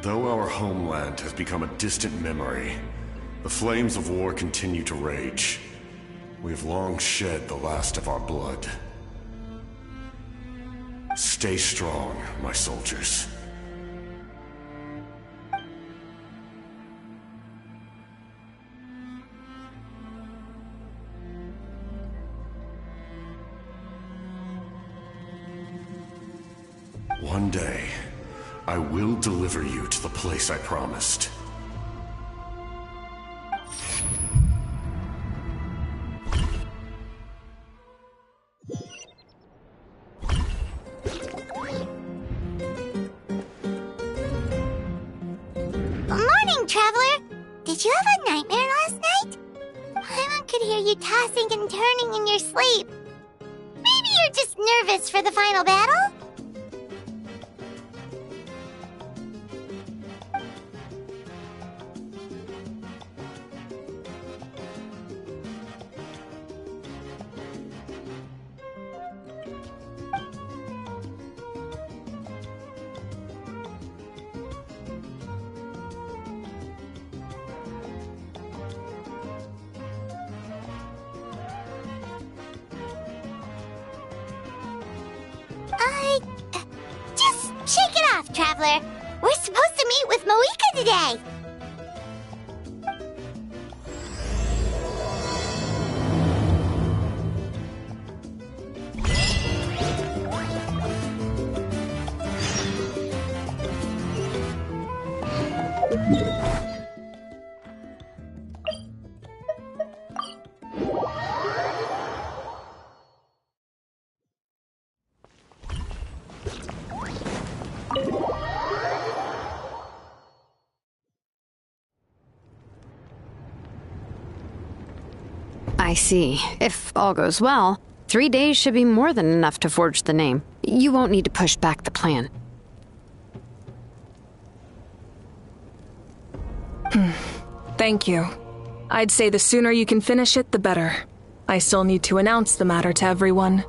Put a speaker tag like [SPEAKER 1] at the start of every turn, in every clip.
[SPEAKER 1] Though our homeland has become a distant memory, the flames of war continue to rage. We have long shed the last of our blood. Stay strong, my soldiers. One day, I will deliver you to the place I promised.
[SPEAKER 2] Morning, Traveler! Did you have a nightmare last night? Paimon could hear you tossing and turning in your sleep. Maybe you're just nervous for the final battle? Just shake it off, Traveler. We're supposed to meet with Moika today.
[SPEAKER 3] I see. If all goes well, 3 days should be more than enough to forge the name. You won't need to push back the plan.
[SPEAKER 4] Thank you. I'd say the sooner you can finish it, the better. I still need to announce the matter to everyone.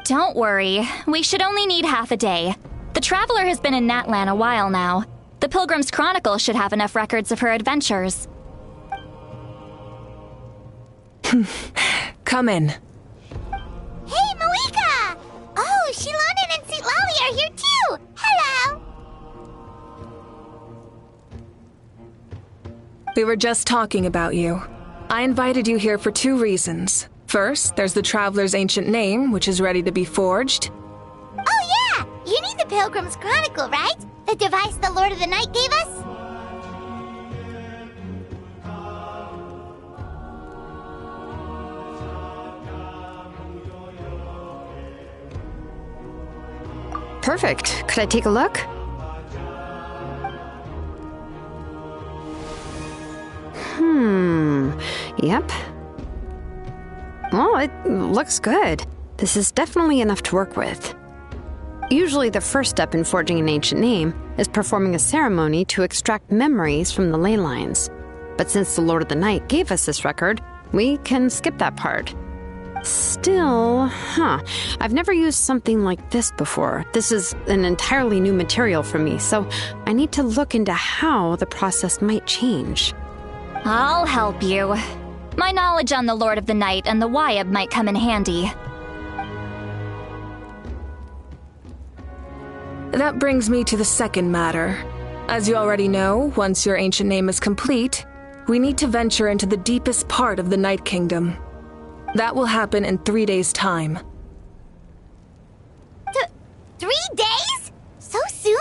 [SPEAKER 5] Don't worry. We should only need half a day. The Traveler has been in Natlan a while now. The Pilgrim's Chronicle should have enough records of her adventures.
[SPEAKER 4] Come in.
[SPEAKER 2] Hey, Moika! Oh, Shilonen and St. Lolly are here too! Hello!
[SPEAKER 4] We were just talking about you. I invited you here for 2 reasons. First, there's the Traveler's ancient name, which is ready to be forged.
[SPEAKER 2] Oh yeah! You need the Pilgrim's Chronicle, right? The device the Lord of the Night gave us?
[SPEAKER 3] Perfect. Could I take a look? Yep. Well, it looks good. This is definitely enough to work with. Usually the first step in forging an ancient name is performing a ceremony to extract memories from the ley lines. But since the Lord of the Night gave us this record, we can skip that part. Still, I've never used something like this before. This is an entirely new material for me, so I need to look into how the process might change.
[SPEAKER 5] I'll help you. My knowledge on the Lord of the Night and the Wyab might come in handy.
[SPEAKER 4] That brings me to the second matter. As you already know, once your ancient name is complete, we need to venture into the deepest part of the Night Kingdom. That will happen in 3 days' time.
[SPEAKER 2] 3 days? So soon?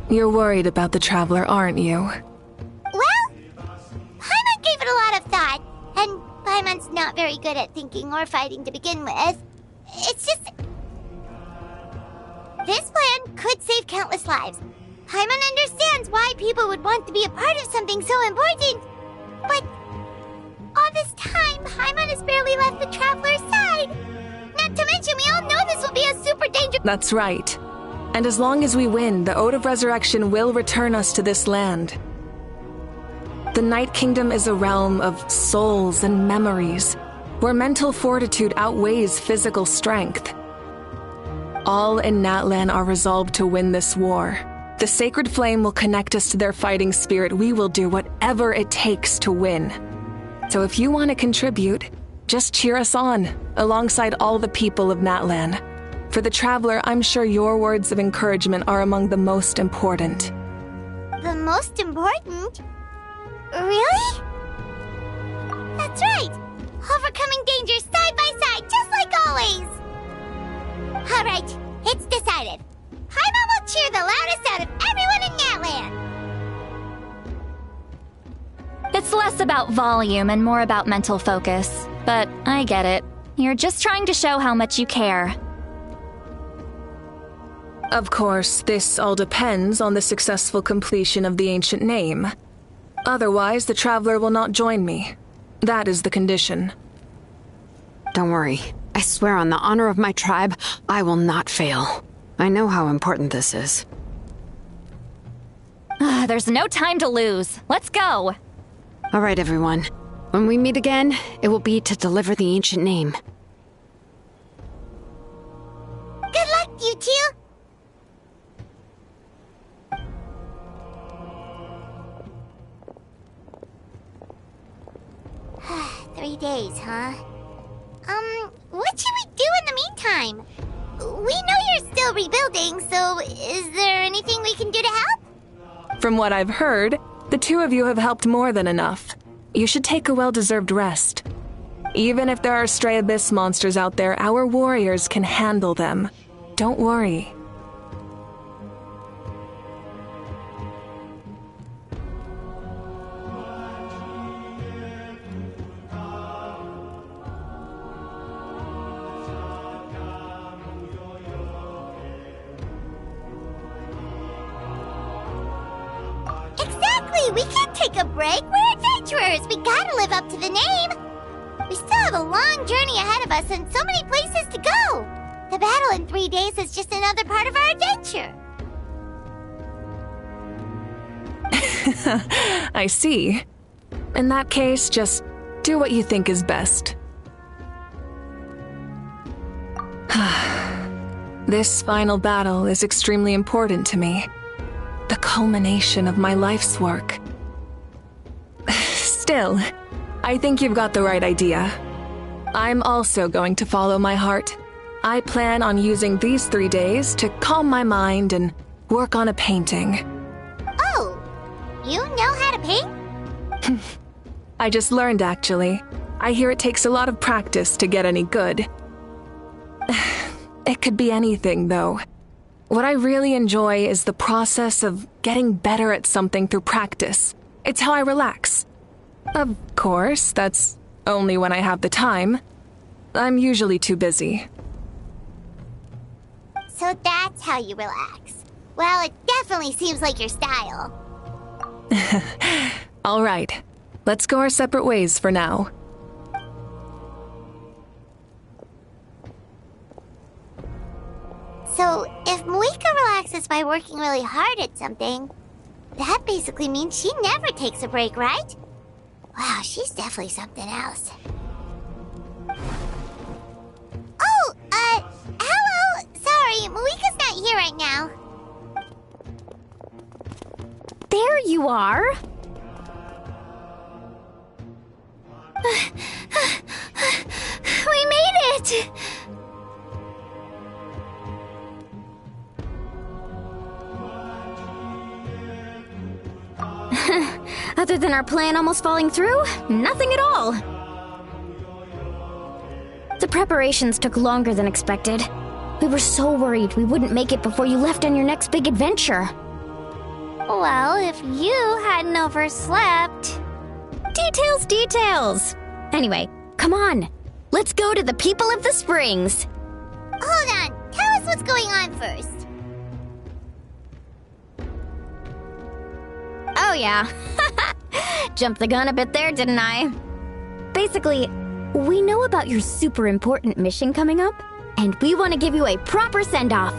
[SPEAKER 4] You're worried about the Traveler, aren't you?
[SPEAKER 2] Well, Paimon gave it a lot of thought, and Paimon's not very good at thinking or fighting to begin with. It's just... This plan could save countless lives. Paimon understands why people would want to be a part of something so important. But all this time, Paimon has barely left the Traveler's side. Not to mention, we all know this will be a super dangerous—
[SPEAKER 4] That's right. And as long as we win, the Ode of Resurrection will return us to this land. The Night Kingdom is a realm of souls and memories, where mental fortitude outweighs physical strength. All in Natlan are resolved to win this war. The sacred flame will connect us to their fighting spirit. We will do whatever it takes to win. So if you want to contribute, just cheer us on, alongside all the people of Natlan. For the Traveler, I'm sure your words of encouragement are among the most important.
[SPEAKER 2] The most important? Really? That's right! Overcoming dangers side by side, just like always! Alright, it's decided. Paimon will cheer the loudest out of everyone in Natlan!
[SPEAKER 5] It's less about volume and more about mental focus. But I get it. You're just trying to show how much you care.
[SPEAKER 4] Of course, this all depends on the successful completion of the ancient name. Otherwise, the Traveler will not join me. That is the condition.
[SPEAKER 3] Don't worry. I swear on the honor of my tribe, I will not fail. I know how important this is.
[SPEAKER 5] There's no time to lose. Let's go.
[SPEAKER 3] All right, everyone. When we meet again, it will be to deliver the ancient name.
[SPEAKER 2] Good luck, you two! 3 days, huh? What should we do in the meantime? We know you're still rebuilding, so is there anything we can do to help?
[SPEAKER 4] From what I've heard, the two of you have helped more than enough. You should take a well-deserved rest. Even if there are stray abyss monsters out there, our warriors can handle them. Don't worry.
[SPEAKER 2] Exactly! We can't take a break. We're adventurers. We gotta live up to the name. We still have a long journey ahead of us and so many places to go. The battle in 3 days is just another part of our adventure.
[SPEAKER 4] I see. In that case, just do what you think is best. This final battle is extremely important to me. The culmination of my life's work. Still, I think you've got the right idea. I'm also going to follow my heart. I plan on using these 3 days to calm my mind and work on a painting.
[SPEAKER 2] Oh, you know how to paint?
[SPEAKER 4] I just learned, actually. I hear it takes a lot of practice to get any good. It could be anything, though. What I really enjoy is the process of getting better at something through practice. It's how I relax. Of course, that's only when I have the time. I'm usually too busy.
[SPEAKER 2] So that's how you relax. Well, it definitely seems like your style.
[SPEAKER 4] All right, let's go our separate ways for now.
[SPEAKER 2] So, if Moika relaxes by working really hard at something, that basically means she never takes a break, right? Wow, she's definitely something else. Oh, hello! Sorry, Moika's not here right now.
[SPEAKER 5] There you are.
[SPEAKER 2] We made it!
[SPEAKER 5] Other than our plan almost falling through, nothing at all.
[SPEAKER 6] The preparations took longer than expected. We were so worried we wouldn't make it before you left on your next big adventure.
[SPEAKER 2] Well, if you hadn't overslept...
[SPEAKER 6] Details! Anyway, come on. Let's go to the people of the springs.
[SPEAKER 2] Hold on, tell us what's going on first.
[SPEAKER 6] Oh yeah. Jumped the gun a bit there, didn't I? Basically, we know about your super important mission coming up, and we want to give you a proper send-off.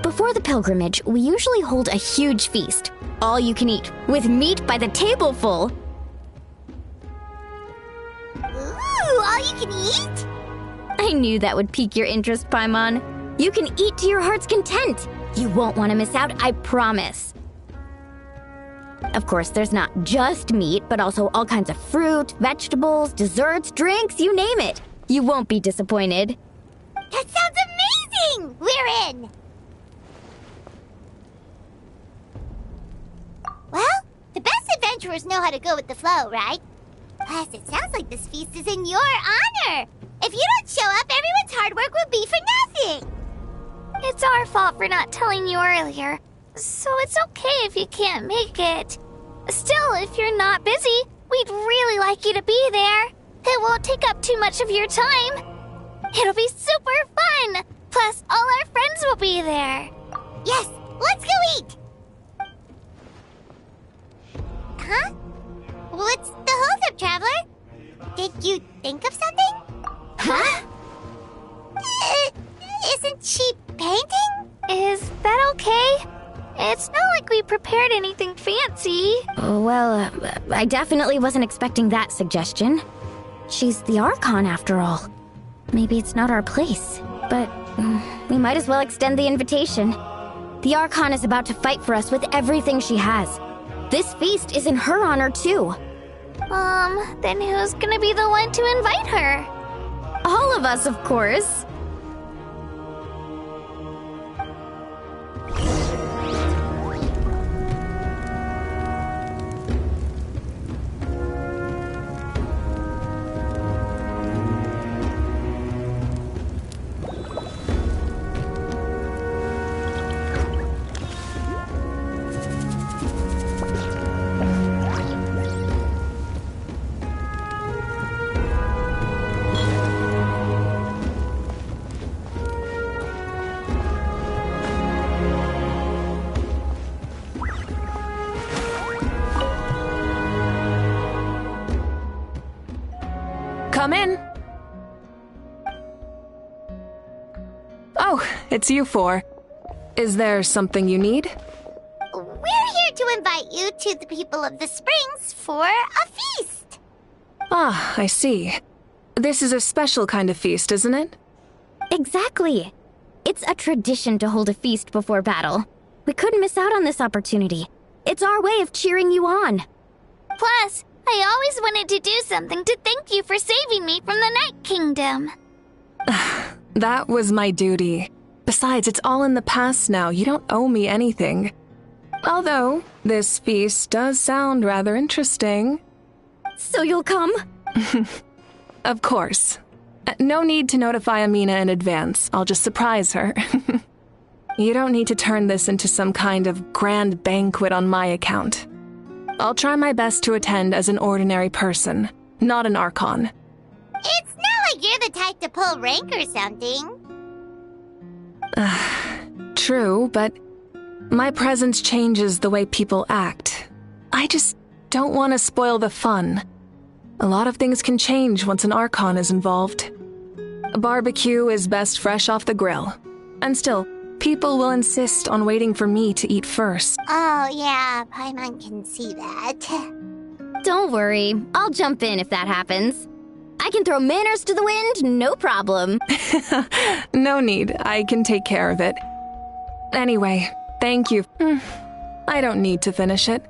[SPEAKER 6] Before the pilgrimage, we usually hold a huge feast. All you can eat, with meat by the tableful.
[SPEAKER 2] Ooh, all you can eat?
[SPEAKER 6] I knew that would pique your interest, Paimon. You can eat to your heart's content. You won't want to miss out, I promise. Of course, there's not just meat, but also all kinds of fruit, vegetables, desserts, drinks, you name it. You won't be disappointed.
[SPEAKER 2] That sounds amazing! We're in! Well, the best adventurers know how to go with the flow, right? Plus, it sounds like this feast is in your honor. If you don't show up, everyone's hard work will be for nothing.
[SPEAKER 7] It's our fault for not telling you earlier, so it's okay if you can't make it. Still, if you're not busy, we'd really like you to be there. It won't take up too much of your time. It'll be super fun! Plus, all our friends will be there.
[SPEAKER 2] Yes, let's go eat! Huh? What's the holdup, Traveler? Did you think of something?
[SPEAKER 6] Huh?
[SPEAKER 2] Isn't she painting?
[SPEAKER 7] Is that okay? It's not like we prepared anything fancy.
[SPEAKER 6] Well, I definitely wasn't expecting that suggestion. She's the Archon, after all. Maybe it's not our place, but we might as well extend the invitation. The Archon is about to fight for us with everything she has. This feast is in her honor, too.
[SPEAKER 7] Then who's gonna be the one to invite her?
[SPEAKER 6] All of us, of course.
[SPEAKER 4] Come in. Oh, it's you four. Is there something you need?
[SPEAKER 2] We're here to invite you to the people of the Springs for a feast.
[SPEAKER 4] Ah, I see. This is a special kind of feast, isn't it?
[SPEAKER 6] Exactly. It's a tradition to hold a feast before battle. We couldn't miss out on this opportunity. It's our way of cheering you on.
[SPEAKER 7] Plus, I always wanted to do something to thank you for saving me from the Night Kingdom.
[SPEAKER 4] That was my duty. Besides, it's all in the past now. You don't owe me anything. Although, this feast does sound rather interesting.
[SPEAKER 6] So you'll come?
[SPEAKER 4] Of course. No need to notify Amina in advance. I'll just surprise her. You don't need to turn this into some kind of grand banquet on my account. I'll try my best to attend as an ordinary person, not an Archon.
[SPEAKER 2] It's not like you're the type to pull rank or something.
[SPEAKER 4] True, but my presence changes the way people act. I just don't want to spoil the fun. A lot of things can change once an Archon is involved. A barbecue is best fresh off the grill. And still, people will insist on waiting for me to eat first.
[SPEAKER 2] Oh, yeah, Paimon can see that.
[SPEAKER 6] Don't worry. I'll jump in if that happens. I can throw manners to the wind, no problem.
[SPEAKER 4] No need. I can take care of it. Anyway, thank you. I don't need to finish it.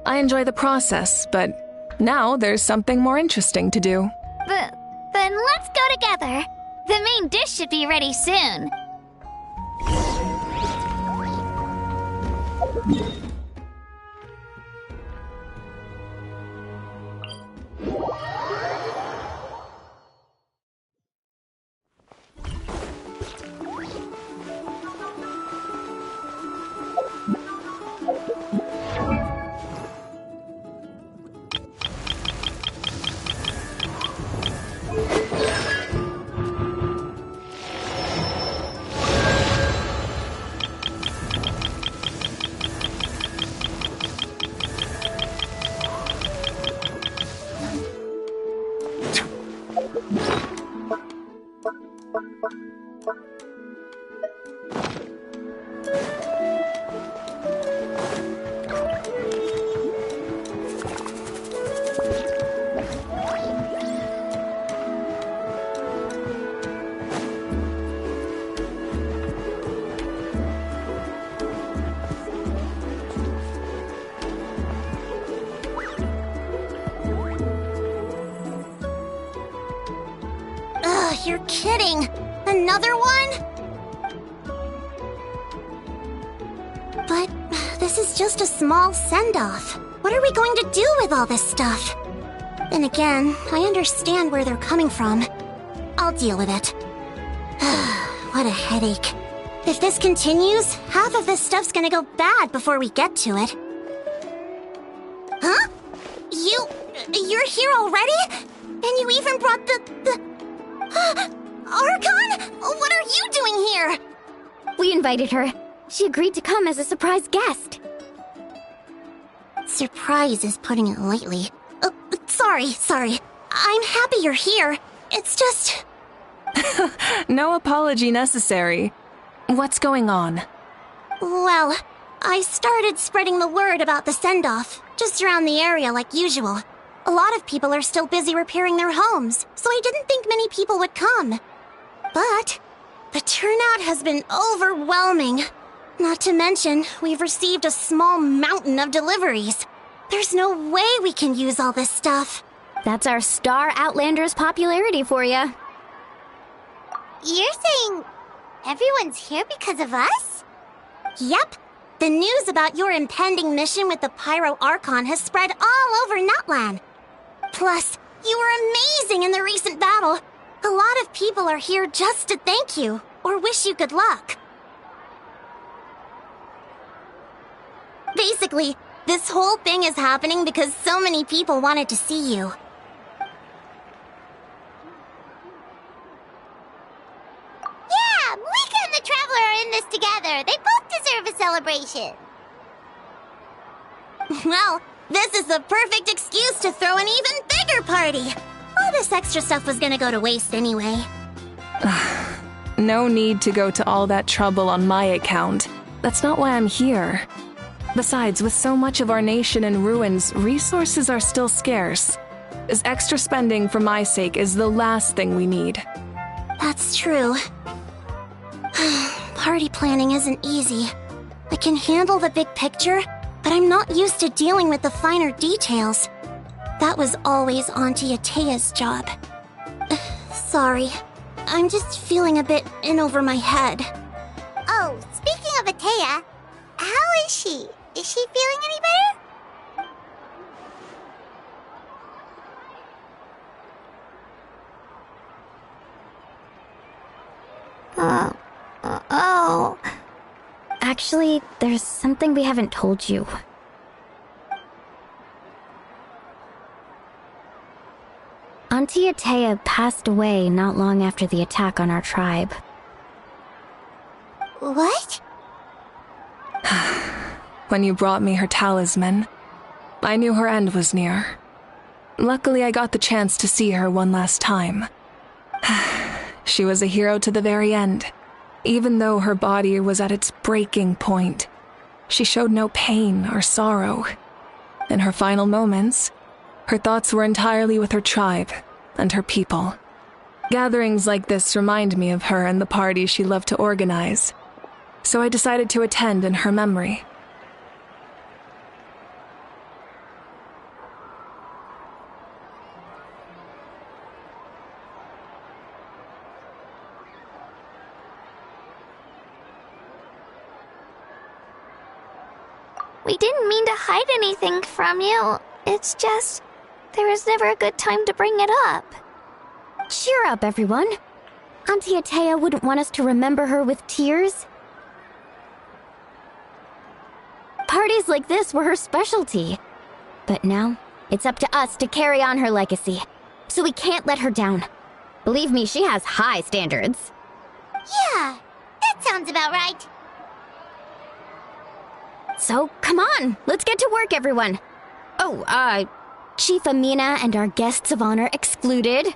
[SPEAKER 4] I enjoy the process, but now there's something more interesting to do.
[SPEAKER 7] Then let's go together. The main dish should be ready soon.
[SPEAKER 2] You're kidding! Another one? But this is just a small send-off. What are we going to do with all this stuff? Then again, I understand where they're coming from. I'll deal with it. What a headache. If this continues, half of this stuff's gonna go bad before we get to it. Huh? You're here already? And you even brought the... Archon? What are you doing here?
[SPEAKER 6] We invited her. She agreed to come as a surprise guest.
[SPEAKER 2] Surprise is putting it lightly. Sorry. I'm happy you're here. It's just...
[SPEAKER 4] No apology necessary. What's going on?
[SPEAKER 2] Well, I started spreading the word about the send-off, just around the area like usual. A lot of people are still busy repairing their homes, so I didn't think many people would come. But the turnout has been overwhelming. Not to mention, we've received a small mountain of deliveries. There's no way we can use all this stuff.
[SPEAKER 6] That's our Star Outlander's popularity for you.
[SPEAKER 2] You're saying everyone's here because of us? Yep. The news about your impending mission with the Pyro Archon has spread all over Nutland. Plus, you were amazing in the recent battle. A lot of people are here just to thank you, or wish you good luck. Basically, this whole thing is happening because so many people wanted to see you. Yeah, Mika and the Traveler are in this together. They both deserve a celebration. Well, this is the perfect excuse to throw an even bigger party. All this extra stuff was gonna go to waste anyway.
[SPEAKER 4] No need to go to all that trouble on my account. That's not why I'm here. Besides, with so much of our nation in ruins, resources are still scarce. This extra spending for my sake is the last thing we need.
[SPEAKER 2] That's true. Party planning isn't easy. I can handle the big picture, but I'm not used to dealing with the finer details. That was always Auntie Atea's job. Sorry. I'm just feeling a bit in over my head. Oh, speaking of Atea, how is she? Is she feeling any better? Oh.
[SPEAKER 6] Actually, there's something we haven't told you. Auntie Atea passed away not long after the attack on our tribe.
[SPEAKER 2] What?
[SPEAKER 4] When you brought me her talisman, I knew her end was near. Luckily, I got the chance to see her one last time. She was a hero to the very end. Even though her body was at its breaking point, she showed no pain or sorrow. In her final moments, her thoughts were entirely with her tribe and her people. Gatherings like this remind me of her and the parties she loved to organize, so I decided to attend in her memory.
[SPEAKER 7] We didn't mean to hide anything from you. It's just, there was never a good time to bring it up.
[SPEAKER 6] Cheer up, everyone. Auntie Atea wouldn't want us to remember her with tears. Parties like this were her specialty. But now, it's up to us to carry on her legacy. So we can't let her down. Believe me, she has high standards.
[SPEAKER 2] Yeah, that sounds about right.
[SPEAKER 6] So, come on, let's get to work, everyone. Oh, Chief Amina and our guests of honor excluded.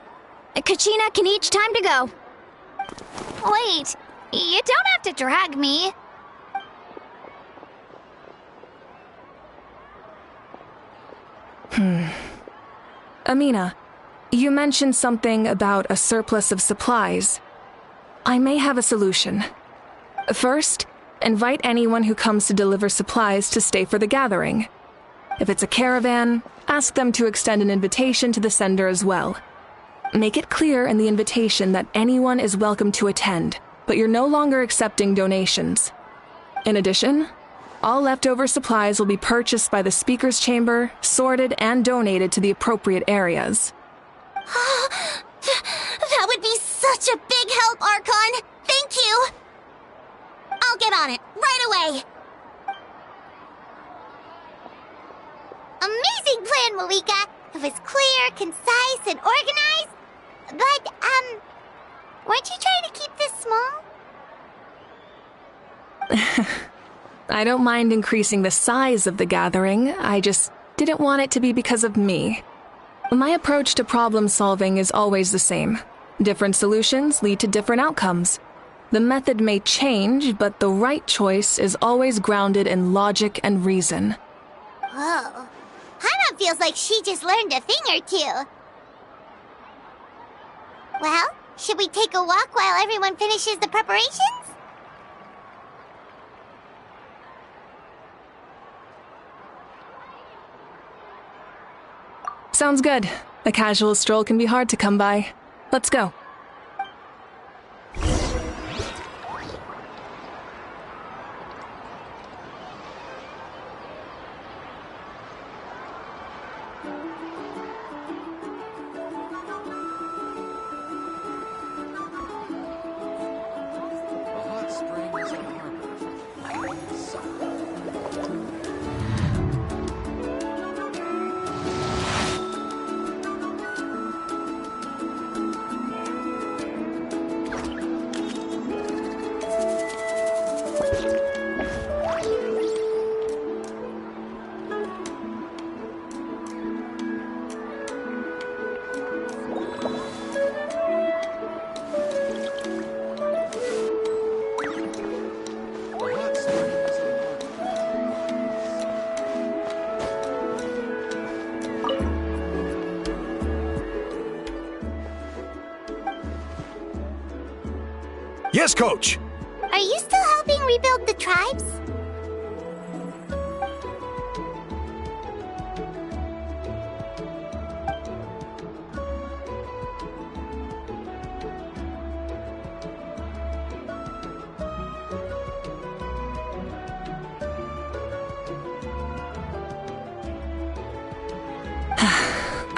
[SPEAKER 6] Kachina can each time to go.
[SPEAKER 7] Wait, you don't have to drag me.
[SPEAKER 4] Amina, you mentioned something about a surplus of supplies. I may have a solution. First, invite anyone who comes to deliver supplies to stay for the gathering. If it's a caravan, ask them to extend an invitation to the sender as well. Make it clear in the invitation that anyone is welcome to attend, but you're no longer accepting donations. In addition, all leftover supplies will be purchased by the speaker's chamber, sorted, and donated to the appropriate areas.
[SPEAKER 2] That would be such a big help, Archon! Thank you! I'll get on it, right away! Amazing plan, Malika! It was clear, concise, and organized. But, weren't you trying to keep this small?
[SPEAKER 4] I don't mind increasing the size of the gathering, I just didn't want it to be because of me. My approach to problem solving is always the same. Different solutions lead to different outcomes. The method may change, but the right choice is always grounded in logic and reason.
[SPEAKER 2] Whoa. Hana feels like she just learned a thing or two. Well, should we take a walk while everyone finishes the preparations?
[SPEAKER 4] Sounds good. A casual stroll can be hard to come by. Let's go.
[SPEAKER 8] Yes, Coach!
[SPEAKER 2] Are you still helping rebuild the tribes?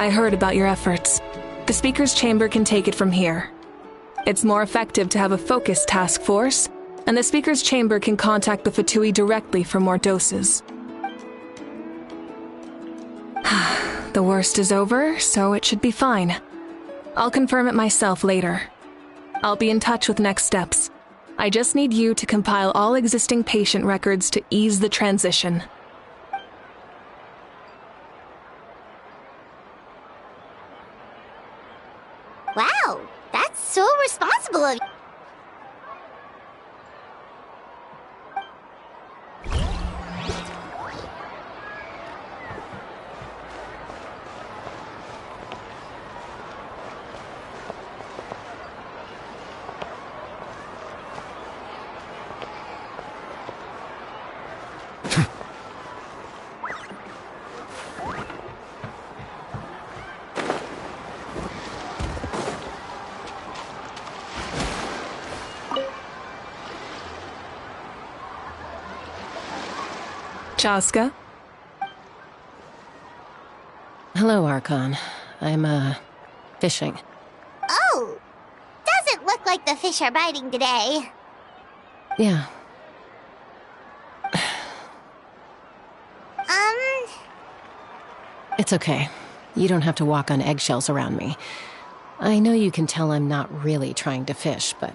[SPEAKER 4] I heard about your efforts. The speaker's chamber can take it from here. It's more effective to have a focused task force, and the speaker's chamber can contact the Fatui directly for more doses. The worst is over, so it should be fine. I'll confirm it myself later. I'll be in touch with next steps. I just need you to compile all existing patient records to ease the transition.
[SPEAKER 2] Wow, that's so responsible of you.
[SPEAKER 4] Chaska?
[SPEAKER 9] Hello, Archon. I'm, fishing.
[SPEAKER 2] Oh, doesn't look like the fish are biting today.
[SPEAKER 9] Yeah. It's okay. You don't have to walk on eggshells around me. I know you can tell I'm not really trying to fish, but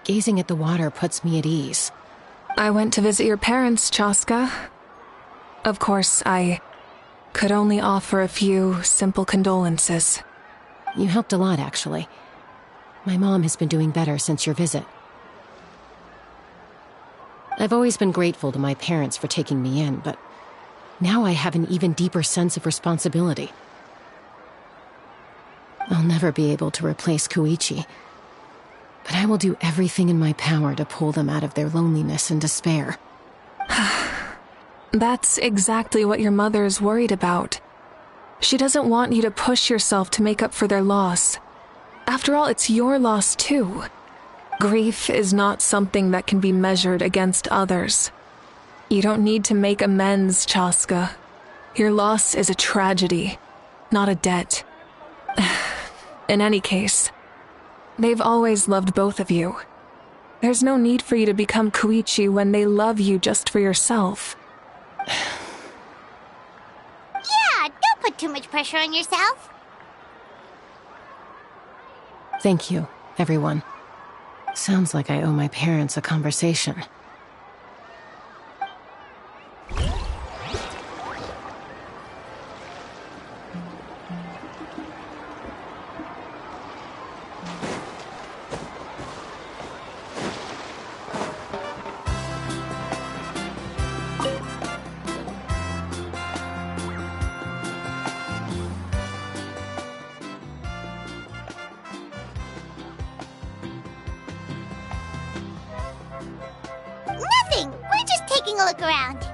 [SPEAKER 9] gazing at the water puts me at ease.
[SPEAKER 4] I went to visit your parents, Chaska. Of course, I could only offer a few simple condolences.
[SPEAKER 9] You helped a lot, actually. My mom has been doing better since your visit. I've always been grateful to my parents for taking me in, but now I have an even deeper sense of responsibility. I'll never be able to replace Koichi, but I will do everything in my power to pull them out of their loneliness and despair.
[SPEAKER 4] That's exactly what your mother is worried about. She doesn't want you to push yourself to make up for their loss. After all, it's your loss too. Grief is not something that can be measured against others. You don't need to make amends, Chaska. Your loss is a tragedy, not a debt. In any case, they've always loved both of you. There's no need for you to become Koichi when they love you just for yourself.
[SPEAKER 2] Yeah, don't put too much pressure on yourself.
[SPEAKER 9] Thank you, everyone. Sounds like I owe my parents a conversation.
[SPEAKER 2] Nothing! We're just taking a look around.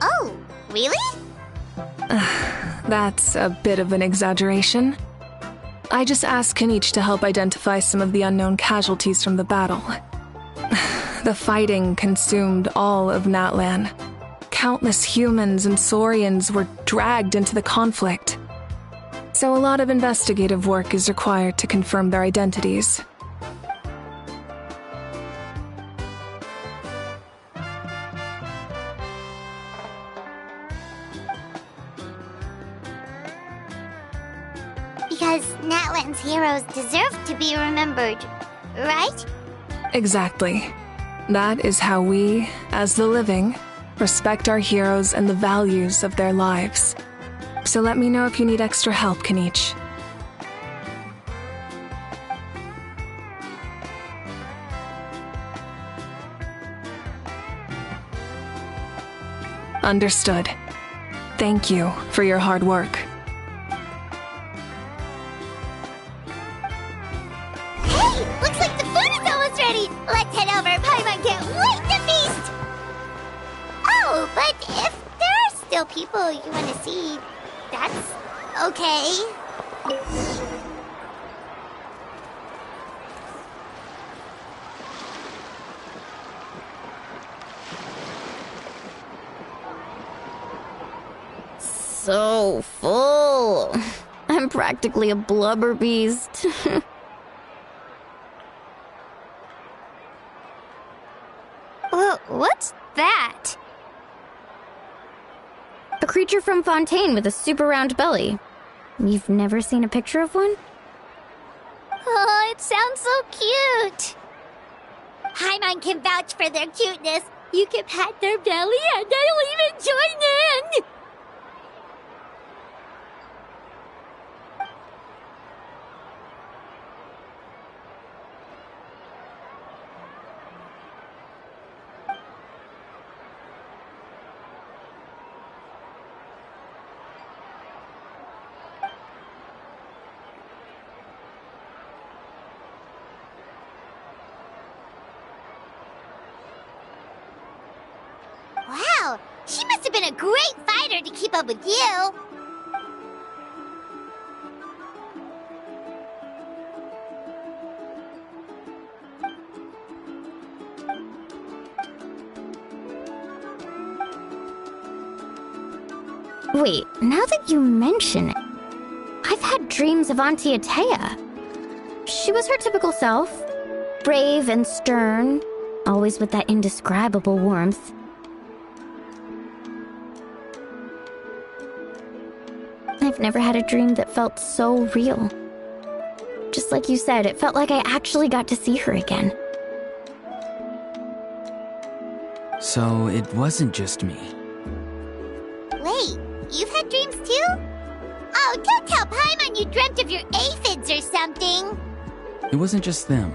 [SPEAKER 2] Oh, really?
[SPEAKER 4] That's a bit of an exaggeration. I just asked Kinich to help identify some of the unknown casualties from the battle. The fighting consumed all of Natlan. Countless humans and Saurians were dragged into the conflict. So a lot of investigative work is required to confirm their identities.
[SPEAKER 2] Because Natlan's heroes deserve to be remembered, right?
[SPEAKER 4] Exactly. That is how we, as the living, respect our heroes and the values of their lives. So let me know if you need extra help, Kinich. Understood. Thank you for your hard work.
[SPEAKER 2] Hey, looks like the food is almost ready. Let's head over. Paimon can't wait to feast. Oh, but if there are still people you want to see, that's okay.
[SPEAKER 6] So full. I'm practically a blubber beast.
[SPEAKER 7] What's that?
[SPEAKER 6] A creature from Fontaine with a super round belly. You've never seen a picture of one?
[SPEAKER 7] Oh, it sounds so cute.
[SPEAKER 2] Paimon can vouch for their cuteness. You can pat their belly and they'll even join in. Wow, she must have been a great fighter to keep up with you.
[SPEAKER 6] Wait, now that you mention it, I've had dreams of Auntie Atea. She was her typical self, brave and stern, always with that indescribable warmth. I've never had a dream that felt so real. Just like you said, it felt like I actually got to see her again.
[SPEAKER 8] So it wasn't just me.
[SPEAKER 2] Wait, you've had dreams too? Oh, don't tell Paimon you dreamt of your aphids or something.
[SPEAKER 8] It wasn't just them.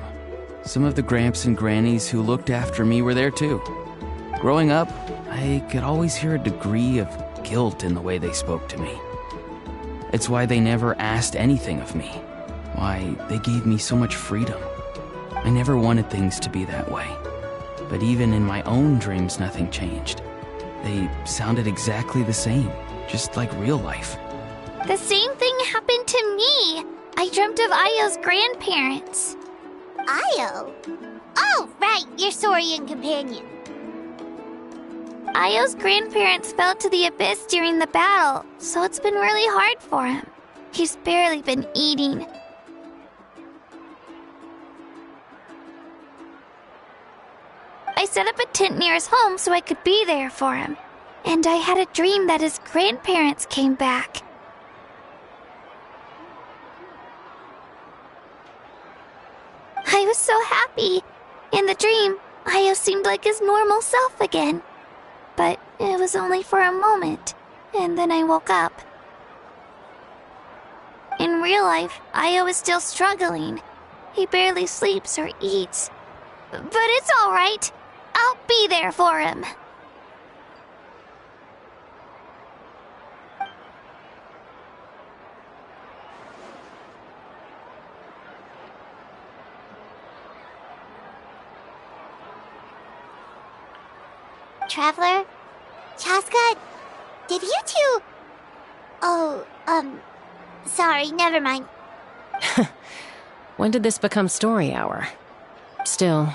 [SPEAKER 8] Some of the Gramps and Grannies who looked after me were there too. Growing up, I could always hear a degree of guilt in the way they spoke to me. It's why they never asked anything of me. Why they gave me so much freedom. I never wanted things to be that way. But even in my own dreams, nothing changed. They sounded exactly the same, just like real life.
[SPEAKER 7] The same thing happened to me. I dreamt of Ayo's grandparents.
[SPEAKER 2] Ayo? Oh, right, your Saurian companion.
[SPEAKER 7] Ayo's grandparents fell to the abyss during the battle, so it's been really hard for him. He's barely been eating. I set up a tent near his home so I could be there for him. And I had a dream that his grandparents came back. I was so happy. In the dream, Ayo seemed like his normal self again. But it was only for a moment, and then I woke up. In real life, Ayo is still struggling. He barely sleeps or eats. But it's all right. I'll be there for him.
[SPEAKER 2] Traveler? Chaska? Did you two... Oh, sorry, never mind.
[SPEAKER 9] When did this become story hour? Still,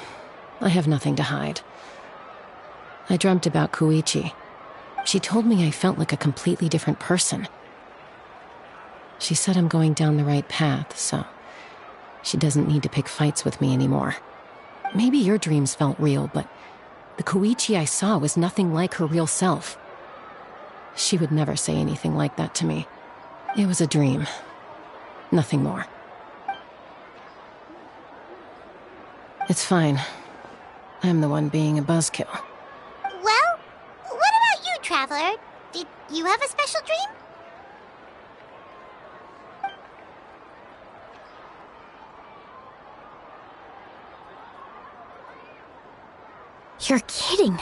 [SPEAKER 9] I have nothing to hide. I dreamt about Koichi. She told me I felt like a completely different person. She said I'm going down the right path, so she doesn't need to pick fights with me anymore. Maybe your dreams felt real, but the Koichi I saw was nothing like her real self. She would never say anything like that to me. It was a dream. Nothing more. It's fine. I'm the one being a buzzkill.
[SPEAKER 2] Well, what about you, Traveler? Did you have a special dream?
[SPEAKER 6] You're kidding.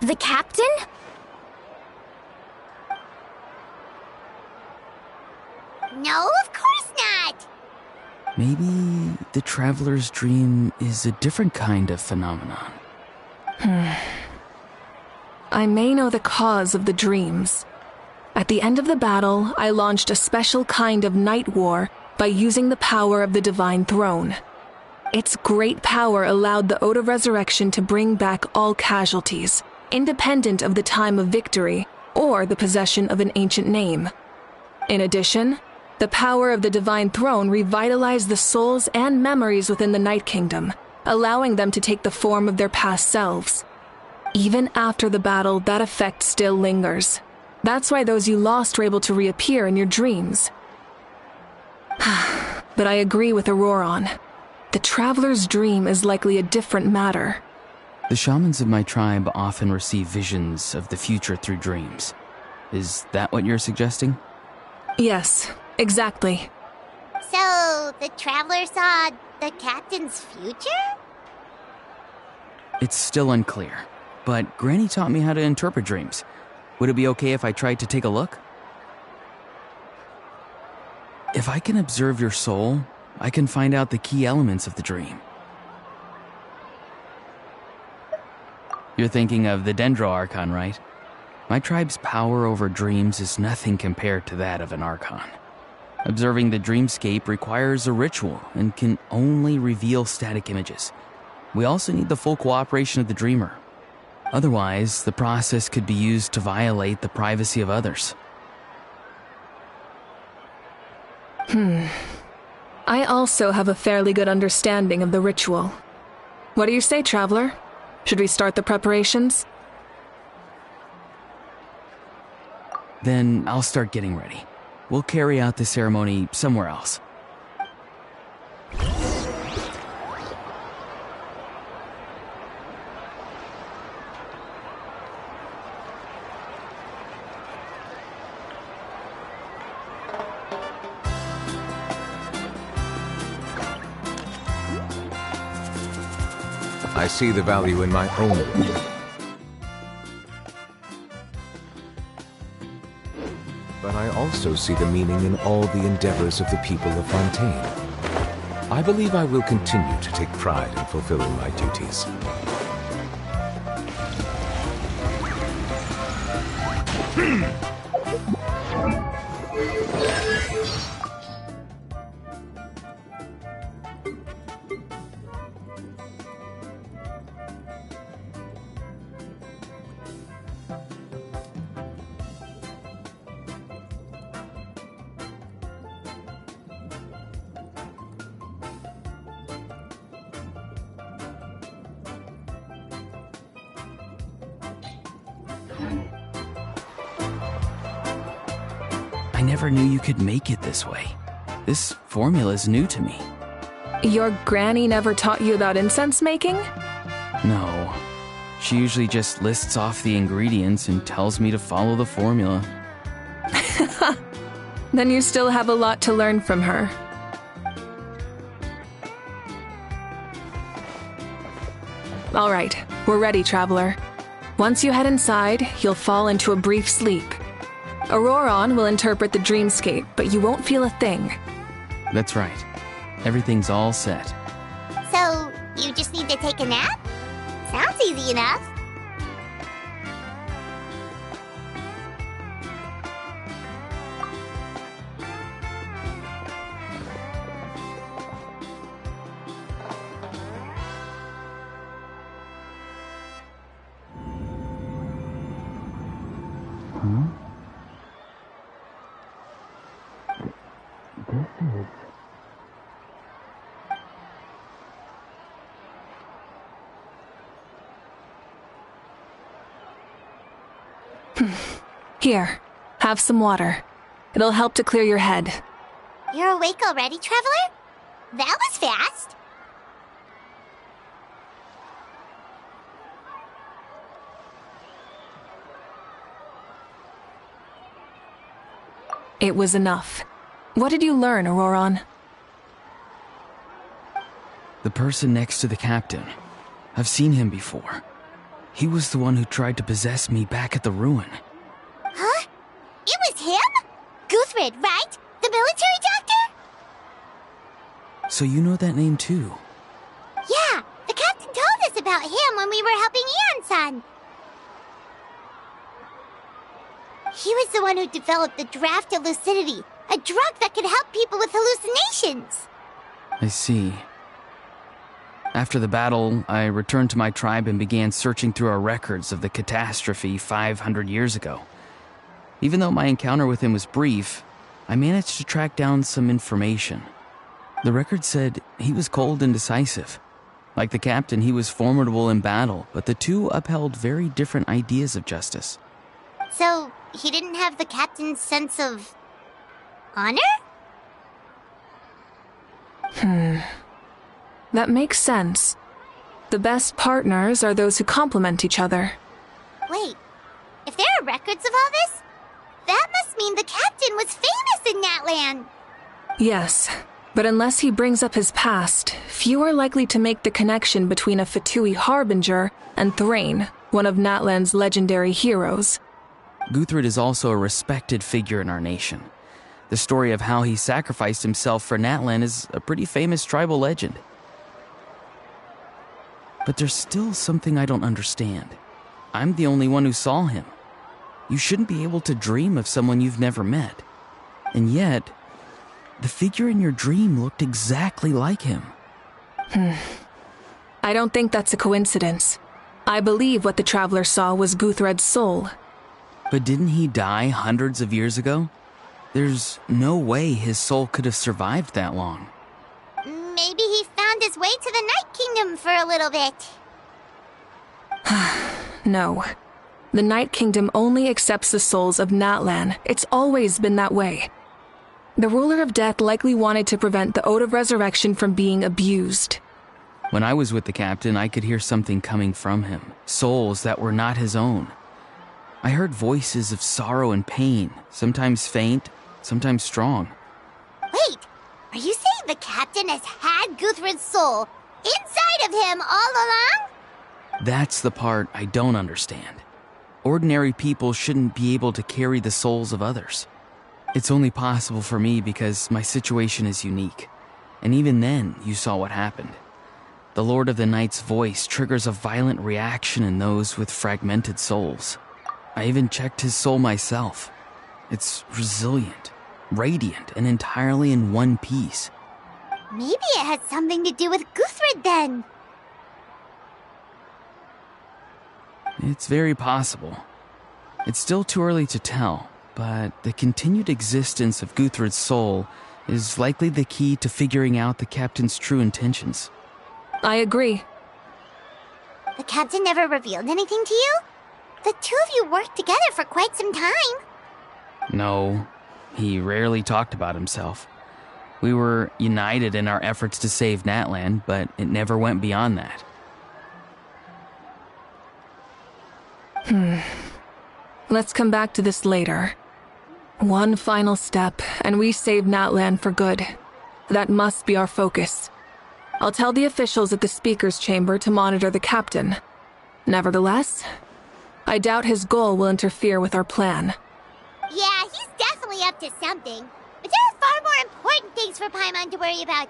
[SPEAKER 6] The captain?
[SPEAKER 2] No, of course not!
[SPEAKER 8] Maybe the Traveler's dream is a different kind of phenomenon.
[SPEAKER 4] I may know the cause of the dreams. At the end of the battle, I launched a special kind of night war by using the power of the Divine Throne. Its great power allowed the Ode of Resurrection to bring back all casualties, independent of the time of victory or the possession of an ancient name. In addition, the power of the Divine Throne revitalized the souls and memories within the Night Kingdom, allowing them to take the form of their past selves. Even after the battle, that effect still lingers. That's why those you lost were able to reappear in your dreams. But I agree with Auroron. The Traveler's dream is likely a different matter.
[SPEAKER 8] The shamans of my tribe often receive visions of the future through dreams. Is that what you're suggesting?
[SPEAKER 4] Yes, exactly.
[SPEAKER 2] So, the Traveler saw the captain's future?
[SPEAKER 8] It's still unclear, but Granny taught me how to interpret dreams. Would it be okay if I tried to take a look? If I can observe your soul, I can find out the key elements of the dream. You're thinking of the Dendro Archon, right? My tribe's power over dreams is nothing compared to that of an Archon. Observing the dreamscape requires a ritual and can only reveal static images. We also need the full cooperation of the dreamer. Otherwise, the process could be used to violate the privacy of others.
[SPEAKER 4] I also have a fairly good understanding of the ritual. What do you say, Traveler? Should we start the preparations?
[SPEAKER 8] Then I'll start getting ready. We'll carry out the ceremony somewhere else.
[SPEAKER 10] I see the value in my own work. But I also see the meaning in all the endeavors of the people of Fontaine. I believe I will continue to take pride in fulfilling my duties.
[SPEAKER 8] I never knew you could make it this way. This formula's new to me.
[SPEAKER 4] Your granny never taught you about incense making?
[SPEAKER 8] No. She usually just lists off the ingredients and tells me to follow the formula.
[SPEAKER 4] Then you still have a lot to learn from her. All right, we're ready, Traveler. Once you head inside, you'll fall into a brief sleep. Auroron will interpret the dreamscape, but you won't feel a thing.
[SPEAKER 8] That's right. Everything's all set.
[SPEAKER 2] So, you just need to take a nap? Sounds easy enough.
[SPEAKER 4] Here, have some water. It'll help to clear your head.
[SPEAKER 2] You're awake already, Traveler? That was fast.
[SPEAKER 4] It was enough. What did you learn, Auroron?
[SPEAKER 8] The person next to the captain. I've seen him before. He was the one who tried to possess me back at the ruin.
[SPEAKER 2] Huh? It was him? Guthred, right? The military doctor?
[SPEAKER 8] So you know that name too?
[SPEAKER 2] Yeah, the captain told us about him when we were helping Ian-san. He was the one who developed the draft of lucidity, a drug that could help people with hallucinations.
[SPEAKER 8] I see. After the battle, I returned to my tribe and began searching through our records of the catastrophe 500 years ago. Even though my encounter with him was brief, I managed to track down some information. The record said he was cold and decisive. Like the captain, he was formidable in battle, but the two upheld very different ideas of justice.
[SPEAKER 2] So, he didn't have the captain's sense of honor?
[SPEAKER 4] That makes sense. The best partners are those who complement each other.
[SPEAKER 2] Wait, if there are records of all this, that must mean the captain was famous in Natlan.
[SPEAKER 4] Yes, but unless he brings up his past, few are likely to make the connection between a Fatui harbinger and Thrain, one of Natlan's legendary heroes.
[SPEAKER 8] Guthred is also a respected figure in our nation. The story of how he sacrificed himself for Natlan is a pretty famous tribal legend. But there's still something I don't understand. I'm the only one who saw him. You shouldn't be able to dream of someone you've never met. And yet, the figure in your dream looked exactly like him.
[SPEAKER 4] I don't think that's a coincidence. I believe what the Traveler saw was Guthred's soul.
[SPEAKER 8] But didn't he die hundreds of years ago? There's no way his soul could have survived that long.
[SPEAKER 2] Maybe he found his way to the Night Kingdom for a little bit.
[SPEAKER 4] No. The Night Kingdom only accepts the souls of Natlan. It's always been that way. The ruler of death likely wanted to prevent the Ode of Resurrection from being abused.
[SPEAKER 8] When I was with the captain, I could hear something coming from him, souls that were not his own. I heard voices of sorrow and pain, sometimes faint, sometimes strong.
[SPEAKER 2] Wait, are you saying the captain has had Guthred's soul inside of him all along?
[SPEAKER 8] That's the part I don't understand. Ordinary people shouldn't be able to carry the souls of others. It's only possible for me because my situation is unique. And even then, you saw what happened. The Lord of the Night's voice triggers a violent reaction in those with fragmented souls. I even checked his soul myself. It's resilient, radiant, and entirely in one piece.
[SPEAKER 2] Maybe it had something to do with Guthred then.
[SPEAKER 8] It's very possible. It's still too early to tell, but the continued existence of Guthred's soul is likely the key to figuring out the captain's true intentions.
[SPEAKER 4] I agree.
[SPEAKER 2] The captain never revealed anything to you? The two of you worked together for quite some time.
[SPEAKER 8] No, he rarely talked about himself. We were united in our efforts to save Natlan, but it never went beyond that.
[SPEAKER 4] Let's come back to this later. One final step, and we save Natlan for good. That must be our focus. I'll tell the officials at the speaker's chamber to monitor the captain. Nevertheless, I doubt his goal will interfere with our plan.
[SPEAKER 2] Yeah, he's definitely up to something. But there are far more important things for Paimon to worry about.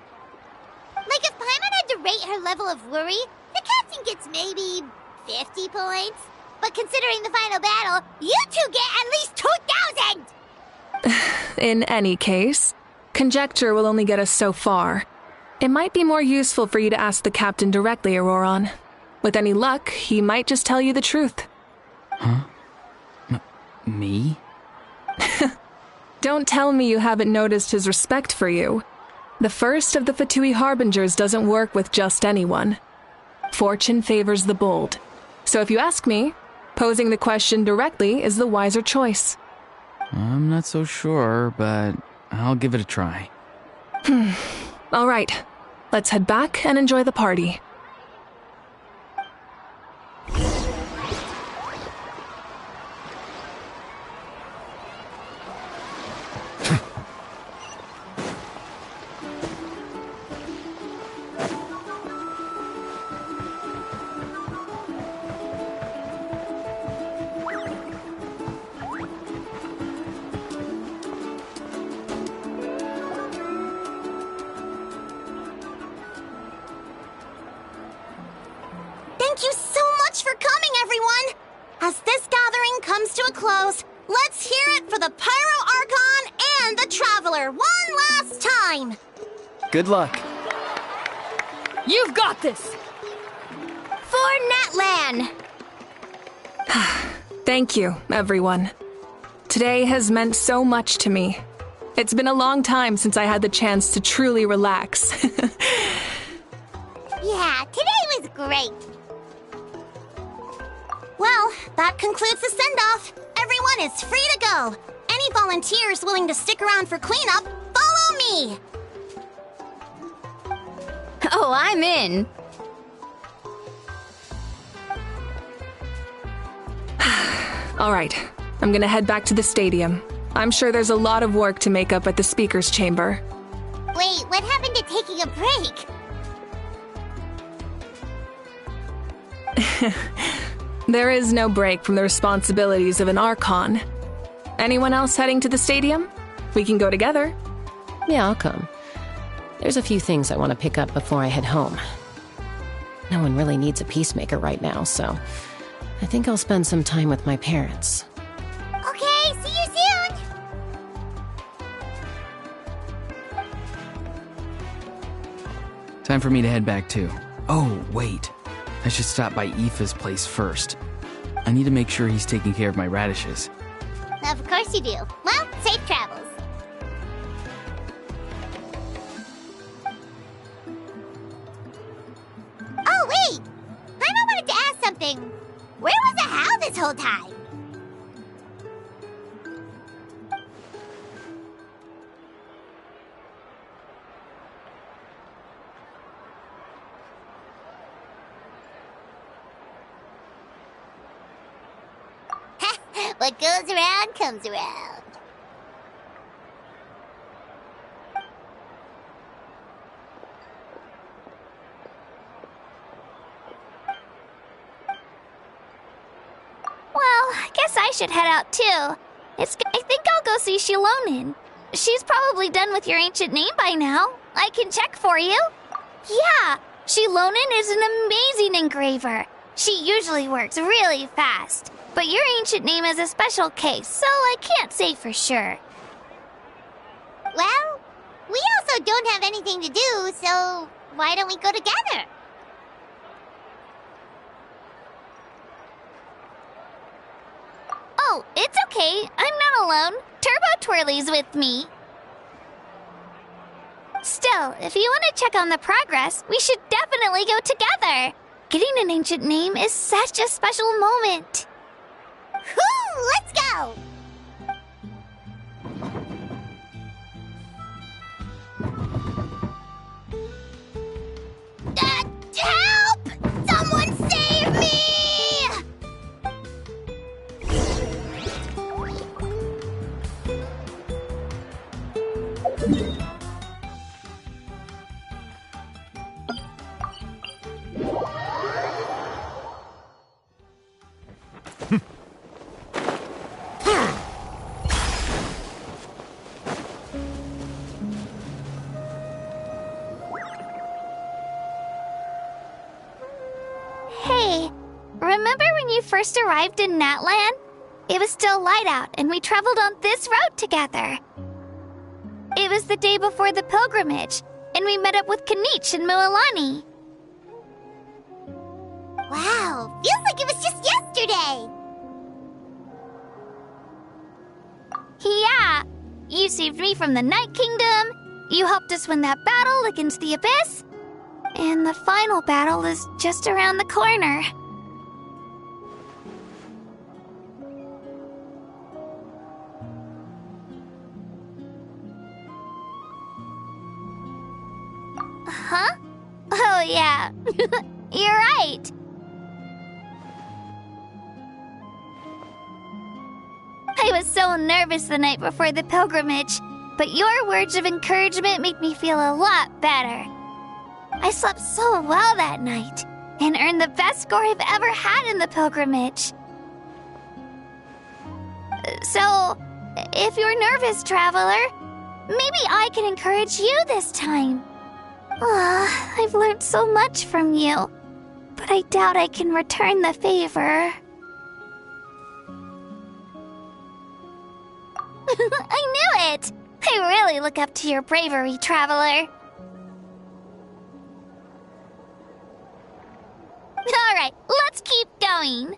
[SPEAKER 2] Like if Paimon had to rate her level of worry, the captain gets maybe 50 points. But considering the final battle, you two get at least 2,000!
[SPEAKER 4] In any case, conjecture will only get us so far. It might be more useful for you to ask the captain directly, Auroron. With any luck, he might just tell you the truth.
[SPEAKER 8] Huh? Me?
[SPEAKER 4] Don't tell me you haven't noticed his respect for you. The first of the Fatui Harbingers doesn't work with just anyone. Fortune favors the bold. So if you ask me, posing the question directly is the wiser choice.
[SPEAKER 8] I'm not so sure, but I'll give it a try.
[SPEAKER 4] All right, let's head back and enjoy the party.
[SPEAKER 2] Thank you so much for coming, everyone! As this gathering comes to a close, let's hear it for the Pyro Archon and the Traveler one last time!
[SPEAKER 8] Good luck.
[SPEAKER 5] You've got this!
[SPEAKER 6] For Natlan!
[SPEAKER 4] Thank you, everyone. Today has meant so much to me. It's been a long time since I had the chance to truly relax.
[SPEAKER 2] Yeah, today was great. Well, that concludes the send-off. Everyone is free to go. Any volunteers willing to stick around for cleanup, follow me!
[SPEAKER 6] Oh, I'm in.
[SPEAKER 4] All right, I'm gonna head back to the stadium. I'm sure there's a lot of work to make up at the speaker's chamber.
[SPEAKER 2] Wait, what happened to taking a break?
[SPEAKER 4] There is no break from the responsibilities of an Archon. Anyone else heading to the stadium? We can go together.
[SPEAKER 9] Yeah, I'll come. There's a few things I want to pick up before I head home. No one really needs a peacemaker right now, so I think I'll spend some time with my parents.
[SPEAKER 2] Okay, see you soon!
[SPEAKER 8] Time for me to head back too. Oh, wait. I should stop by Aoife's place first. I need to make sure he's taking care of my radishes.
[SPEAKER 2] Of course you do. Well, safe travels. Oh, wait! I wanted to ask something. Where was the Hal this whole time? What goes around comes around.
[SPEAKER 7] Well, I guess I should head out too. I think I'll go see Shilonin. She's probably done with your ancient name by now. I can check for you. Yeah, Shilonin is an amazing engraver. She usually works really fast. But your ancient name is a special case, so I can't say for sure.
[SPEAKER 2] Well, we also don't have anything to do, so why don't we go together?
[SPEAKER 7] Oh, it's okay. I'm not alone. Turbo Twirly's with me. Still, if you want to check on the progress, we should definitely go together. Getting an ancient name is such a special moment.
[SPEAKER 2] Whoo! Let's go! Help! Someone save me!
[SPEAKER 7] Hey, remember when you first arrived in Natlan? It was still light out, and we traveled on this road together. It was the day before the pilgrimage, and we met up with Kanich and Mualani.
[SPEAKER 2] Wow, feels like it was just yesterday.
[SPEAKER 7] Yeah, you saved me from the Night Kingdom, you helped us win that battle against the Abyss, and the final battle is just around the corner. Huh? Oh, yeah. You're right. I was so nervous the night before the pilgrimage, but your words of encouragement made me feel a lot better. I slept so well that night and earned the best score I've ever had in the pilgrimage. So, if you're nervous, traveler, maybe I can encourage you this time. I've learned so much from you, but I doubt I can return the favor. I knew it! I really look up to your bravery, traveler. Alright, let's keep going.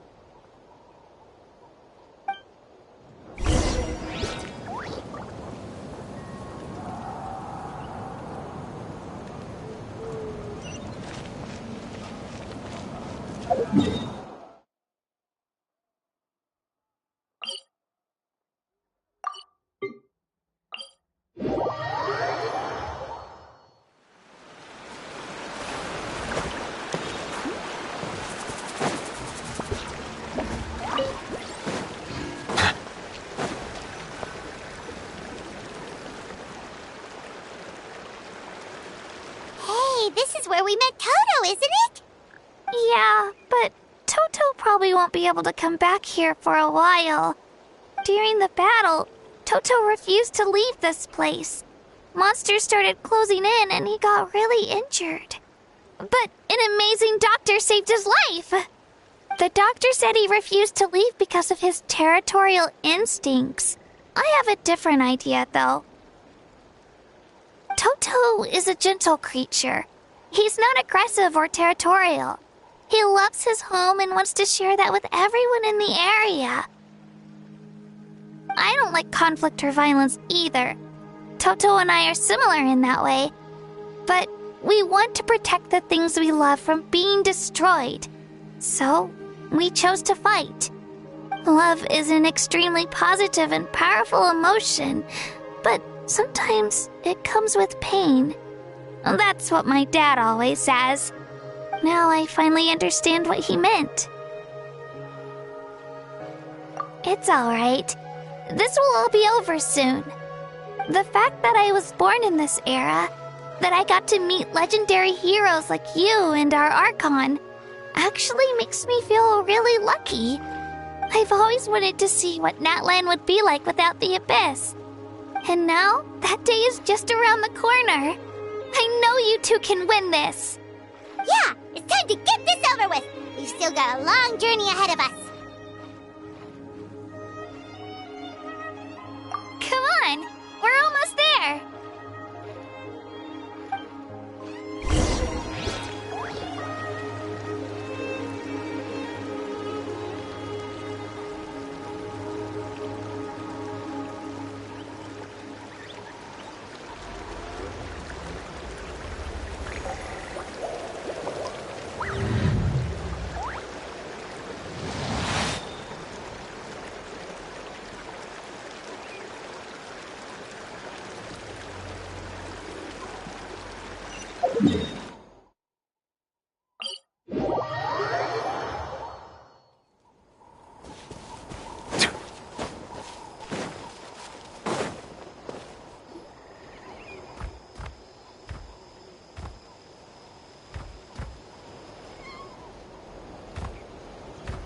[SPEAKER 2] This is where we met Toto, isn't it?
[SPEAKER 7] Yeah, but Toto probably won't be able to come back here for a while. During the battle, Toto refused to leave this place. Monsters started closing in and he got really injured. But an amazing doctor saved his life. The doctor said he refused to leave because of his territorial instincts. I have a different idea, though. Toto is a gentle creature. He's not aggressive or territorial. He loves his home and wants to share that with everyone in the area. I don't like conflict or violence either. Toto and I are similar in that way. But we want to protect the things we love from being destroyed. So, we chose to fight. Love is an extremely positive and powerful emotion, but sometimes it comes with pain. That's what my dad always says. Now I finally understand what he meant. It's alright. This will all be over soon. The fact that I was born in this era, that I got to meet legendary heroes like you and our Archon, actually makes me feel really lucky. I've always wanted to see what Natlan would be like without the Abyss. And now, that day is just around the corner. I know you two can win this.
[SPEAKER 2] Yeah, it's time to get this over with. We've still got a long journey ahead of us.
[SPEAKER 7] Come on, we're almost there.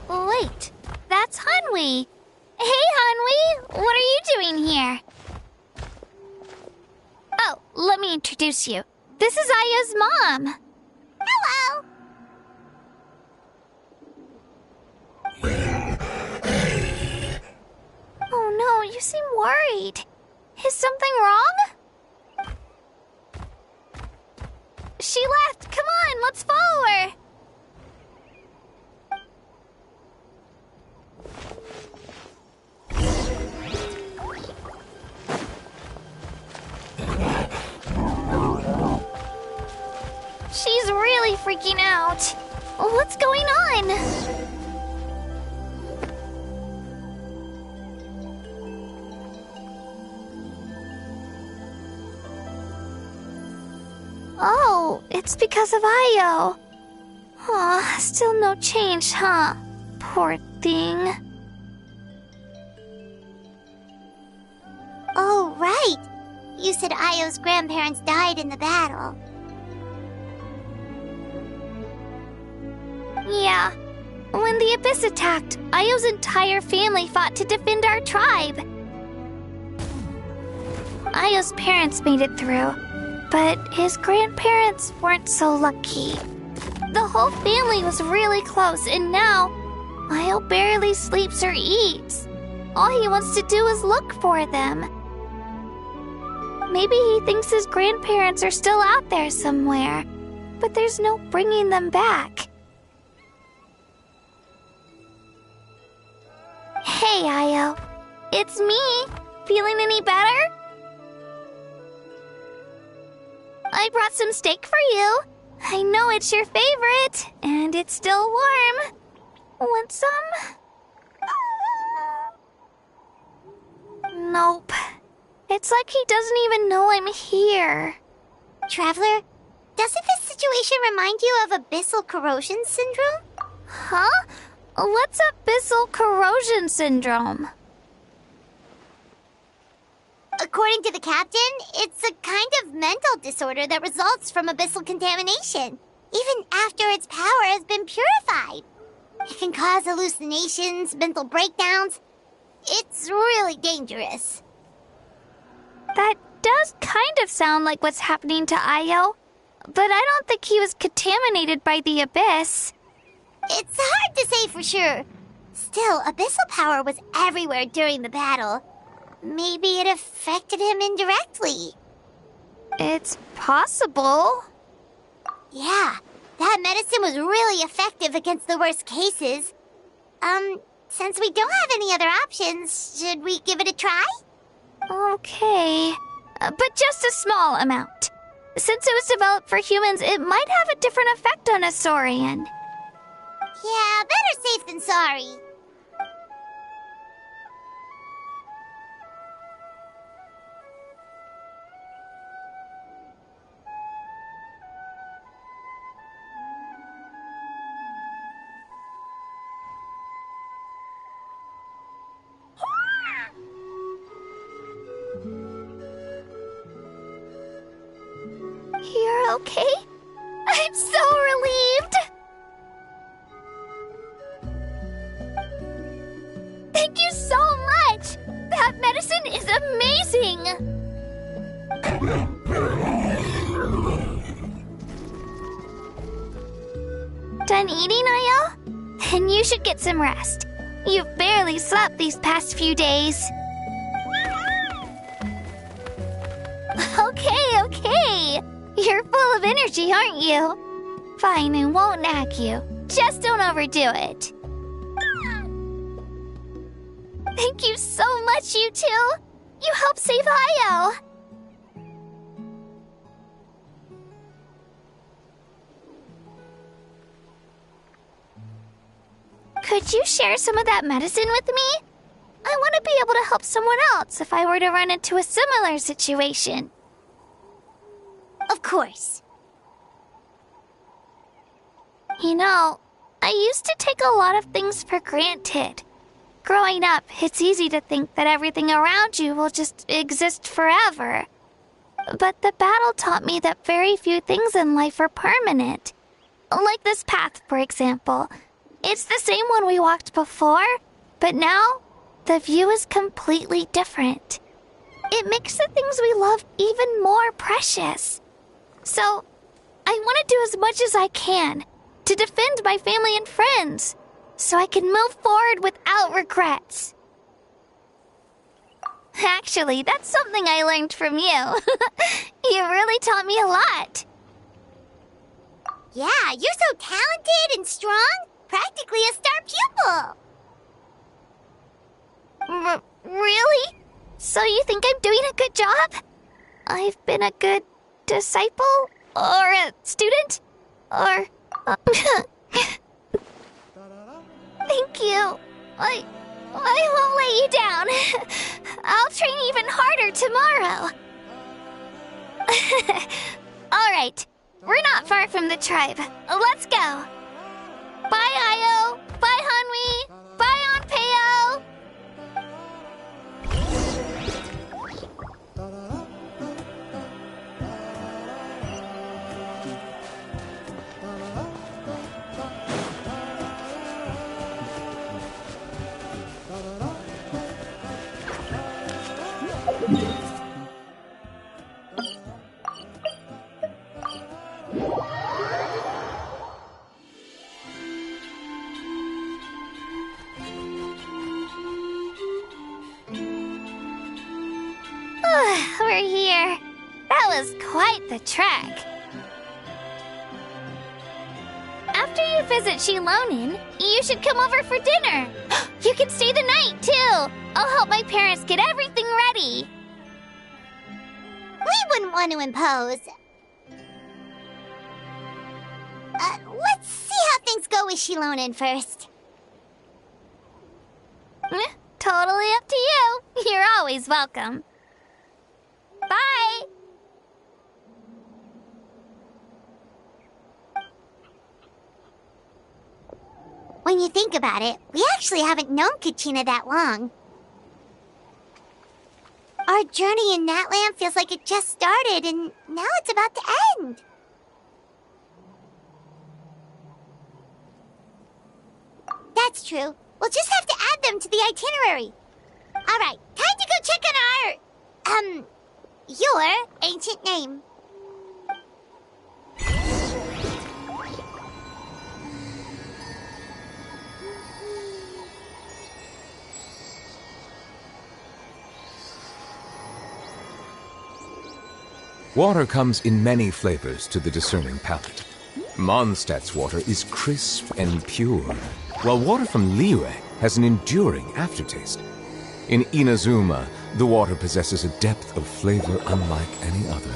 [SPEAKER 7] Wait, that's Hanwi. Hey, Hanwi, what are you doing here? Oh, let me introduce you. This is Aya's mom.
[SPEAKER 2] Hello.
[SPEAKER 7] Oh no, you seem worried. Is something wrong? She left. Come on, let's follow her. She's really freaking out. What's going on? Oh, it's because of Io. Aw, still no change, huh? Poor thing.
[SPEAKER 2] Oh, right. You said Io's grandparents died in the battle.
[SPEAKER 7] Yeah. When the Abyss attacked, Io's entire family fought to defend our tribe. Io's parents made it through, but his grandparents weren't so lucky. The whole family was really close, and now Io barely sleeps or eats. All he wants to do is look for them. Maybe he thinks his grandparents are still out there somewhere, but there's no bringing them back. Hey, Io. It's me. Feeling any better? I brought some steak for you. I know it's your favorite, and it's still warm. Want some? Nope. It's like he doesn't even know I'm here.
[SPEAKER 2] Traveler, doesn't this situation remind you of abyssal corrosion syndrome?
[SPEAKER 7] Huh? What's abyssal corrosion syndrome?
[SPEAKER 2] According to the captain, it's a kind of mental disorder that results from abyssal contamination, even after its power has been purified. It can cause hallucinations, mental breakdowns. It's really dangerous.
[SPEAKER 7] That does kind of sound like what's happening to Io, but I don't think he was contaminated by the Abyss.
[SPEAKER 2] It's hard to say for sure. Still, abyssal power was everywhere during the battle. Maybe it affected him indirectly.
[SPEAKER 7] It's possible.
[SPEAKER 2] Yeah, that medicine was really effective against the worst cases. Since we don't have any other options, should we give it a try?
[SPEAKER 7] Okay, but just a small amount. Since it was developed for humans, it might have a different effect on a Saurian.
[SPEAKER 2] Yeah, better safe than sorry.
[SPEAKER 7] okay? I'm so relieved! Thank you so much! That medicine is amazing! Done eating, Ayo? Then you should get some rest. You've barely slept these past few days. Okay. You're full of energy, aren't you? Fine, I won't nag you. Just don't overdo it. Thank you so much, you two. You helped save Ayo. Could you share some of that medicine with me? I want to be able to help someone else if I were to run into a similar situation.
[SPEAKER 2] Of course.
[SPEAKER 7] You know, I used to take a lot of things for granted. Growing up, it's easy to think that everything around you will just exist forever. But the battle taught me that very few things in life are permanent. Like this path, for example. It's the same one we walked before, but now the view is completely different. It makes the things we love even more precious. So, I want to do as much as I can to defend my family and friends, so I can move forward without regrets. Actually, that's something I learned from you. You really taught me a lot.
[SPEAKER 2] Yeah, you're so talented and strong. Practically a star pupil.
[SPEAKER 7] Really? So you think I'm doing a good job? I've been a good disciple? Or a student? Or... Thank you. I won't let you down. I'll train even harder tomorrow. Alright, we're not far from the tribe. Let's go. Bye, Ayo. Bye, Hanwi. Bye, Anpeo. We're here. That was quite the trek. After you visit Shilonin, you should come over for dinner. You can stay the night, too. I'll help my parents get everything ready.
[SPEAKER 2] We wouldn't want to impose. Let's see how things go with Shilonin first.
[SPEAKER 7] Totally up to you. You're always welcome. Bye!
[SPEAKER 2] When you think about it, we actually haven't known Kachina that long. Our journey in Natland feels like it just started, and now it's about to end. That's true. We'll just have to add them to the itinerary. All right, time to go check on your ancient name.
[SPEAKER 10] Water comes in many flavors to the discerning palate. Mondstadt's water is crisp and pure, while water from Liyue has an enduring aftertaste. In Inazuma, the water possesses a depth of flavor unlike any other.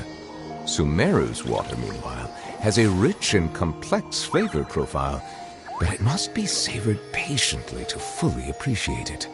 [SPEAKER 10] Sumeru's water, meanwhile, has a rich and complex flavor profile, but it must be savored patiently to fully appreciate it.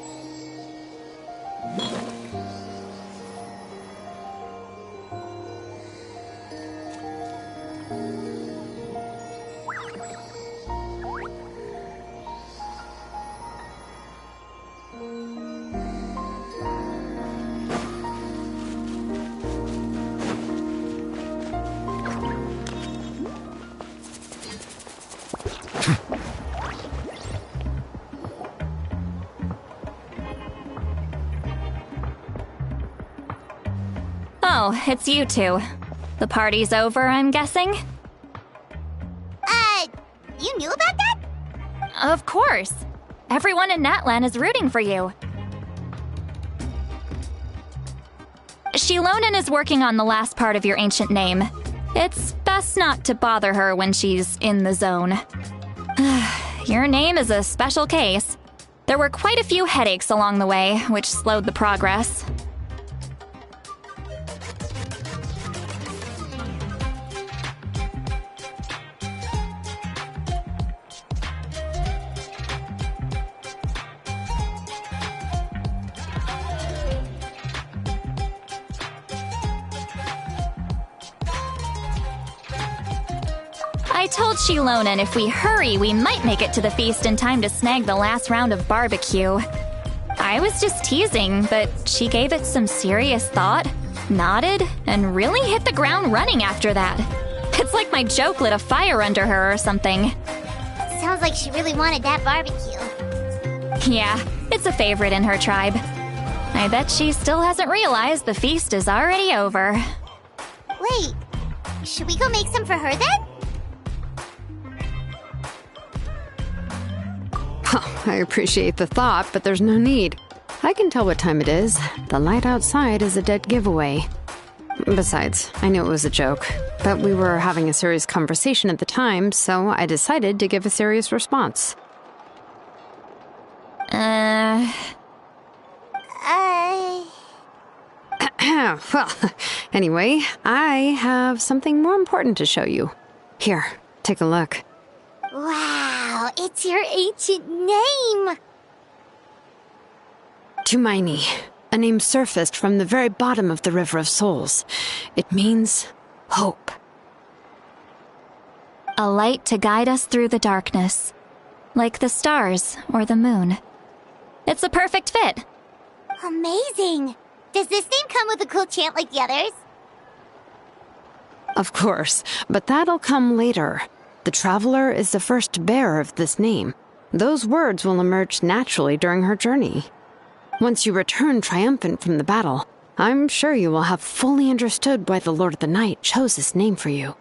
[SPEAKER 5] Oh, it's you two. The party's over, I'm guessing?
[SPEAKER 2] You knew about that?
[SPEAKER 5] Of course. Everyone in Natlan is rooting for you. Shilonen is working on the last part of your ancient name. It's best not to bother her when she's in the zone. Your name is a special case. There were quite a few headaches along the way, which slowed the progress. I told Shilonen if we hurry, we might make it to the feast in time to snag the last round of barbecue. I was just teasing, but she gave it some serious thought, nodded, and really hit the ground running after that. It's like my joke lit a fire under her or something.
[SPEAKER 2] Sounds like she really wanted that barbecue.
[SPEAKER 5] Yeah, it's a favorite in her tribe. I bet she still hasn't realized the feast is already over.
[SPEAKER 2] Wait, should we go make some for her then?
[SPEAKER 3] I appreciate the thought, but there's no need. I can tell what time it is. The light outside is a dead giveaway. Besides, I knew it was a joke, but we were having a serious conversation at the time, so I decided to give a serious response. Well, anyway, I have something more important to show you. Here, take a look.
[SPEAKER 2] Wow, it's your ancient name!
[SPEAKER 3] Tumaini, a name surfaced from the very bottom of the River of Souls. It means hope.
[SPEAKER 5] A light to guide us through the darkness, like the stars or the moon. It's a perfect fit.
[SPEAKER 2] Amazing! Does this name come with a cool chant like the others?
[SPEAKER 3] Of course, but that'll come later. The Traveler is the first bearer of this name. Those words will emerge naturally during her journey. Once you return triumphant from the battle, I'm sure you will have fully understood why the Lord of the Night chose this name for you.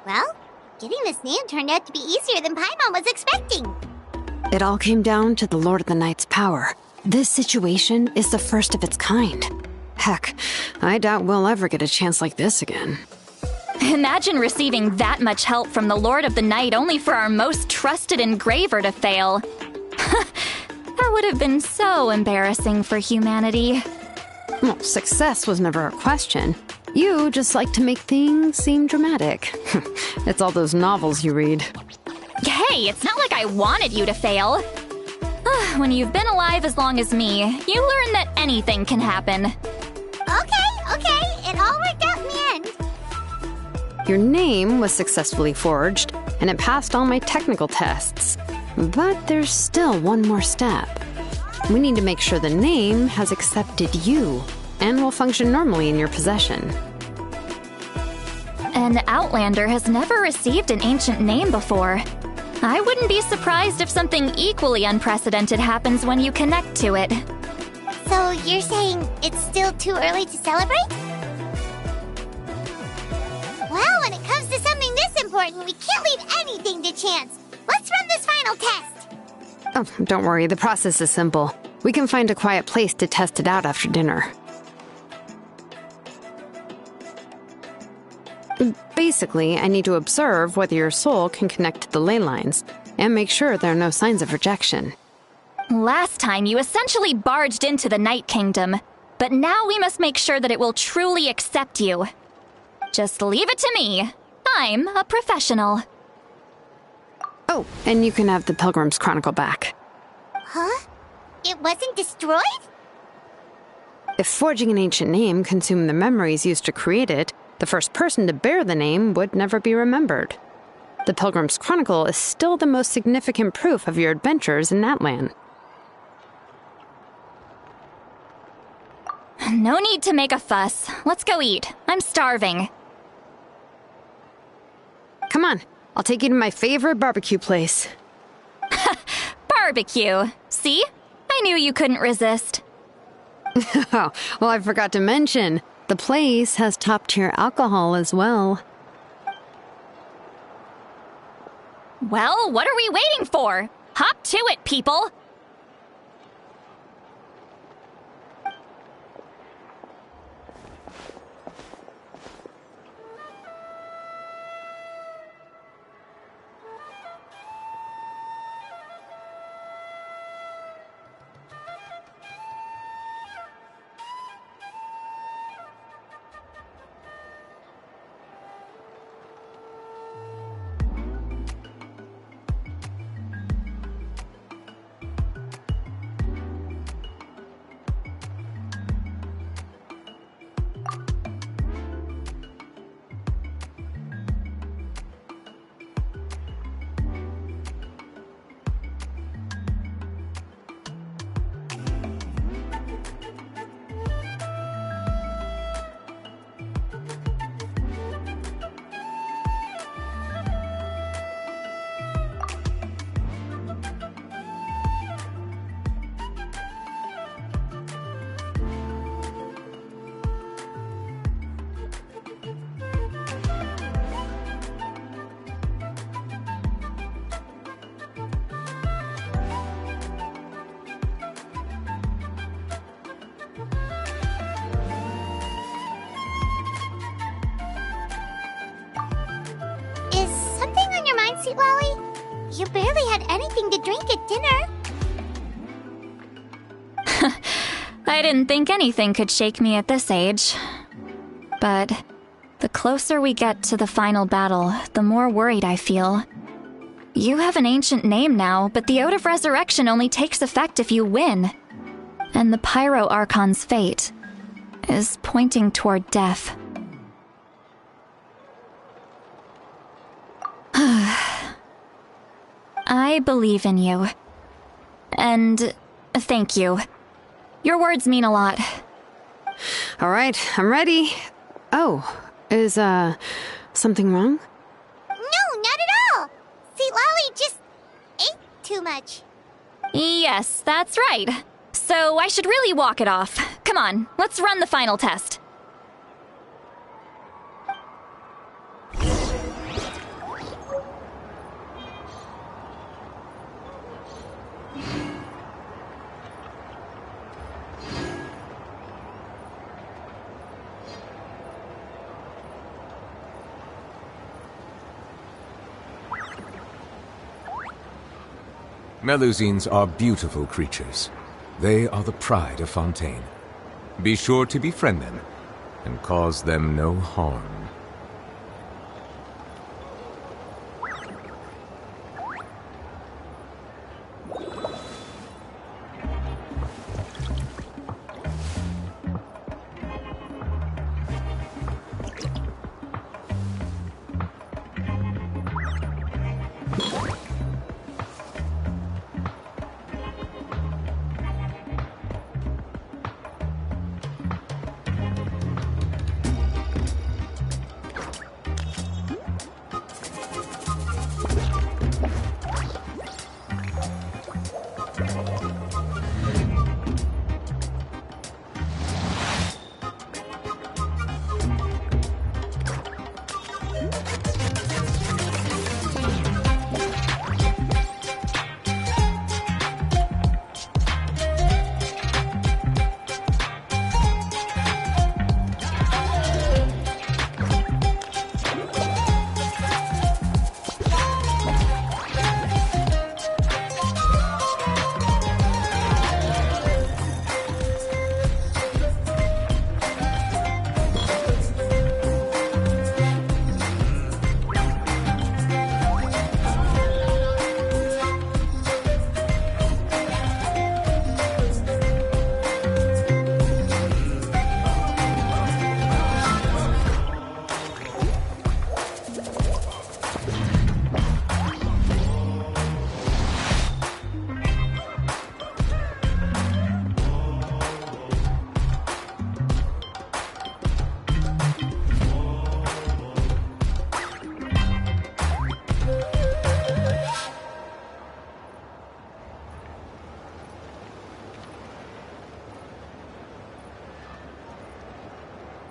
[SPEAKER 2] Well, getting this name turned out to be easier than Paimon was expecting.
[SPEAKER 3] It all came down to the Lord of the Night's power. This situation is the first of its kind. Heck, I doubt we'll ever get a chance like this again.
[SPEAKER 5] Imagine receiving that much help from the Lord of the Night only for our most trusted engraver to fail. That would have been so embarrassing for humanity.
[SPEAKER 3] Well, success was never a question. You just like to make things seem dramatic. It's all those novels you read.
[SPEAKER 5] Hey, it's not like I wanted you to fail. When you've been alive as long as me, you learn that anything can happen.
[SPEAKER 2] Okay, it all worked out in the end.
[SPEAKER 3] Your name was successfully forged, and it passed all my technical tests. But there's still one more step. We need to make sure the name has accepted you, and will function normally in your possession.
[SPEAKER 5] An Outlander has never received an ancient name before. I wouldn't be surprised if something equally unprecedented happens when you connect to it.
[SPEAKER 2] So you're saying it's still too early to celebrate? Well, when it comes to something this important, we can't leave anything to chance. Let's run this final test.
[SPEAKER 3] Oh, don't worry, the process is simple. We can find a quiet place to test it out after dinner. Basically, I need to observe whether your soul can connect to the ley lines, and make sure there are no signs of rejection.
[SPEAKER 5] Last time, you essentially barged into the Night Kingdom, but now we must make sure that it will truly accept you. Just leave it to me. I'm a professional.
[SPEAKER 3] Oh, and you can have the Pilgrim's Chronicle back.
[SPEAKER 2] Huh? It wasn't destroyed?
[SPEAKER 3] If forging an ancient name consumed the memories used to create it, the first person to bear the name would never be remembered. The Pilgrim's Chronicle is still the most significant proof of your adventures in that land.
[SPEAKER 5] No need to make a fuss. Let's go eat. I'm starving.
[SPEAKER 3] Come on, I'll take you to my favorite barbecue place.
[SPEAKER 5] Barbecue. See? I I knew you couldn't resist.
[SPEAKER 3] Oh, well, I forgot to mention, the place has top-tier alcohol as well.
[SPEAKER 5] Well, what are we waiting for? Hop to it, people!
[SPEAKER 2] Is something on your mind, Sweet Lolly? You barely had anything to drink at dinner.
[SPEAKER 5] I didn't think anything could shake me at this age. But the closer we get to the final battle, the more worried I feel. You have an ancient name now, but the Ode of Resurrection only takes effect if you win. And the Pyro Archon's fate is pointing toward death. I believe in you. And thank you. Your words mean a lot.
[SPEAKER 3] All right, I'm ready. Oh, is, something wrong?
[SPEAKER 2] No, not at all. Sweet Lolly just ate too much.
[SPEAKER 5] Yes, that's right. So I should really walk it off. Come on, let's run the final test.
[SPEAKER 10] Melusines are beautiful creatures. They are the pride of Fontaine. Be sure to befriend them and cause them no harm.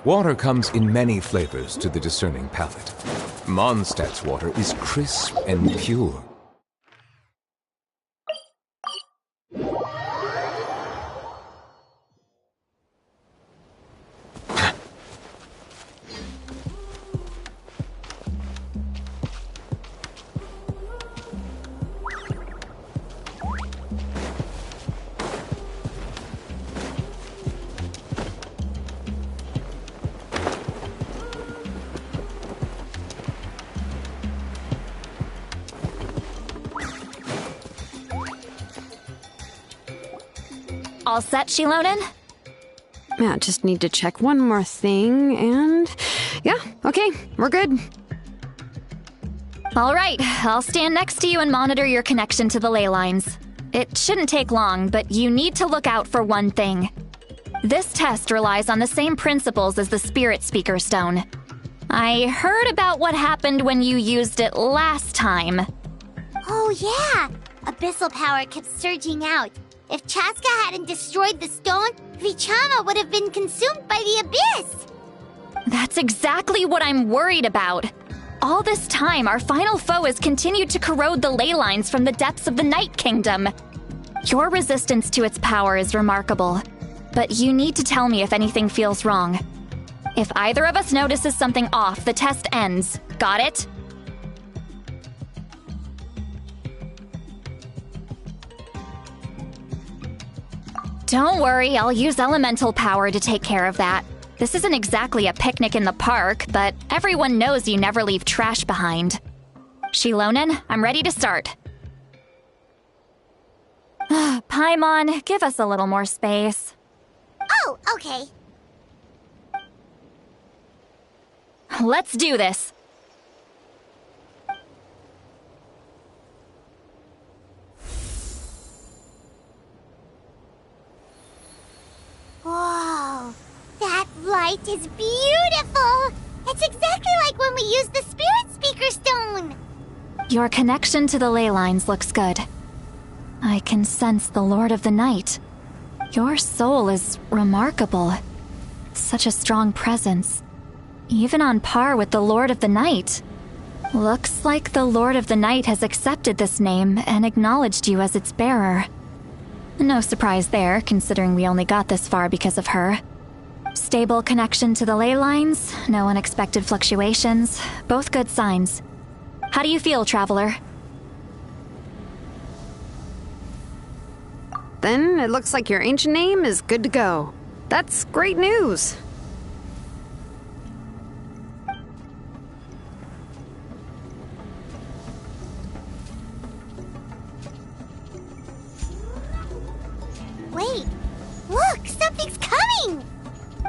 [SPEAKER 10] Water comes in many flavors to the discerning palate. Mondstadt's water is crisp and pure.
[SPEAKER 5] All set, Shilonen?
[SPEAKER 3] Yeah, just need to check one more thing, and... yeah, okay, we're good.
[SPEAKER 5] All right, I'll stand next to you and monitor your connection to the ley lines. It shouldn't take long, but you need to look out for one thing. This test relies on the same principles as the Spirit Speaker Stone. I heard about what happened when you used it last time.
[SPEAKER 2] Oh yeah! Abyssal power kept surging out. If Chaska hadn't destroyed the stone, Vichama would have been consumed by the abyss!
[SPEAKER 5] That's exactly what I'm worried about. All this time, our final foe has continued to corrode the ley lines from the depths of the Night Kingdom. Your resistance to its power is remarkable, but you need to tell me if anything feels wrong. If either of us notices something off, the test ends. Got it? Don't worry, I'll use elemental power to take care of that. This isn't exactly a picnic in the park, but everyone knows you never leave trash behind. Shilonen, I'm ready to start. Paimon, give us a little more space.
[SPEAKER 2] Oh, okay.
[SPEAKER 5] Let's do this.
[SPEAKER 2] Whoa, that light is beautiful! It's exactly like when we used the Spirit Speaker Stone!
[SPEAKER 5] Your connection to the ley lines looks good. I can sense the Lord of the Night. Your soul is remarkable. Such a strong presence. Even on par with the Lord of the Night. Looks like the Lord of the Night has accepted this name and acknowledged you as its bearer. No surprise there, considering we only got this far because of her. Stable connection to the ley lines, no unexpected fluctuations, both good signs. How do you feel, Traveler?
[SPEAKER 3] Then it looks like your ancient name is good to go. That's great news.
[SPEAKER 2] Wait, look, something's coming!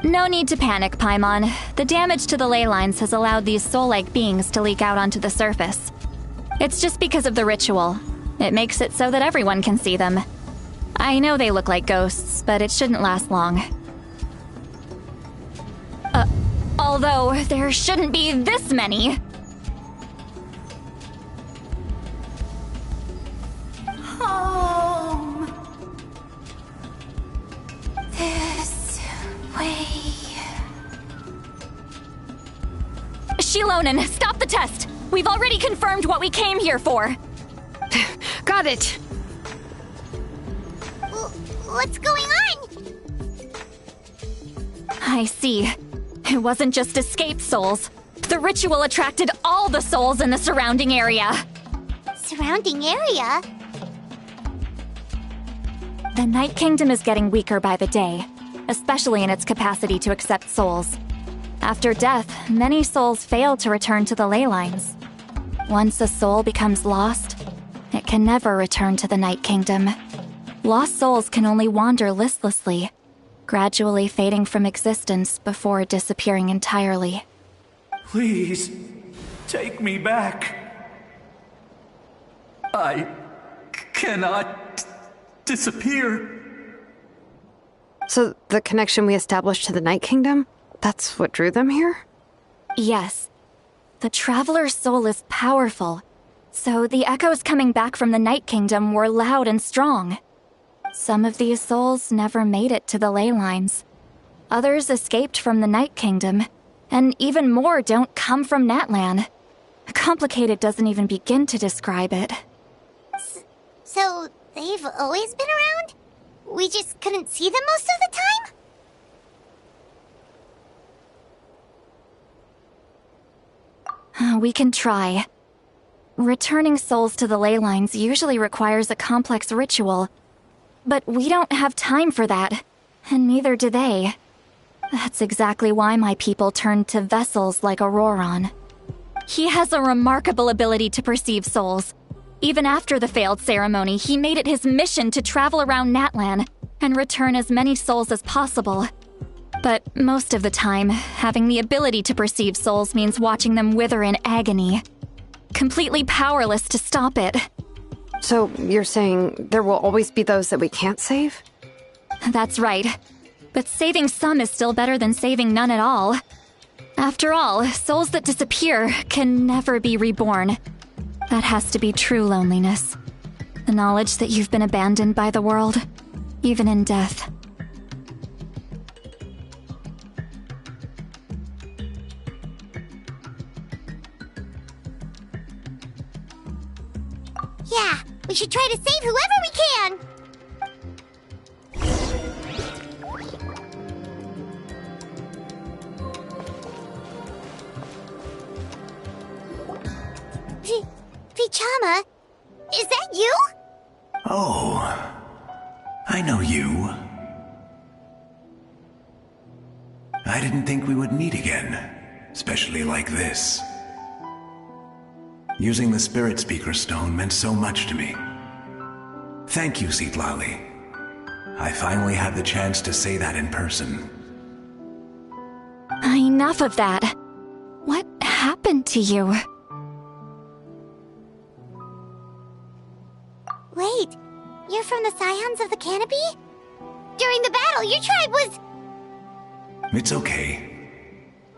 [SPEAKER 5] No need to panic, Paimon. The damage to the ley lines has allowed these soul-like beings to leak out onto the surface. It's just because of the ritual. It makes it so that everyone can see them. I know they look like ghosts, but it shouldn't last long. Although, there shouldn't be this many!
[SPEAKER 7] Home. This way.
[SPEAKER 5] Shilonen, stop the test! We've already confirmed what we came here for!
[SPEAKER 3] Got it!
[SPEAKER 2] What's going on?
[SPEAKER 5] I see. It wasn't just escaped souls. The ritual attracted all the souls in the surrounding area.
[SPEAKER 2] Surrounding area?
[SPEAKER 5] The Night Kingdom is getting weaker by the day, especially in its capacity to accept souls. After death, many souls fail to return to the ley lines. Once a soul becomes lost, it can never return to the Night Kingdom. Lost souls can only wander listlessly, gradually fading from existence before disappearing entirely.
[SPEAKER 11] Please, take me back. I cannot disappear.
[SPEAKER 3] So the connection we established to the Night Kingdom, that's what drew them here?
[SPEAKER 5] Yes. The Traveler's soul is powerful, so the echoes coming back from the Night Kingdom were loud and strong. Some of these souls never made it to the ley lines. Others escaped from the Night Kingdom, and even more don't come from Natlan. Complicated doesn't even begin to describe it.
[SPEAKER 2] So, they've always been around? We just couldn't see them most of the
[SPEAKER 5] time? We can try. Returning souls to the ley lines usually requires a complex ritual, but we don't have time for that, and neither do they. That's exactly why my people turned to vessels like Auroron. He has a remarkable ability to perceive souls. Even after the failed ceremony, he made it his mission to travel around Natlan and return as many souls as possible. But most of the time, having the ability to perceive souls means watching them wither in agony. Completely powerless to stop it.
[SPEAKER 3] So you're saying there will always be those that we can't save?
[SPEAKER 5] That's right. But saving some is still better than saving none at all. After all, souls that disappear can never be reborn. That has to be true loneliness. The knowledge that you've been abandoned by the world, even in death.
[SPEAKER 2] Yeah, we should try to save whoever we can! Vichama, is that you?
[SPEAKER 11] Oh, I know you. I didn't think we would meet again, especially like this. Using the Spirit Speaker Stone meant so much to me. Thank you, Citlali. I finally had the chance to say that in person.
[SPEAKER 5] Enough of that. What happened to you?
[SPEAKER 2] Wait, you're from the Scions of the Canopy? During the battle, your tribe was...
[SPEAKER 11] It's okay.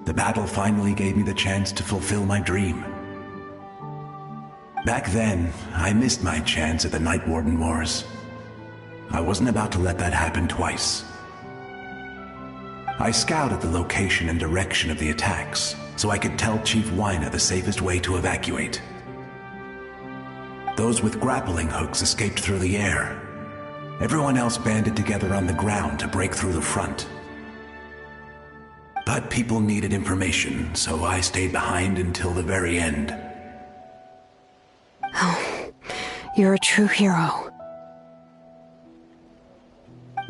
[SPEAKER 11] The battle finally gave me the chance to fulfill my dream. Back then, I missed my chance at the Night Warden Wars. I wasn't about to let that happen twice. I scouted the location and direction of the attacks, so I could tell Chief Wyna the safest way to evacuate. Those with grappling hooks escaped through the air. Everyone else banded together on the ground to break through the front. But people needed information, so I stayed behind until the very end.
[SPEAKER 3] Oh, you're a true hero.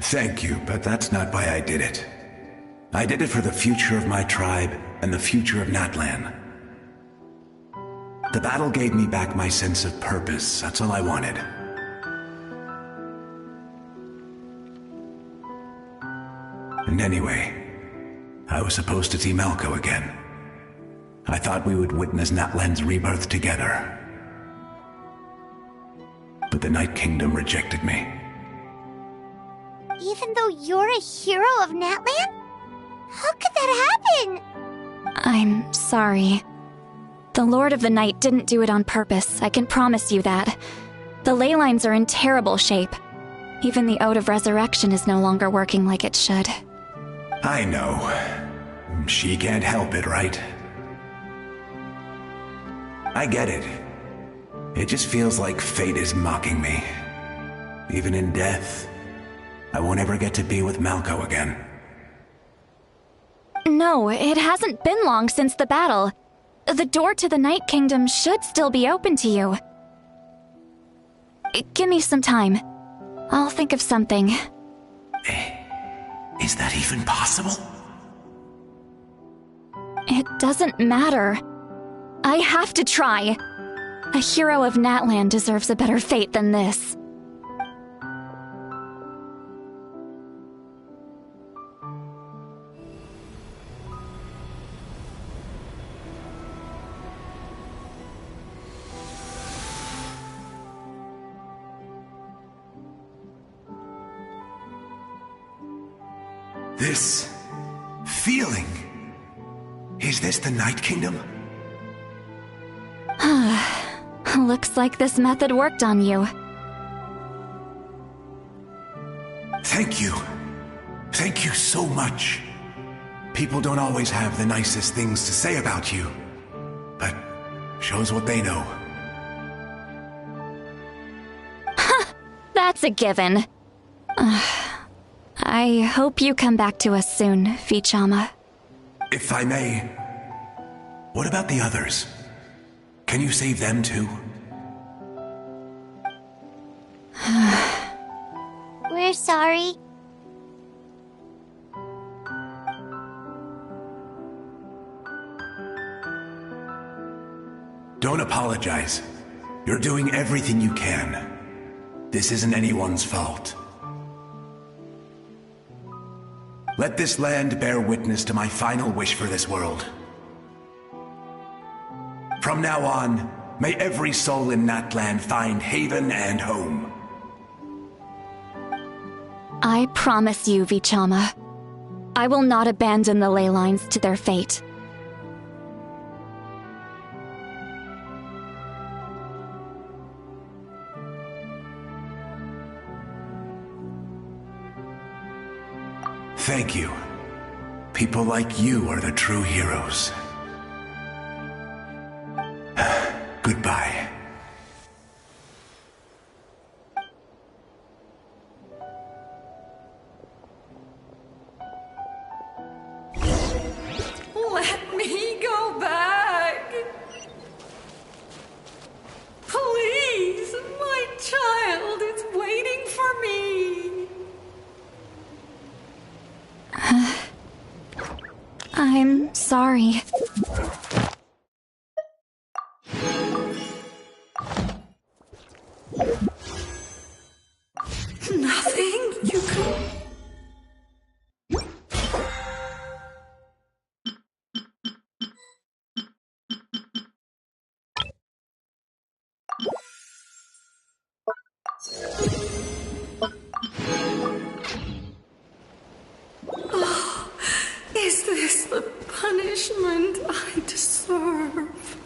[SPEAKER 11] Thank you, but that's not why I did it. I did it for the future of my tribe and the future of Natlan. The battle gave me back my sense of purpose. That's all I wanted. And anyway, I was supposed to see Malco again. I thought we would witness Natlan's rebirth together. But the Night Kingdom rejected me.
[SPEAKER 2] Even though you're a hero of Natlan? How could that happen?
[SPEAKER 5] I'm sorry. The Lord of the Night didn't do it on purpose, I can promise you that. The ley lines are in terrible shape. Even the Ode of Resurrection is no longer working like it should.
[SPEAKER 11] I know. She can't help it, right? I get it. It just feels like fate is mocking me. Even in death, I won't ever get to be with Malco again.
[SPEAKER 5] No, it hasn't been long since the battle. The door to the Night Kingdom should still be open to you. Give me some time. I'll think of something.
[SPEAKER 11] Is that even possible?
[SPEAKER 5] It doesn't matter. I have to try. A hero of Natlan deserves a better fate than this.
[SPEAKER 11] This feeling. Is this the Night Kingdom?
[SPEAKER 5] Looks like this method worked on you.
[SPEAKER 11] Thank you. Thank you so much. People don't always have the nicest things to say about you, but shows what they know.
[SPEAKER 5] That's a given. I hope you come back to us soon, Vichama.
[SPEAKER 11] If I may, what about the others? Can you save them too?
[SPEAKER 2] We're sorry.
[SPEAKER 11] Don't apologize. You're doing everything you can. This isn't anyone's fault. Let this land bear witness to my final wish for this world. From now on, may every soul in Natland find haven and home.
[SPEAKER 5] I promise you, Vichama. I will not abandon the ley lines to their fate.
[SPEAKER 11] Thank you. People like you are the true heroes. Goodbye.
[SPEAKER 12] Let me go back. Please, my child is waiting for me.
[SPEAKER 5] I'm sorry.
[SPEAKER 12] Nothing you can... Oh, is this the punishment I deserve?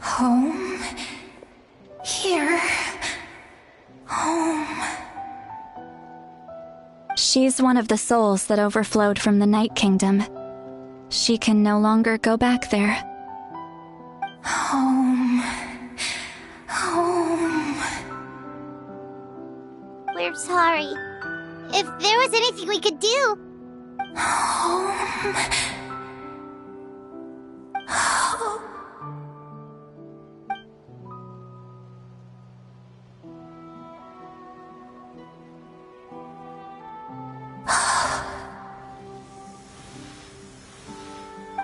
[SPEAKER 12] Home. Here. Home.
[SPEAKER 5] She's one of the souls that overflowed from the Night Kingdom. She can no longer go back there.
[SPEAKER 12] Home. Home.
[SPEAKER 2] We're sorry. If there was anything we could do...
[SPEAKER 12] Home. Home.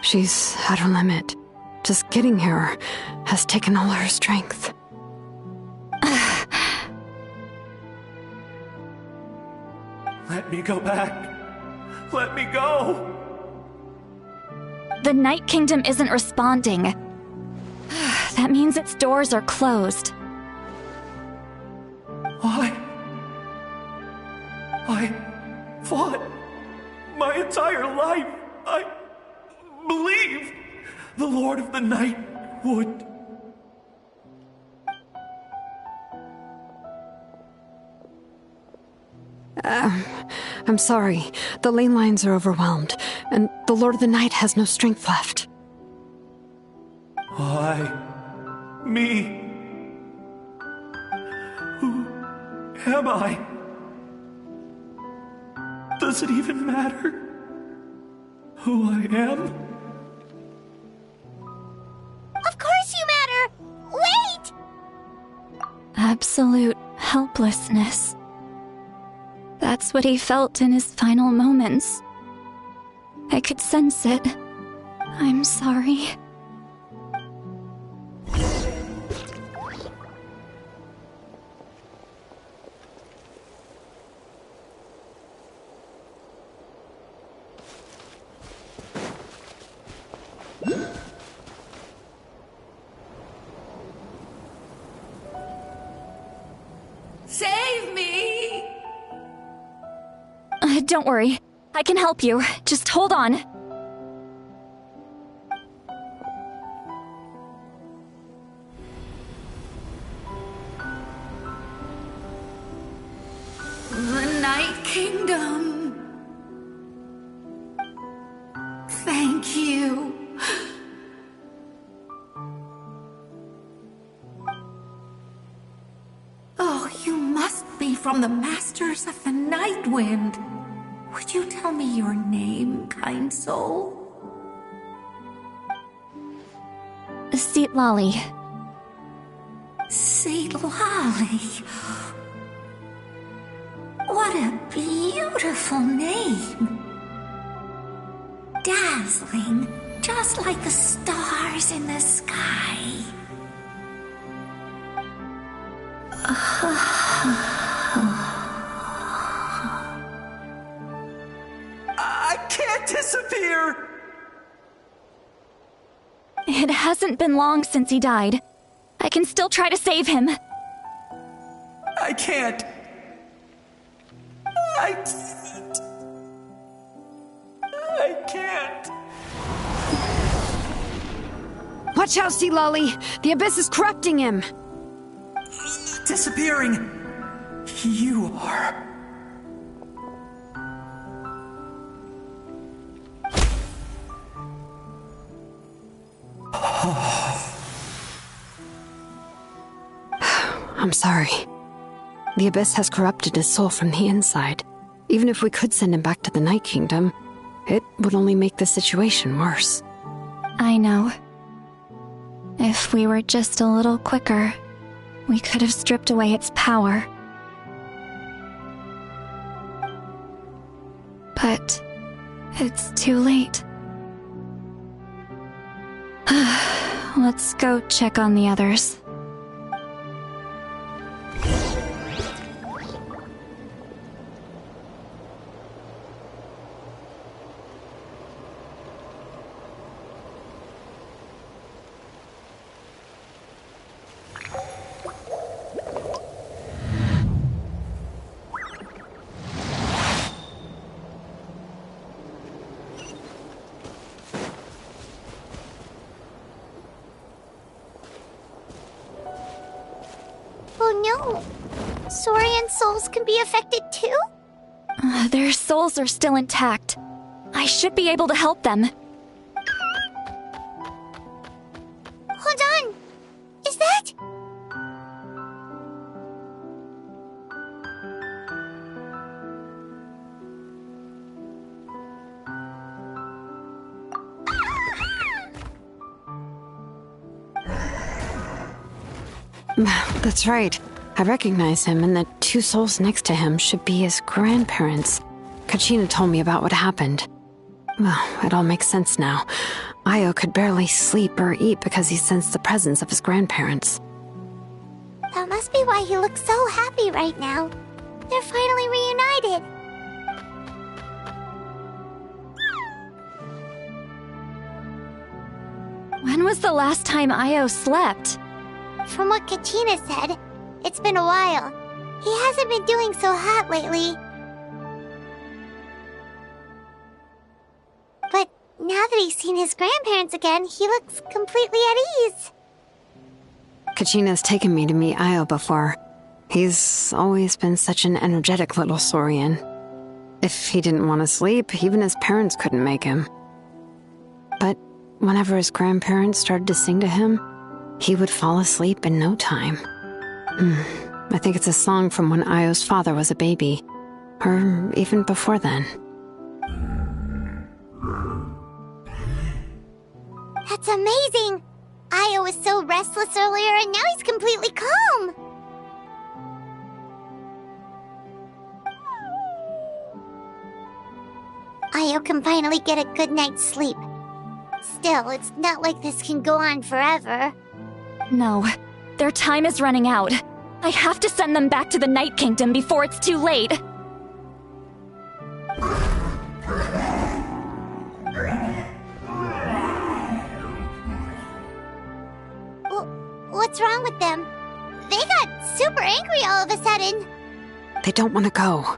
[SPEAKER 3] She's at her limit. Just getting here has taken all her strength.
[SPEAKER 13] Let me go back. Let me go.
[SPEAKER 5] The Night Kingdom isn't responding. That means its doors are closed.
[SPEAKER 13] I fought my entire life. I believed the Lord of the Night would.
[SPEAKER 3] I'm sorry. The ley lines are overwhelmed, and the Lord of the Night has no strength left.
[SPEAKER 13] Me. Who am I? Does it even matter who I am?
[SPEAKER 2] Of course you matter! Wait!
[SPEAKER 5] Absolute helplessness. That's what he felt in his final moments. I could sense it. I'm sorry.
[SPEAKER 12] Save me!
[SPEAKER 5] Don't worry. I can help you. Just hold on.
[SPEAKER 12] kingdom. Thank you. Oh, you must be from the Masters of the Night Wind. Would you tell me your name, kind soul?
[SPEAKER 5] Lolly.
[SPEAKER 12] Lolly. What a beautiful name. Dazzling, just like the stars in the sky.
[SPEAKER 13] I can't disappear!
[SPEAKER 5] It hasn't been long since he died. I can still try to save him.
[SPEAKER 13] I can't. I can't.
[SPEAKER 3] Watch out, Sea Lolly! The Abyss is corrupting him!
[SPEAKER 13] Disappearing. You are.
[SPEAKER 3] I'm sorry. The Abyss has corrupted his soul from the inside. Even if we could send him back to the Night Kingdom, it would only make the situation worse.
[SPEAKER 5] I know. If we were just a little quicker, we could have stripped away its power. But it's too late. Let's go check on the others.
[SPEAKER 2] Oh no! Saurian souls can be affected too?
[SPEAKER 5] Their souls are still intact. I should be able to help them.
[SPEAKER 2] Hold on! Is that...
[SPEAKER 3] That's right. I recognize him, and the two souls next to him should be his grandparents. Kachina told me about what happened. Well, it all makes sense now. Io could barely sleep or eat because he sensed the presence of his grandparents.
[SPEAKER 2] That must be why he looks so happy right now. They're finally reunited.
[SPEAKER 5] When was the last time Io slept?
[SPEAKER 2] From what Kachina said, it's been a while. He hasn't been doing so hot lately. But now that he's seen his grandparents again, he looks completely at ease.
[SPEAKER 3] Kachina's taken me to meet Io before. He's always been such an energetic little Saurian. If he didn't want to sleep, even his parents couldn't make him. But whenever his grandparents started to sing to him, he would fall asleep in no time. I think it's a song from when Io's father was a baby, or even before then.
[SPEAKER 2] That's amazing! Io was so restless earlier and now he's completely calm! Io can finally get a good night's sleep. Still, it's not like this can go on forever.
[SPEAKER 5] No, their time is running out. I have to send them back to the Night Kingdom before it's too late.
[SPEAKER 2] What's wrong with them? They got super angry all of a sudden.
[SPEAKER 3] They don't want to go.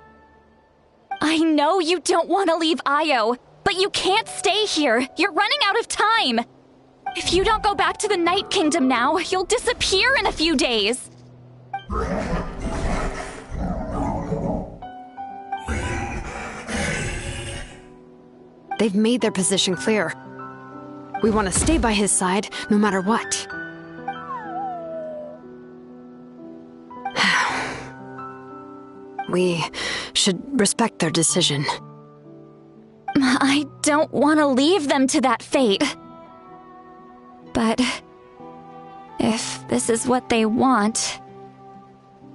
[SPEAKER 5] I know you don't want to leave Io, but you can't stay here. You're running out of time. If you don't go back to the Night Kingdom now, you'll disappear in a few days.
[SPEAKER 3] They've made their position clear. We want to stay by his side, no matter what. We should respect their decision.
[SPEAKER 5] I don't want to leave them to that fate. But if this is what they want,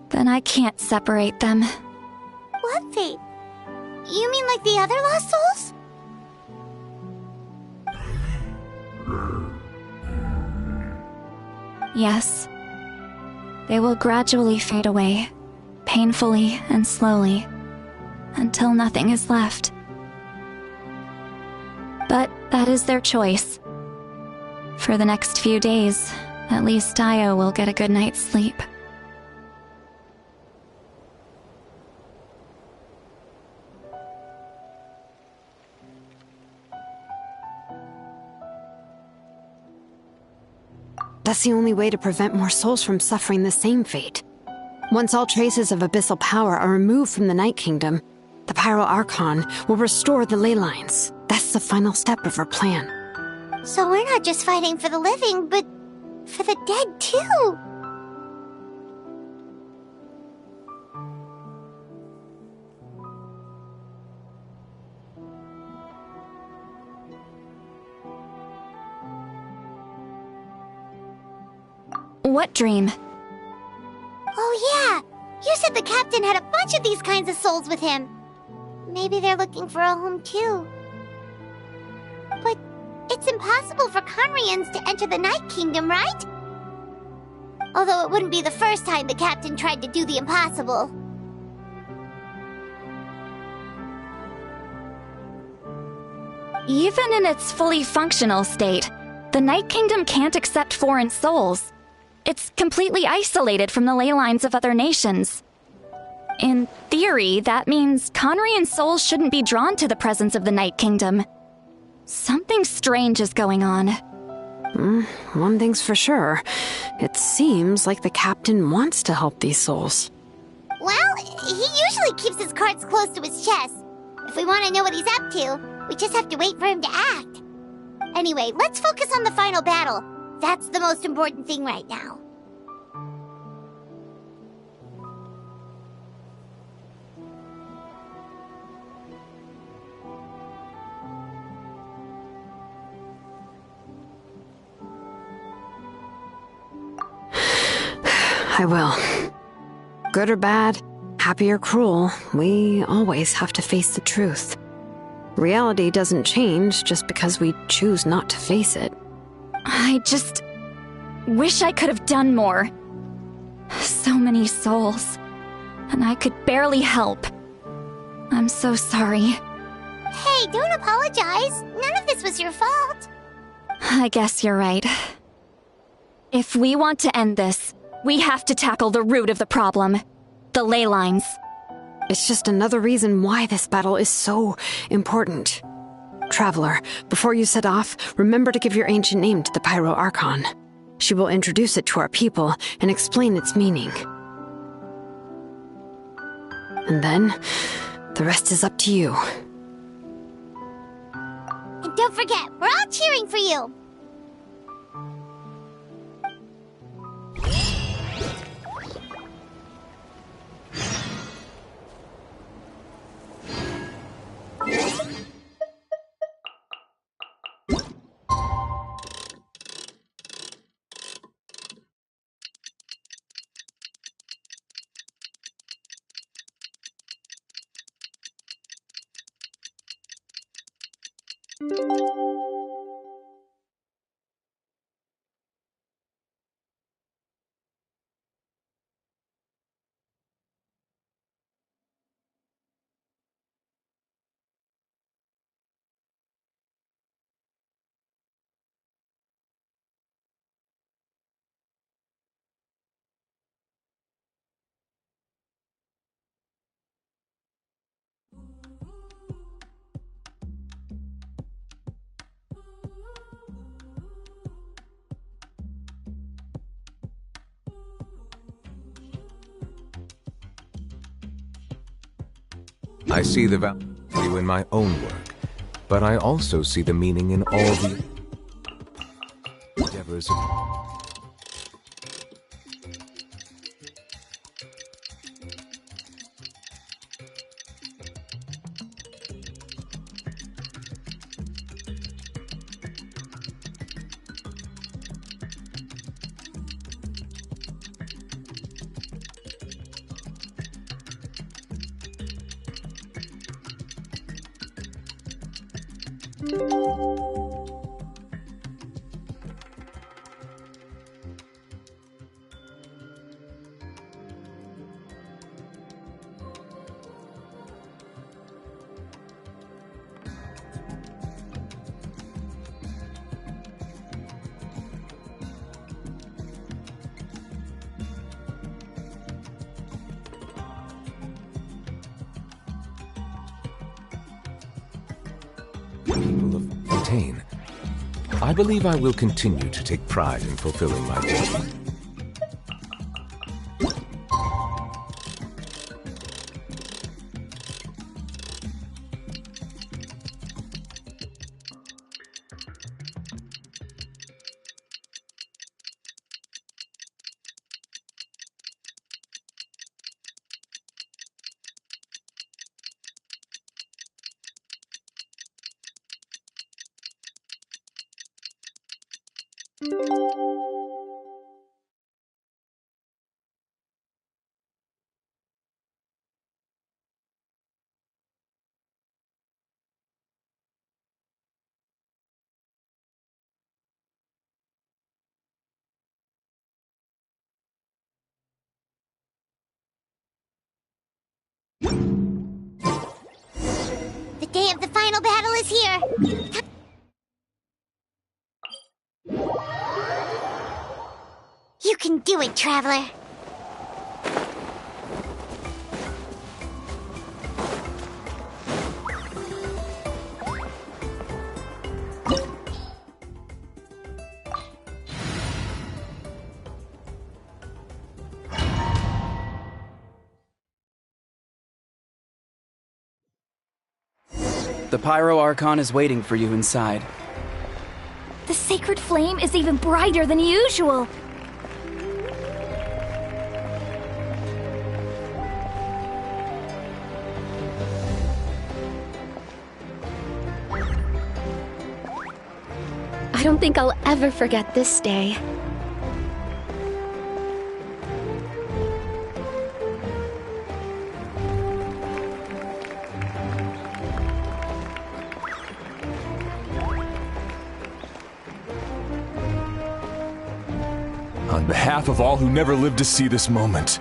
[SPEAKER 5] then I can't separate them.
[SPEAKER 2] What fate? You mean like the other lost souls?
[SPEAKER 5] Yes. They will gradually fade away, painfully and slowly, until nothing is left. But that is their choice. For the next few days, at least Dio will get a good night's sleep.
[SPEAKER 3] That's the only way to prevent more souls from suffering the same fate. Once all traces of abyssal power are removed from the Night Kingdom, the Pyro Archon will restore the ley lines. That's the final step of our plan.
[SPEAKER 2] So we're not just fighting for the living, but for the dead too.
[SPEAKER 5] What dream?
[SPEAKER 2] Oh yeah, you said the captain had a bunch of these kinds of souls with him. Maybe they're looking for a home too. But it's impossible for Conrians to enter the Night Kingdom, right? Although it wouldn't be the first time the captain tried to do the impossible.
[SPEAKER 5] Even in its fully functional state, the Night Kingdom can't accept foreign souls. It's completely isolated from the ley lines of other nations. In theory, that means Conrian souls shouldn't be drawn to the presence of the Night Kingdom. Something strange is going on.
[SPEAKER 3] One thing's for sure. It seems like the captain wants to help these souls.
[SPEAKER 2] Well, he usually keeps his cards close to his chest. If we want to know what he's up to, we just have to wait for him to act. Anyway, let's focus on the final battle. That's the most important thing right now.
[SPEAKER 3] I will. Good or bad, happy or cruel, we always have to face the truth. Reality doesn't change just because we choose not to face it.
[SPEAKER 5] I just wish I could have done more. So many souls, and I could barely help. I'm so sorry.
[SPEAKER 2] Hey, don't apologize. None of this was your fault.
[SPEAKER 5] I guess you're right. If we want to end this, we have to tackle the root of the problem. The ley lines.
[SPEAKER 3] It's just another reason why this battle is so important. Traveler, before you set off, remember to give your ancient name to the Pyro Archon. She will introduce it to our people and explain its meaning. And then, the rest is up to you.
[SPEAKER 2] And don't forget, we're all cheering for you.
[SPEAKER 10] I see the value in my own work. but I also see the meaning in all the endeavors of... people of Fontaine. I believe I will continue to take pride in fulfilling my duty.
[SPEAKER 2] The day of the final battle is here! You can do it, Traveler!
[SPEAKER 14] The Pyro Archon is waiting for you inside.
[SPEAKER 7] The sacred flame is even brighter than usual.
[SPEAKER 6] I don't think I'll ever forget this day.
[SPEAKER 15] On behalf of all who never lived to see this moment.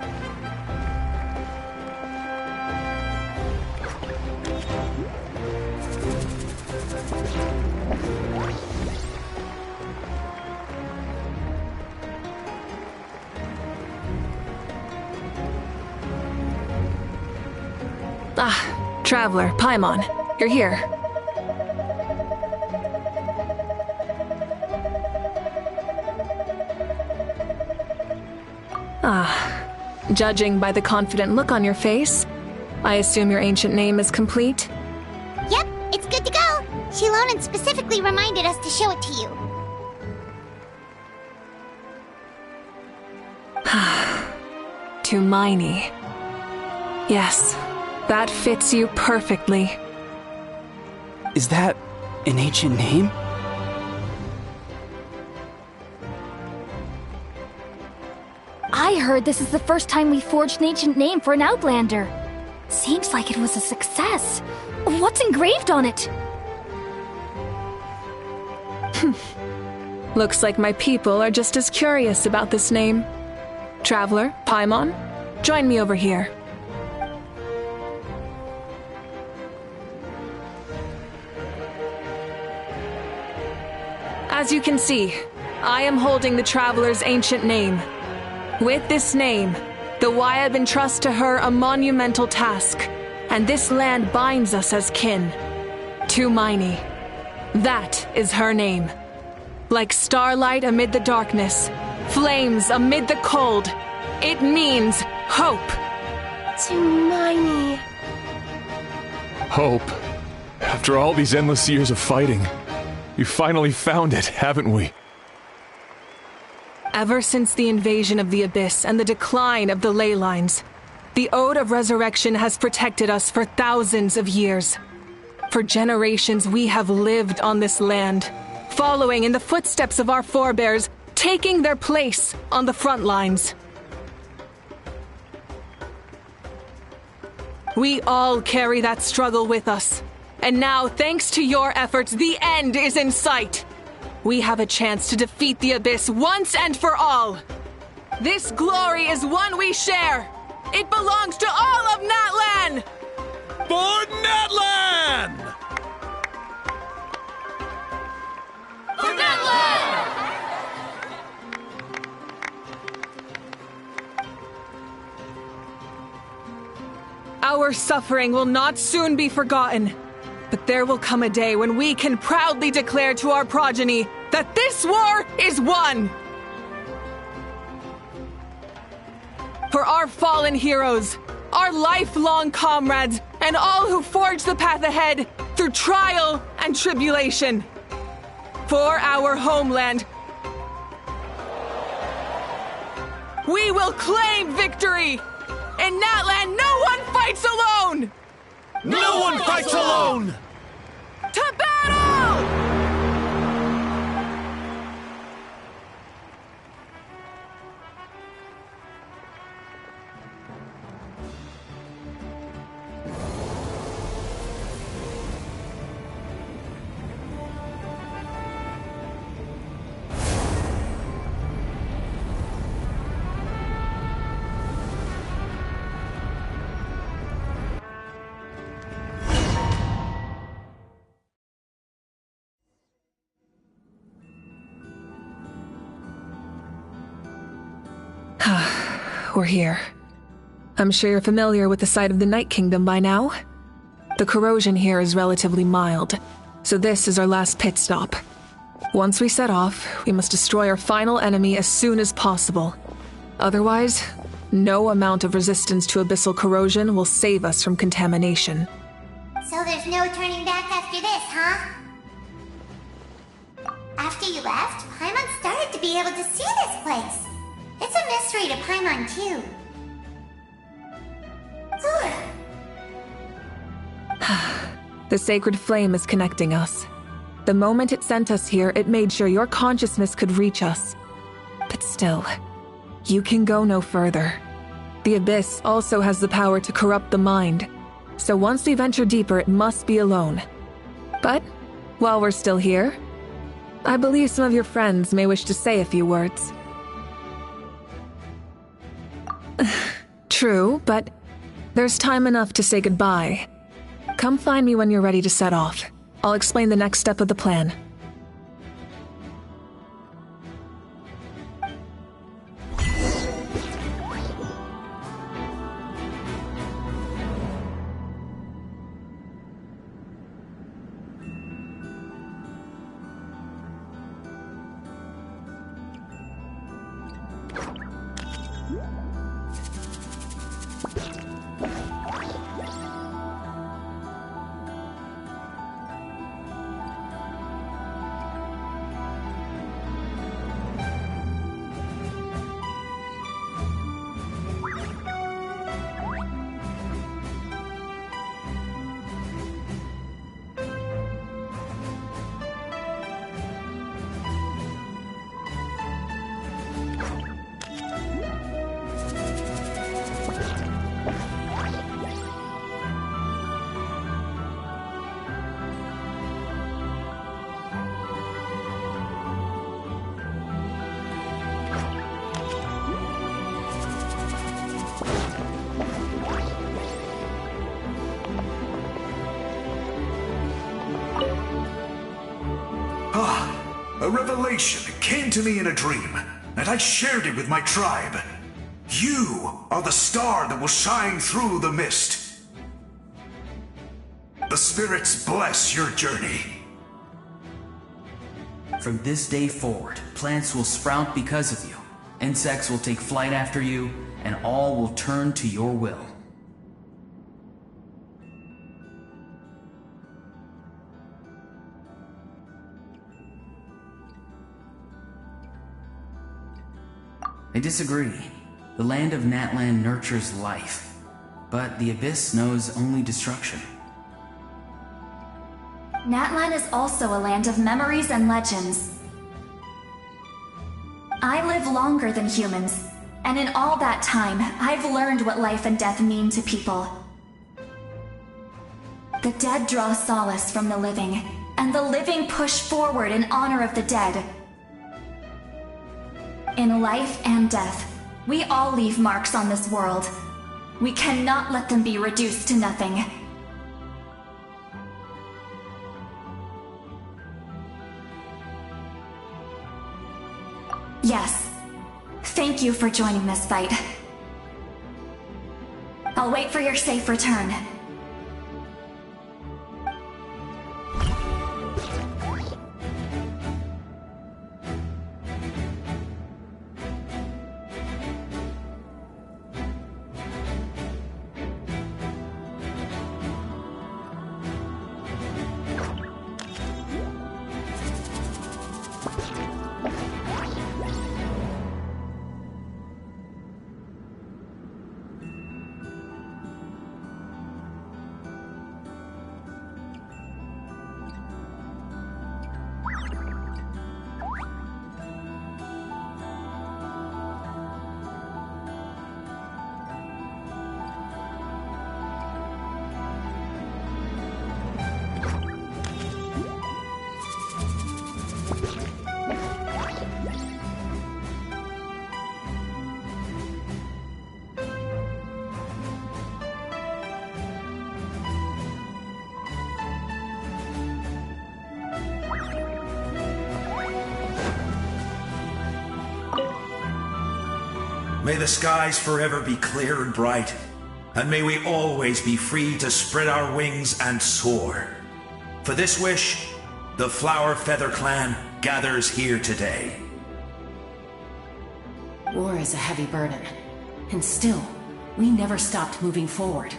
[SPEAKER 4] Ah, Traveler, Paimon, you're here. Judging by the confident look on your face, I assume your ancient name is complete?
[SPEAKER 2] Yep, it's good to go! Shilonen specifically reminded us to show it to you.
[SPEAKER 4] Tumaini. Yes, that fits you perfectly.
[SPEAKER 14] Is that an ancient name?
[SPEAKER 7] I heard this is the first time we forged an ancient name for an Outlander. Seems like it was a success. What's engraved on it?
[SPEAKER 4] Looks like my people are just as curious about this name. Traveler, Paimon, join me over here. As you can see, I am holding the Traveler's ancient name. With this name, the Wyab entrust to her a monumental task, and this land binds us as kin. Tumaini. That is her name. Like starlight amid the darkness, flames amid the cold, it means hope.
[SPEAKER 6] Tumaini.
[SPEAKER 15] Hope. After all these endless years of fighting, we finally found it, haven't we?
[SPEAKER 4] Ever since the invasion of the Abyss and the decline of the ley lines, the Ode of Resurrection has protected us for thousands of years. For generations, we have lived on this land, following in the footsteps of our forebears, taking their place on the front lines. We all carry that struggle with us. And now, thanks to your efforts, the end is in sight. We have a chance to defeat the Abyss once and for all. This glory is one we share. It belongs to all of Natlan!
[SPEAKER 16] For Natlan!
[SPEAKER 12] For Natlan!
[SPEAKER 4] Our suffering will not soon be forgotten. But there will come a day when we can proudly declare to our progeny that this war is won! For our fallen heroes, our lifelong comrades, and all who forge the path ahead through trial and tribulation. For our homeland, we will claim victory! In Natlan, no one fights alone!
[SPEAKER 16] No one fights alone!
[SPEAKER 4] To battle! We're here. I'm sure you're familiar with the site of the Night Kingdom by now. The corrosion here is relatively mild, so this is our last pit stop. Once we set off, we must destroy our final enemy as soon as possible. Otherwise, no amount of resistance to abyssal corrosion will save us from contamination.
[SPEAKER 2] So there's no turning back after this, huh? After you left, Paimon started to be able to see this place. It's a mystery to Paimon, too.
[SPEAKER 4] The sacred flame is connecting us. The moment it sent us here, it made sure your consciousness could reach us. But still, you can go no further. The Abyss also has the power to corrupt the mind, so once we venture deeper, it must be alone. But, while we're still here, I believe some of your friends may wish to say a few words. True, but there's time enough to say goodbye. Come find me when you're ready to set off. I'll explain the next step of the plan.
[SPEAKER 11] A revelation came to me in a dream, and I shared it with my tribe. You are the star that will shine through the mist. The spirits bless your journey.
[SPEAKER 8] From this day forward, plants will sprout because of you. Insects will take flight after you, and all will turn to your will. I disagree. The land of Natlan nurtures life, but the Abyss knows only destruction.
[SPEAKER 17] Natlan is also a land of memories and legends. I live longer than humans, and in all that time, I've learned what life and death mean to people. The dead draw solace from the living, and the living push forward in honor of the dead. In life and death, we all leave marks on this world. We cannot let them be reduced to nothing. Yes. Thank you for joining this fight. I'll wait for your safe return.
[SPEAKER 11] May the skies forever be clear and bright, and may we always be free to spread our wings and soar. For this wish, the Flower Feather Clan gathers here today.
[SPEAKER 9] War is a heavy burden, and still, we never stopped moving forward.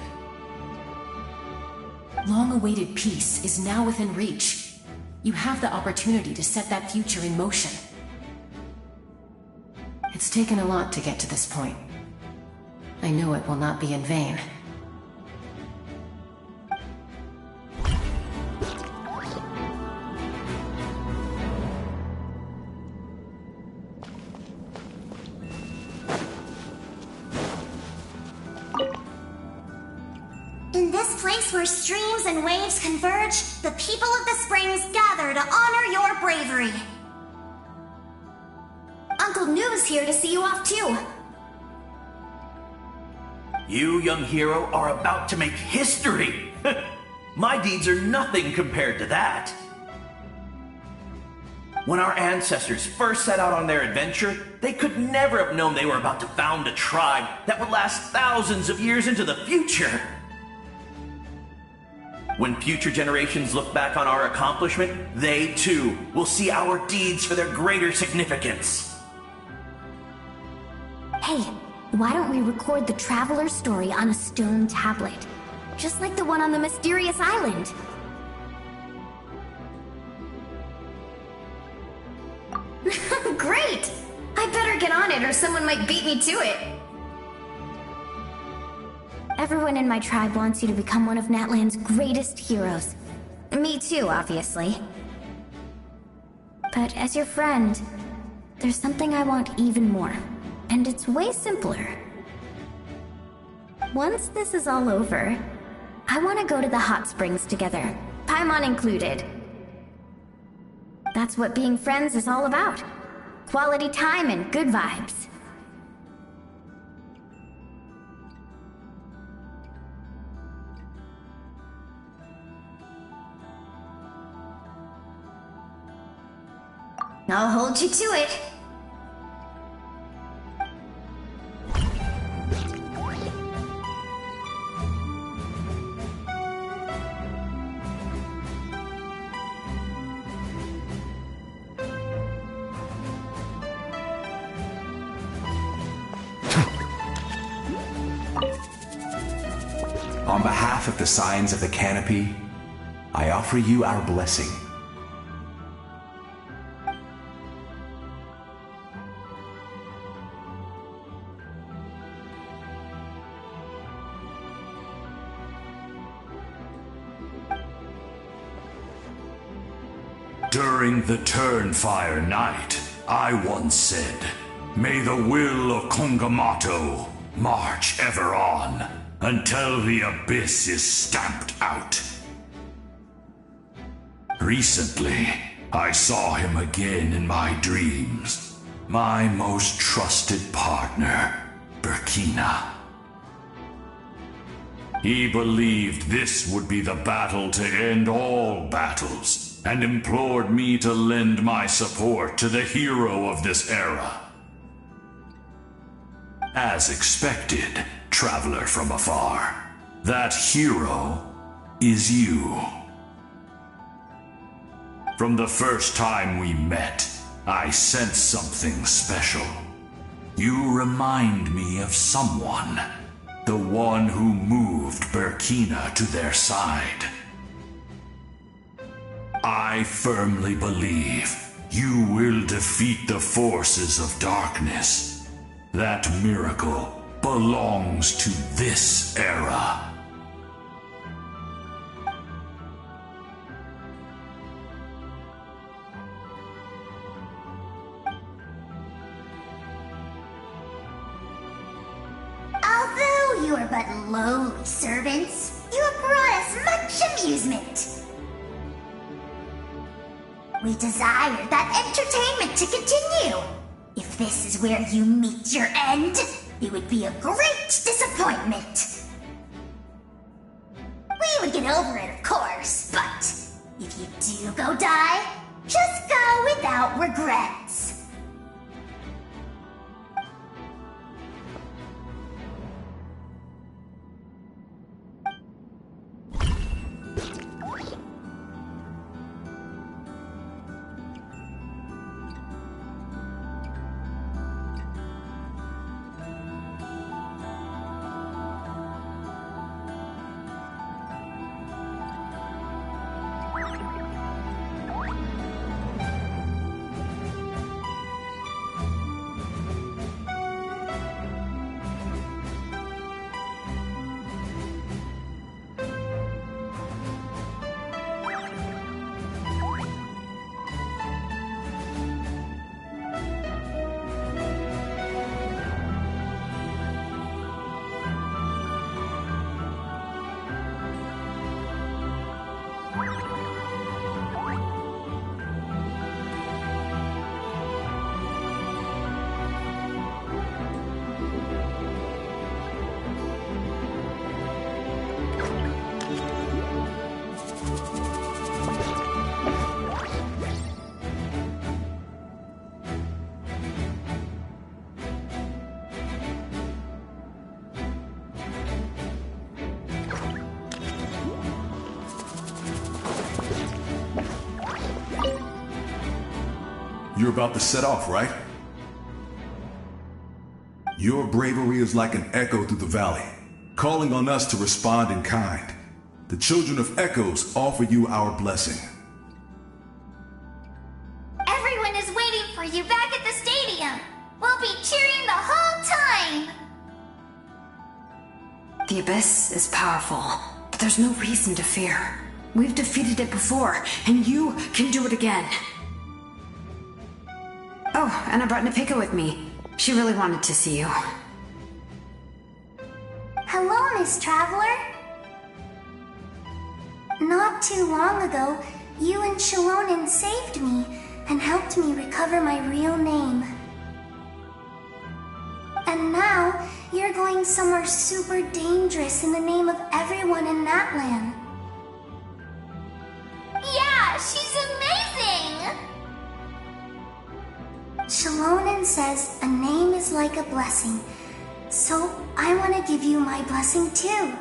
[SPEAKER 9] Long-awaited peace is now within reach. You have the opportunity to set that future in motion. It's taken a lot to get to this point. I know it will not be in vain.
[SPEAKER 2] In this place where streams and waves converge, the people of the springs gather to honor your bravery. Uncle Noo's here to see you off too.
[SPEAKER 18] You, young hero, are about to make history! My deeds are nothing compared to that. When our ancestors first set out on their adventure, they could never have known they were about to found a tribe that would last thousands of years into the future. When future generations look back on our accomplishment, they too will see our deeds for their greater significance.
[SPEAKER 2] Hey, why don't we record the traveler's story on a stone tablet? Just like the one on the mysterious island.
[SPEAKER 17] Great! I better get on it or someone might beat me to it.
[SPEAKER 2] Everyone in my tribe wants you to become one of Natlan's greatest heroes. Me too, obviously. But as your friend, there's something I want even more. And it's way simpler. Once this is all over, I want to go to the hot springs together, Paimon included. That's what being friends is all about. Quality time and good vibes.
[SPEAKER 17] I'll hold you to it.
[SPEAKER 11] On behalf of the Signs of the Canopy, I offer you our blessing.
[SPEAKER 19] During the Turnfire Night, I once said, "May the will of Kongamato march ever on, until the abyss is stamped out." Recently, I saw him again in my dreams. My most trusted partner, Burkina. He believed this would be the battle to end all battles, and implored me to lend my support to the hero of this era. As expected, traveler from afar, that hero is you. From the first time we met, I sensed something special. You remind me of someone. The one who moved Burkina to their side. I firmly believe you will defeat the forces of darkness. That miracle belongs to this era.
[SPEAKER 2] Although you are but lowly servants, you have brought us much amusement. We desire that entertainment to continue. If this is where you meet your end, it would be a great disappointment. We would get over it, of course, but if you do go die, just go without regrets.
[SPEAKER 11] You're about to set off, right? Your bravery is like an echo through the valley, calling on us to respond in kind. The children of Echoes offer you our blessing.
[SPEAKER 7] Everyone is waiting for you back at the stadium. We'll be cheering the whole time.
[SPEAKER 3] The Abyss is powerful, but there's no reason to fear. We've defeated it before, and you can do it again. Oh, and I brought Napika with me. She really wanted to see you.
[SPEAKER 2] Hello, Miss Traveler. Not too long ago, you and Shalonen saved me and helped me recover my real name. And now, you're going somewhere super dangerous in the name of everyone in that land.
[SPEAKER 7] Yeah, she's amazing!
[SPEAKER 2] Shalonen says a name is like a blessing, so I want to give you my blessing too.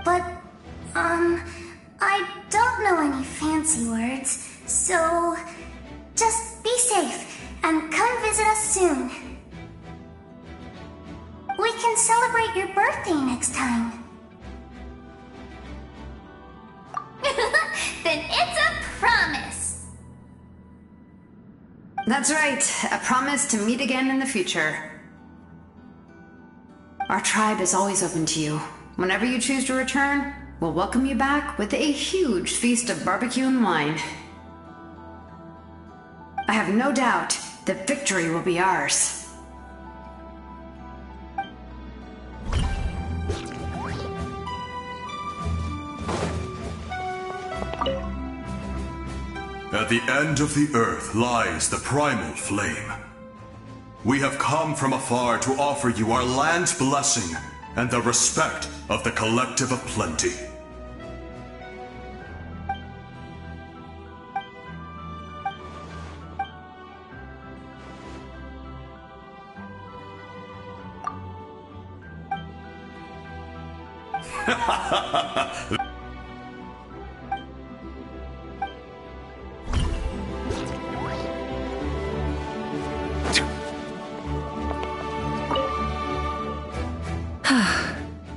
[SPEAKER 2] But, I don't know any fancy words, so just be safe and come visit us soon. We can celebrate your birthday next time.
[SPEAKER 7] Then it's a promise.
[SPEAKER 3] That's right, a promise to meet again in the future. Our tribe is always open to you. Whenever you choose to return, will welcome you back with a huge feast of barbecue and wine. I have no doubt that victory will be ours.
[SPEAKER 19] At the end of the earth lies the primal flame. We have come from afar to offer you our land's blessing and the respect of the Collective of Plenty.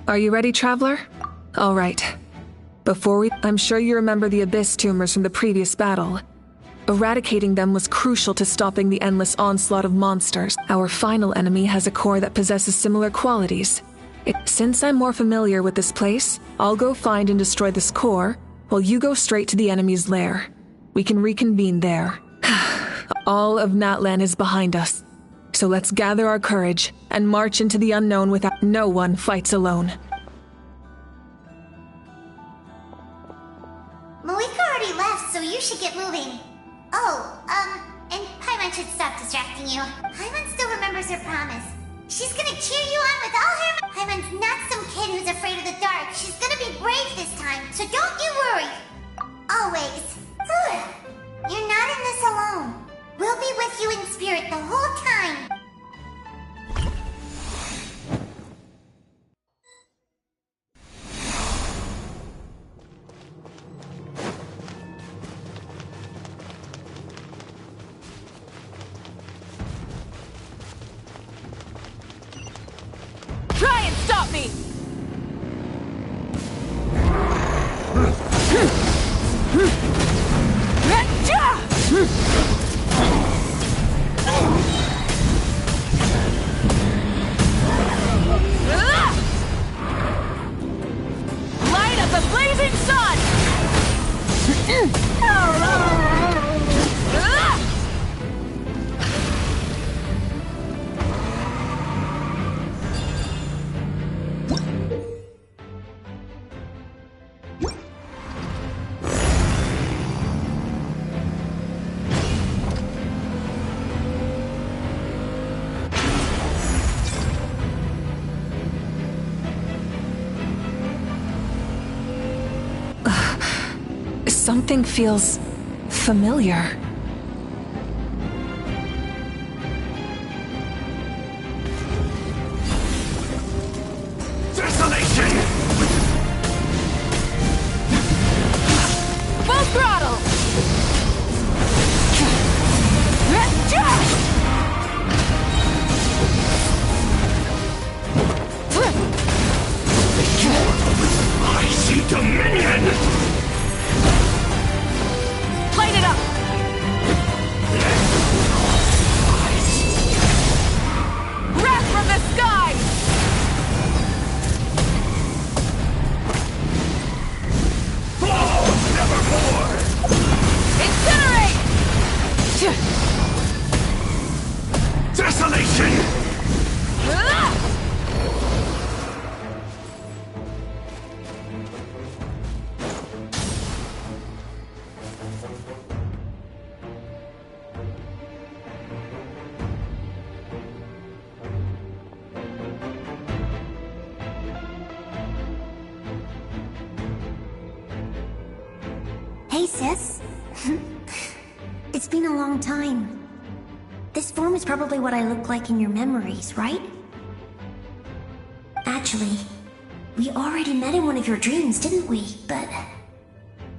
[SPEAKER 4] Are you ready, Traveler? All right. I'm sure you remember the Abyss tumors from the previous battle. Eradicating them was crucial to stopping the endless onslaught of monsters. Our final enemy has a core that possesses similar qualities. Since I'm more familiar with this place, I'll go find and destroy this core, while you go straight to the enemy's lair. We can reconvene there. All of Natlan is behind us. So let's gather our courage and march into the unknown without no one fights alone.
[SPEAKER 2] Malika already left, so you should get moving. Oh, and Paimon should stop distracting you. Paimon still remembers her promise. She's gonna cheer you on with all her... Paimon's not some kid who's afraid of the dark. She's gonna be brave this time, so don't you worry. Always. You're not in this alone. We'll be with you in spirit the whole time.
[SPEAKER 20] Try and stop me! Light up the blazing sun!
[SPEAKER 4] Something feels familiar.
[SPEAKER 16] Desolation!
[SPEAKER 20] Full throttle!
[SPEAKER 16] I see dominion!
[SPEAKER 20] Light it up! Wrath from the sky!
[SPEAKER 16] Fall nevermore!
[SPEAKER 20] Incinerate!
[SPEAKER 16] Desolation!
[SPEAKER 2] Hey, sis. It's been a long time. This form is probably what I look like in your memories, right? Actually, we already met in one of your dreams, didn't we? But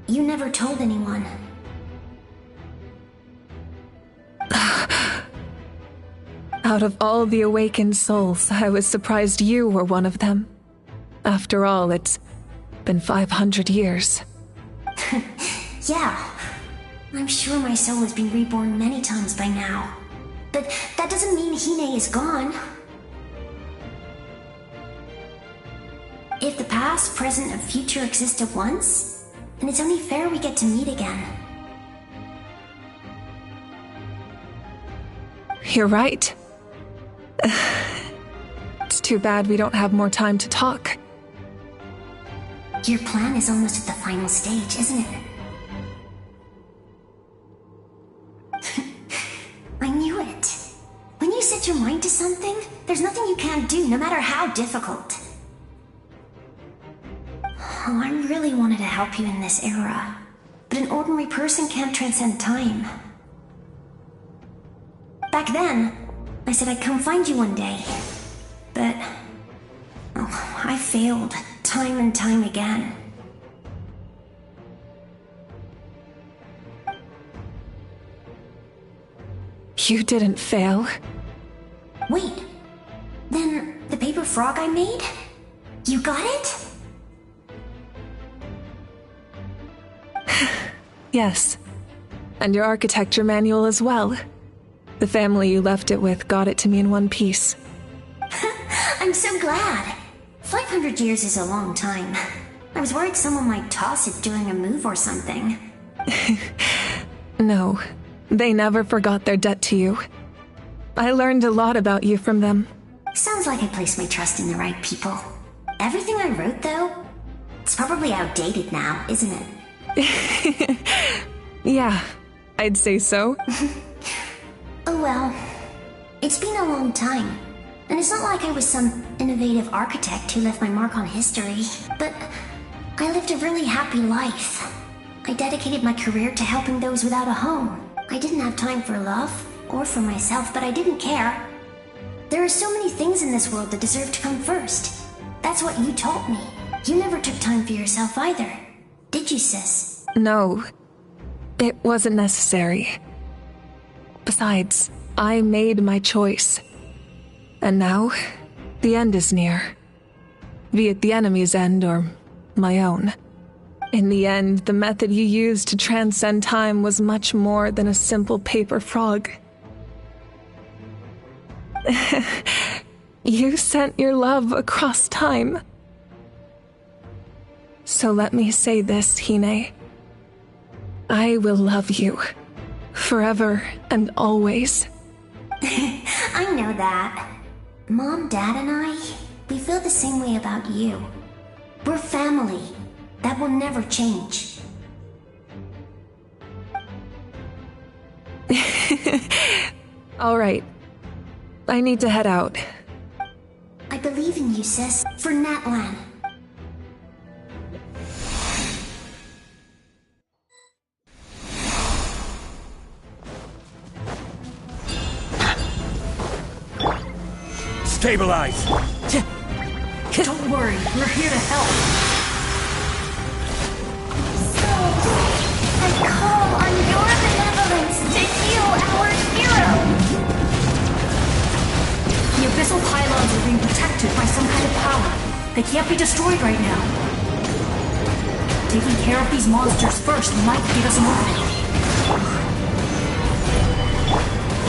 [SPEAKER 2] you never told anyone.
[SPEAKER 4] Out of all the awakened souls, I was surprised you were one of them. After all, it's been 500 years.
[SPEAKER 2] Yeah. I'm sure my soul has been reborn many times by now. But that doesn't mean Hine is gone.
[SPEAKER 21] If the past, present, and future exist at once, then it's only fair we get to meet again.
[SPEAKER 4] You're right. It's too bad we don't have more time to talk.
[SPEAKER 21] Your plan is almost at the final stage, isn't it? I knew it. When you set your mind to something, there's nothing you can't do, no matter how difficult. Oh, I really wanted to help you in this era, but an ordinary person can't transcend time. Back then, I said I'd come find you one day, but I failed time and time again.
[SPEAKER 4] You didn't fail.
[SPEAKER 21] Wait, then the paper frog I made? You got it?
[SPEAKER 4] Yes. And your architecture manual as well. The family you left it with got it to me in one piece.
[SPEAKER 21] I'm so glad. 500 years is a long time. I was worried someone might toss it during a move or something.
[SPEAKER 4] No, they never forgot their debt to you. I learned a lot about you from them.
[SPEAKER 21] Sounds like I placed my trust in the right people. Everything I wrote, though, it's probably outdated now, isn't it?
[SPEAKER 4] Yeah, I'd say so.
[SPEAKER 21] Oh well. It's been a long time. And it's not like I was some innovative architect who left my mark on history. But I lived a really happy life. I dedicated my career to helping those without a home. I didn't have time for love, or for myself, but I didn't care. There are so many things in this world that deserve to come first. That's what you taught me. You never took time for yourself either. Did you, sis?
[SPEAKER 4] No, it wasn't necessary. Besides, I made my choice. And now, the end is near. Be it the enemy's end or my own. In the end, the method you used to transcend time was much more than a simple paper frog. You sent your love across time. So let me say this, Hine. I will love you. Forever and always.
[SPEAKER 21] I know that. Mom, Dad, and I, we feel the same way about you. We're family. That will never change.
[SPEAKER 4] All right. I need to head out.
[SPEAKER 21] I believe in you, sis. For Natlan.
[SPEAKER 16] Stabilize!
[SPEAKER 12] Don't worry, we're here to help.
[SPEAKER 7] So, I call on your benevolence to heal our hero!
[SPEAKER 12] The abyssal pylons are being protected by some kind of power. They can't be destroyed right now. Taking care of these monsters first might give us an opening.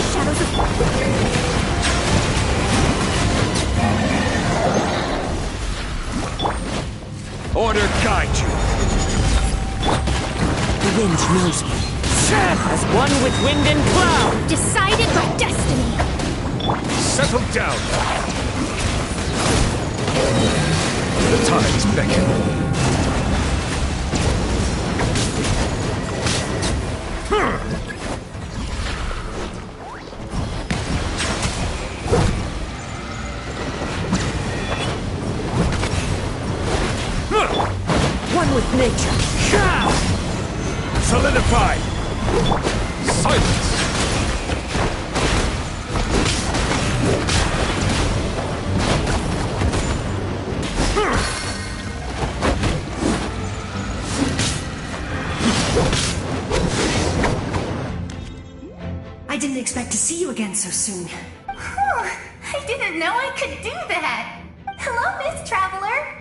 [SPEAKER 7] Shadows of...
[SPEAKER 16] Order guide you.
[SPEAKER 22] The wind knows me. As one with wind and cloud.
[SPEAKER 7] Decided by destiny.
[SPEAKER 16] Settle down.
[SPEAKER 15] The tides beckon.
[SPEAKER 22] One with nature.
[SPEAKER 16] Solidify.
[SPEAKER 15] Silence!
[SPEAKER 12] I didn't expect to see you again so soon.
[SPEAKER 17] I didn't know I could do that. Hello, Miss Traveler.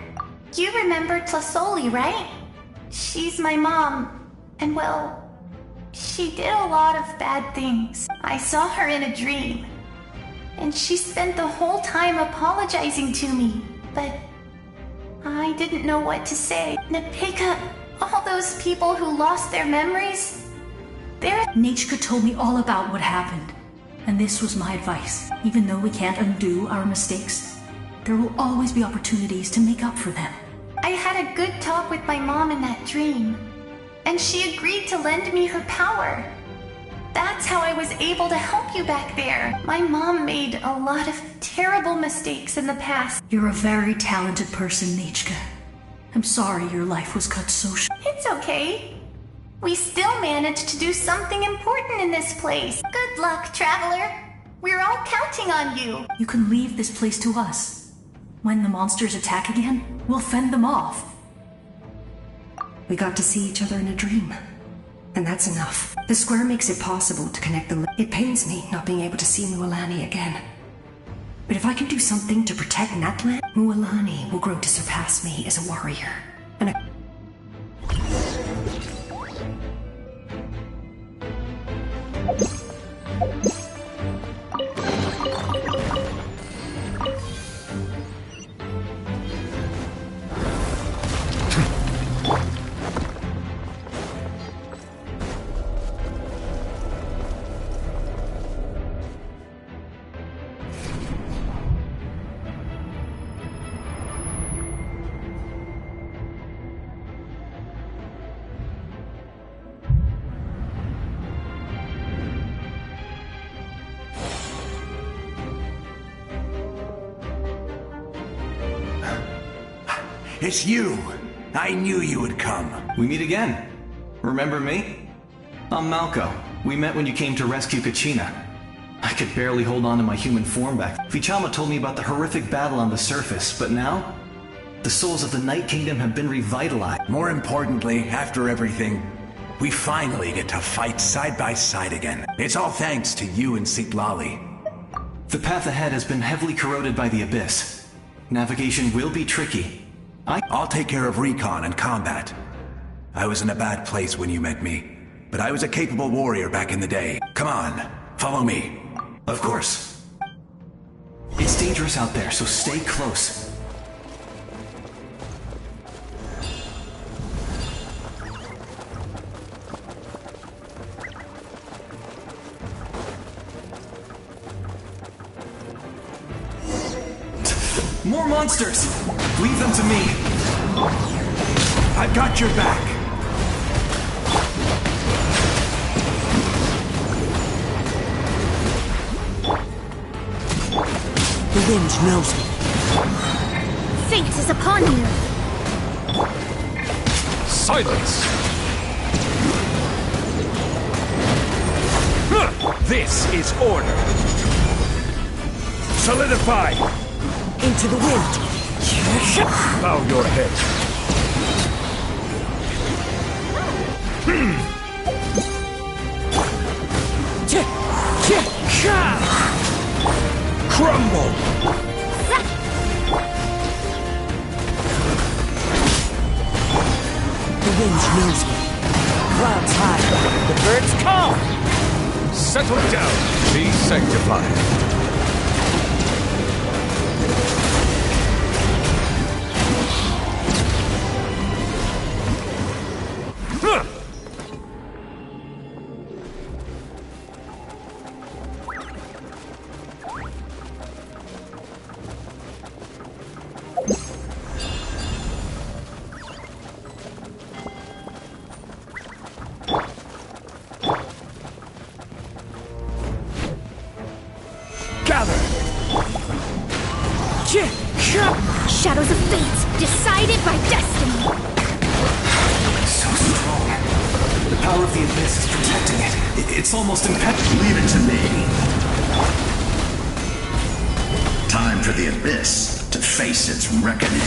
[SPEAKER 17] You remember Tlasoli, right? She's my mom. And well, she did a lot of bad things. I saw her in a dream. And she spent the whole time apologizing to me. But I I didn't know what to say. Nepika, all those people who lost their memories,
[SPEAKER 1] Nichka told me all about what happened, and this was my advice. Even though we can't undo our mistakes, there will always be opportunities to make up for them.
[SPEAKER 17] I had a good talk with my mom in that dream, and she agreed to lend me her power. That's how I was able to help you back there. My mom made a lot of terrible mistakes in the past.
[SPEAKER 1] You're a very talented person, Nichka. I'm sorry your life was cut so short.
[SPEAKER 17] It's okay. We still managed to do something important in this place. Good luck, Traveler. We're all counting on you.
[SPEAKER 1] You can leave this place to us. When the monsters attack again, we'll fend them off. We got to see each other in a dream. And that's enough. The square makes it possible to connect the... It pains me not being able to see Mualani again. But if I can do something to protect Natlan, Mualani will grow to surpass me as a warrior. And
[SPEAKER 11] It's you! I knew you would come.
[SPEAKER 18] We meet again. Remember me? I'm Malco. We met when you came to rescue Kachina. I could barely hold on to my human form back. Vichama told me about the horrific battle on the surface, but now, the souls of the Night Kingdom have been revitalized.
[SPEAKER 11] More importantly, after everything, we finally get to fight side by side again. It's all thanks to you and Sitlali.
[SPEAKER 18] The path ahead has been heavily corroded by the Abyss. Navigation will be tricky.
[SPEAKER 11] I'll take care of recon and combat. I was in a bad place when you met me, but I was a capable warrior back in the day. Come on, follow me.
[SPEAKER 18] Of course. It's dangerous out there, so stay close. More monsters! Leave them to me!
[SPEAKER 11] I've got your back!
[SPEAKER 13] The wind knows me.
[SPEAKER 6] Fate is upon you!
[SPEAKER 16] Silence! This is order! Solidify!
[SPEAKER 13] Into the wind!
[SPEAKER 16] Bow your head! Crumble!
[SPEAKER 13] The wind knows me. Clouds high, the birds call!
[SPEAKER 16] Settle down, be sanctified.
[SPEAKER 6] Shadows of fate, decided by destiny.
[SPEAKER 18] So strong. The power of the Abyss is protecting it. It's almost impenetrable.
[SPEAKER 19] Leave it to me. Time for the Abyss to face its reckoning.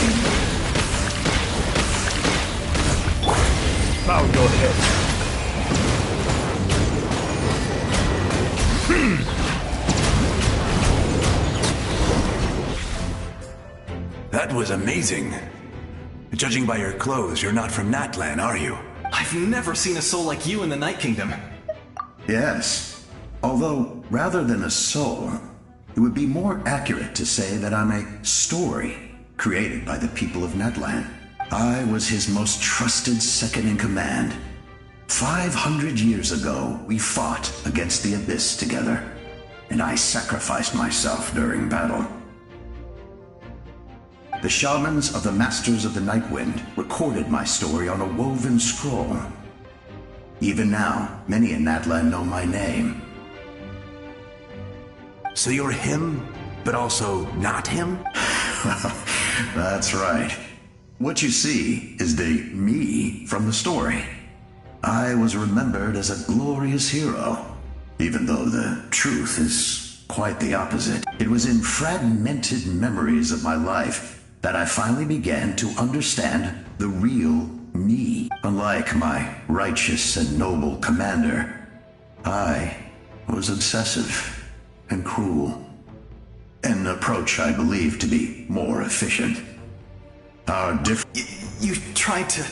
[SPEAKER 16] Bow your head.
[SPEAKER 11] That was amazing. Judging by your clothes, you're not from Natlan, are you?
[SPEAKER 18] I've never seen a soul like you in the Night Kingdom.
[SPEAKER 19] Yes. Although, rather than a soul, it would be more accurate to say that I'm a story
[SPEAKER 11] created by the people of Natlan. I was his most trusted second-in-command. 500 years ago, we fought against the Abyss together, and I sacrificed myself during battle. The shamans of the Masters of the Nightwind recorded my story on a woven scroll. Even now, many in Natlan know my name.
[SPEAKER 5] So you're him, but also not him?
[SPEAKER 11] That's right. What you see is the me from the story. I was remembered as a glorious hero, even though the truth is quite the opposite. It was in fragmented memories of my life that I finally began to understand the real me. Unlike my righteous and noble commander, I was obsessive and cruel. An approach I believe to be more efficient.
[SPEAKER 18] You tried to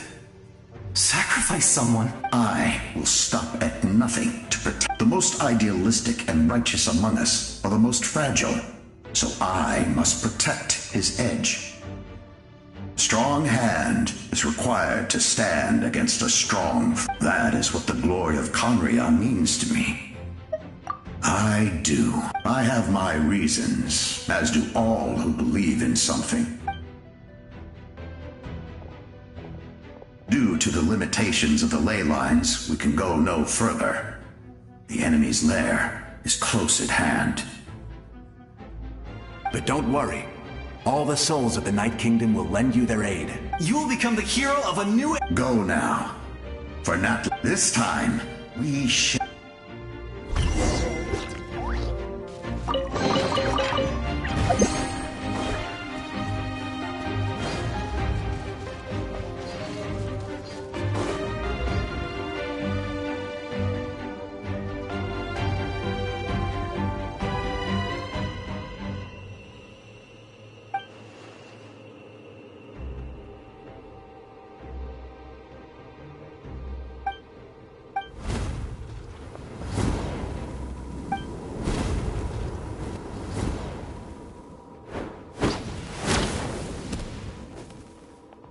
[SPEAKER 18] sacrifice someone.
[SPEAKER 11] I will stop at nothing to protect. The most idealistic and righteous among us are the most fragile, so I must protect his edge. Strong hand is required to stand against a strong. That is what the glory of Conria means to me. I do. I have my reasons, as do all who believe in something. Due to the limitations of the ley lines, we can go no further. The enemy's lair is close at hand.
[SPEAKER 5] But don't worry. All the souls of the Night Kingdom will lend you their aid.
[SPEAKER 18] You will become the hero of a new...
[SPEAKER 11] Go now. For not this time, we shall...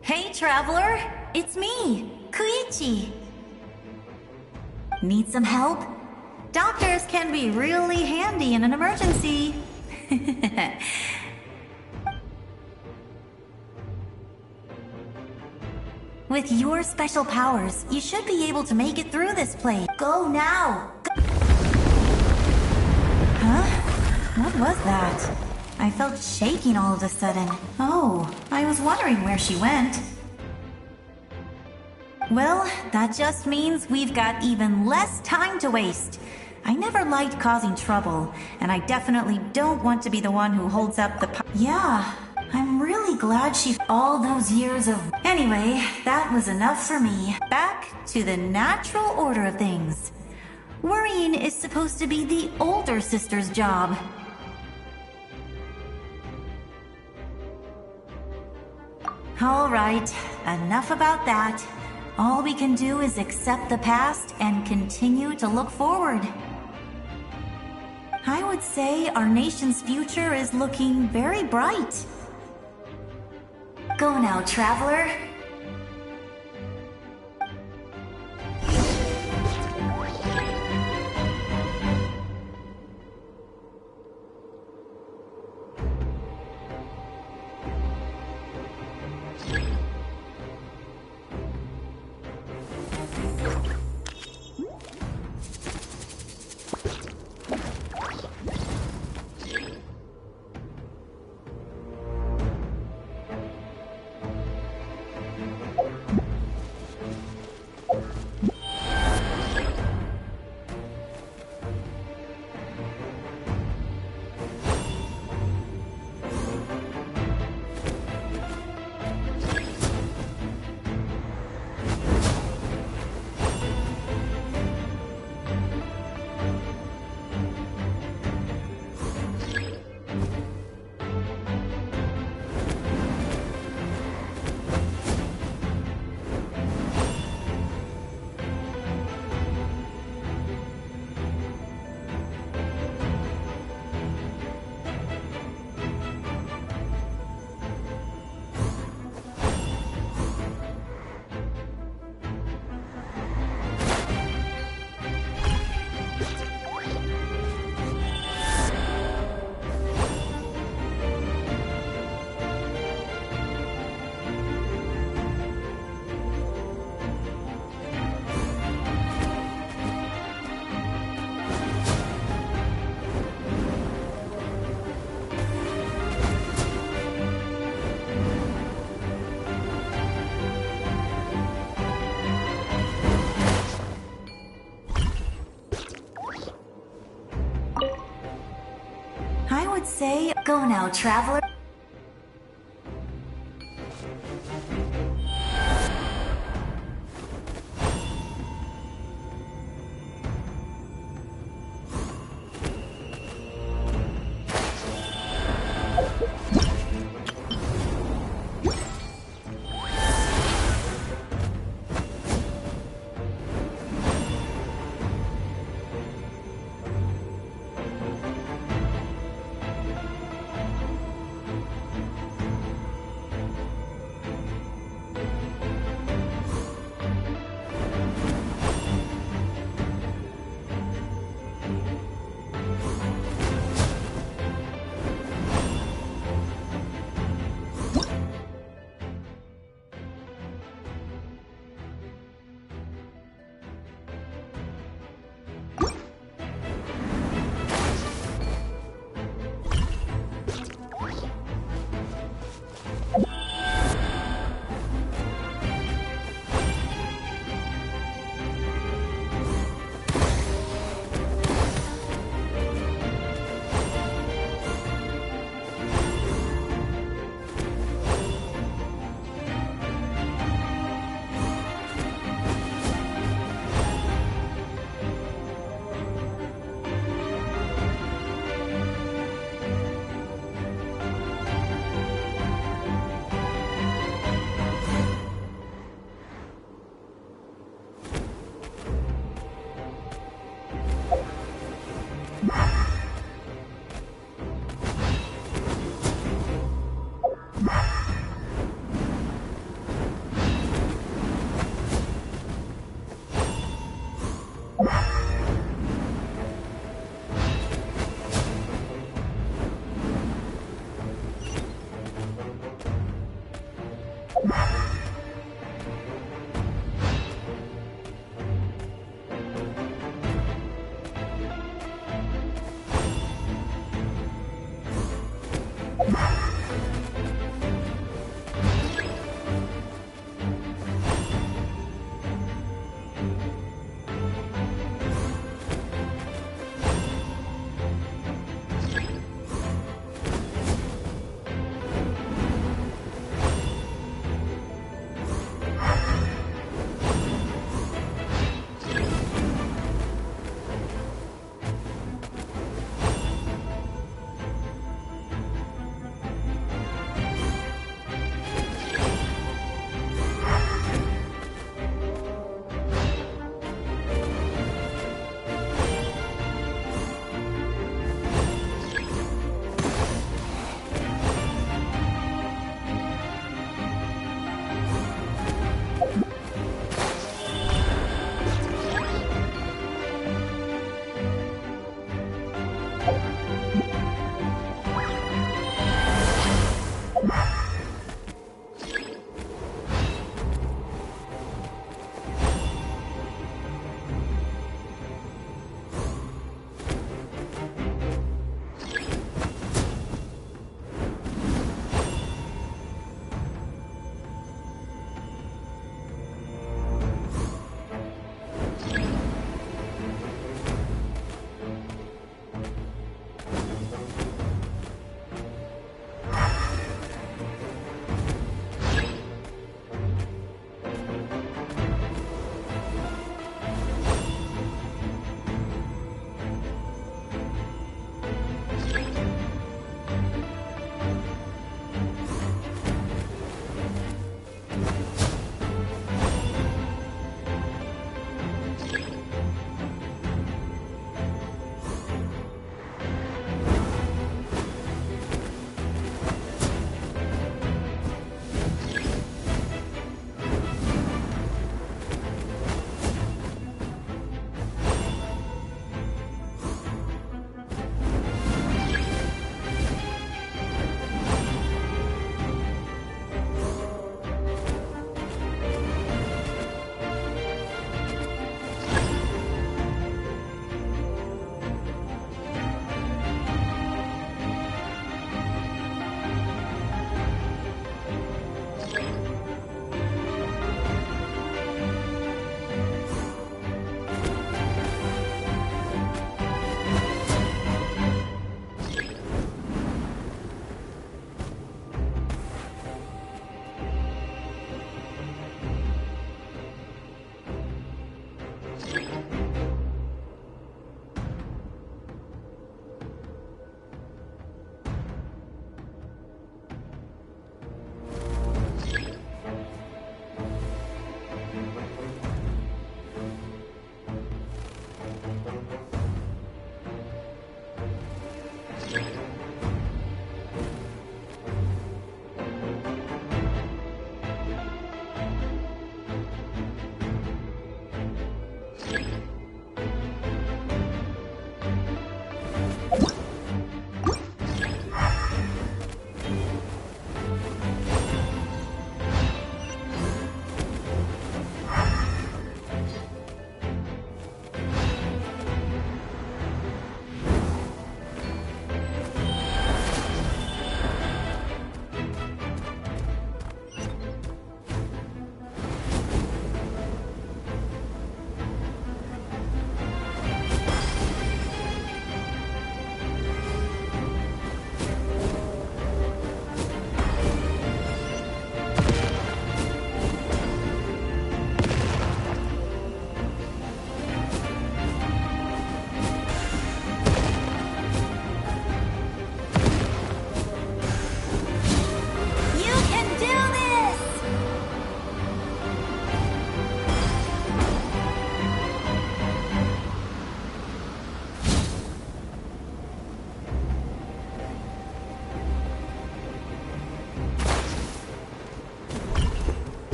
[SPEAKER 10] Hey, Traveler! It's me, Koichi. Need some help? Doctors can be really handy in an emergency. With your special powers, you should be able to make it through this place. Go now! Huh? What was that? I felt shaking all of a sudden. Oh, I was wondering where she went. Well, that just means we've got even less time to waste. I never liked causing trouble, and I definitely don't want to be the one who holds up the Yeah, I'm really glad all those years of... Anyway, that was enough for me. Back to the natural order of things. Worrying is supposed to be the older sister's job. All right, enough about that. All we can do is accept the past and continue to look forward. I would say our nation's future is looking very bright. Go now, Traveler. would say, go now, traveler.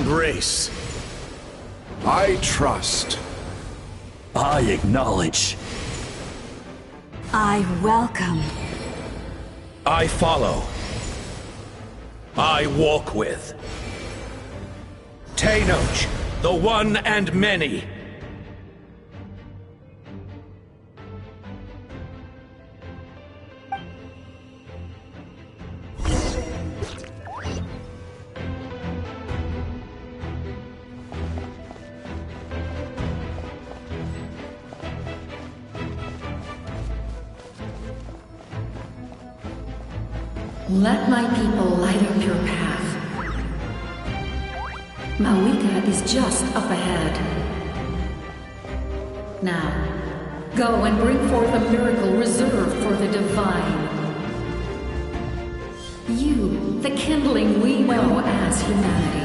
[SPEAKER 16] embrace.
[SPEAKER 11] I trust.
[SPEAKER 19] I acknowledge.
[SPEAKER 8] I welcome.
[SPEAKER 16] I follow. I walk with. Tenoch, the one and many.
[SPEAKER 12] Let my people light up your path. Mawika is just up ahead. Now, go and bring forth a miracle reserved for the divine. You, the kindling we know as humanity.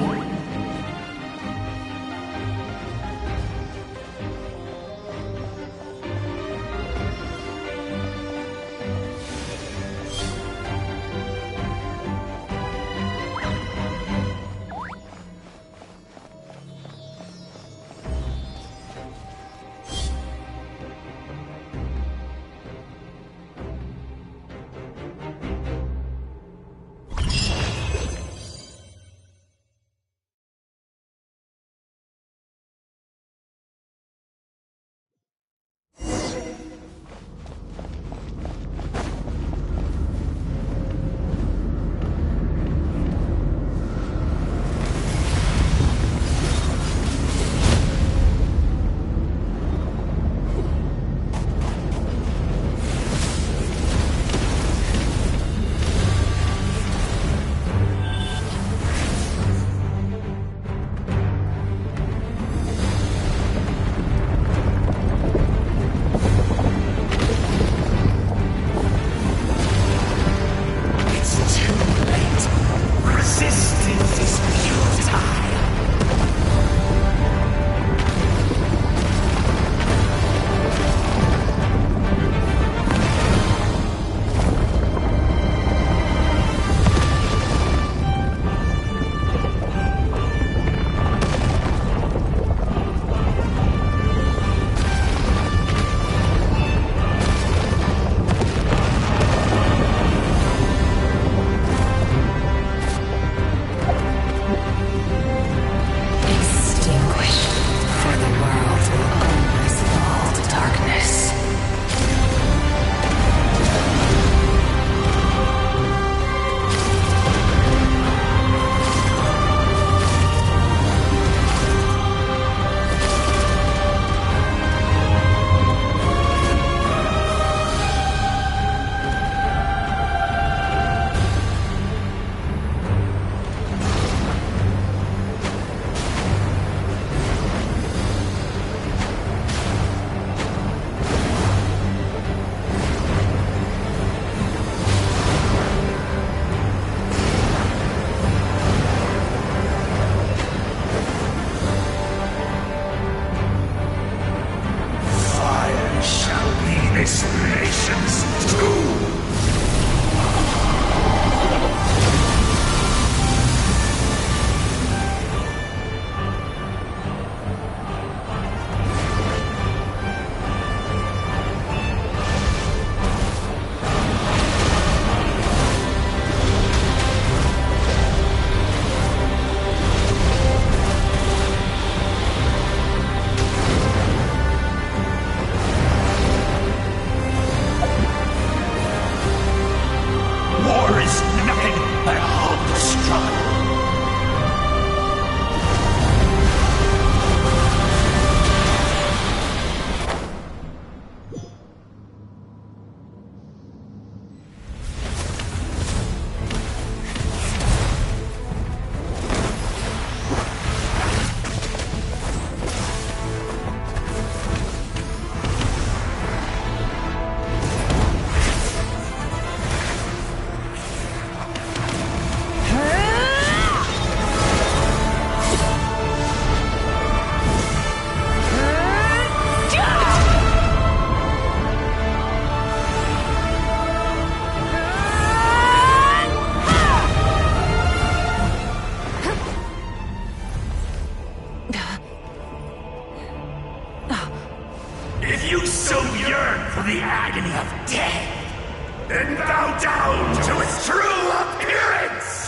[SPEAKER 19] If you so yearn for the agony of death, then bow down to its true appearance!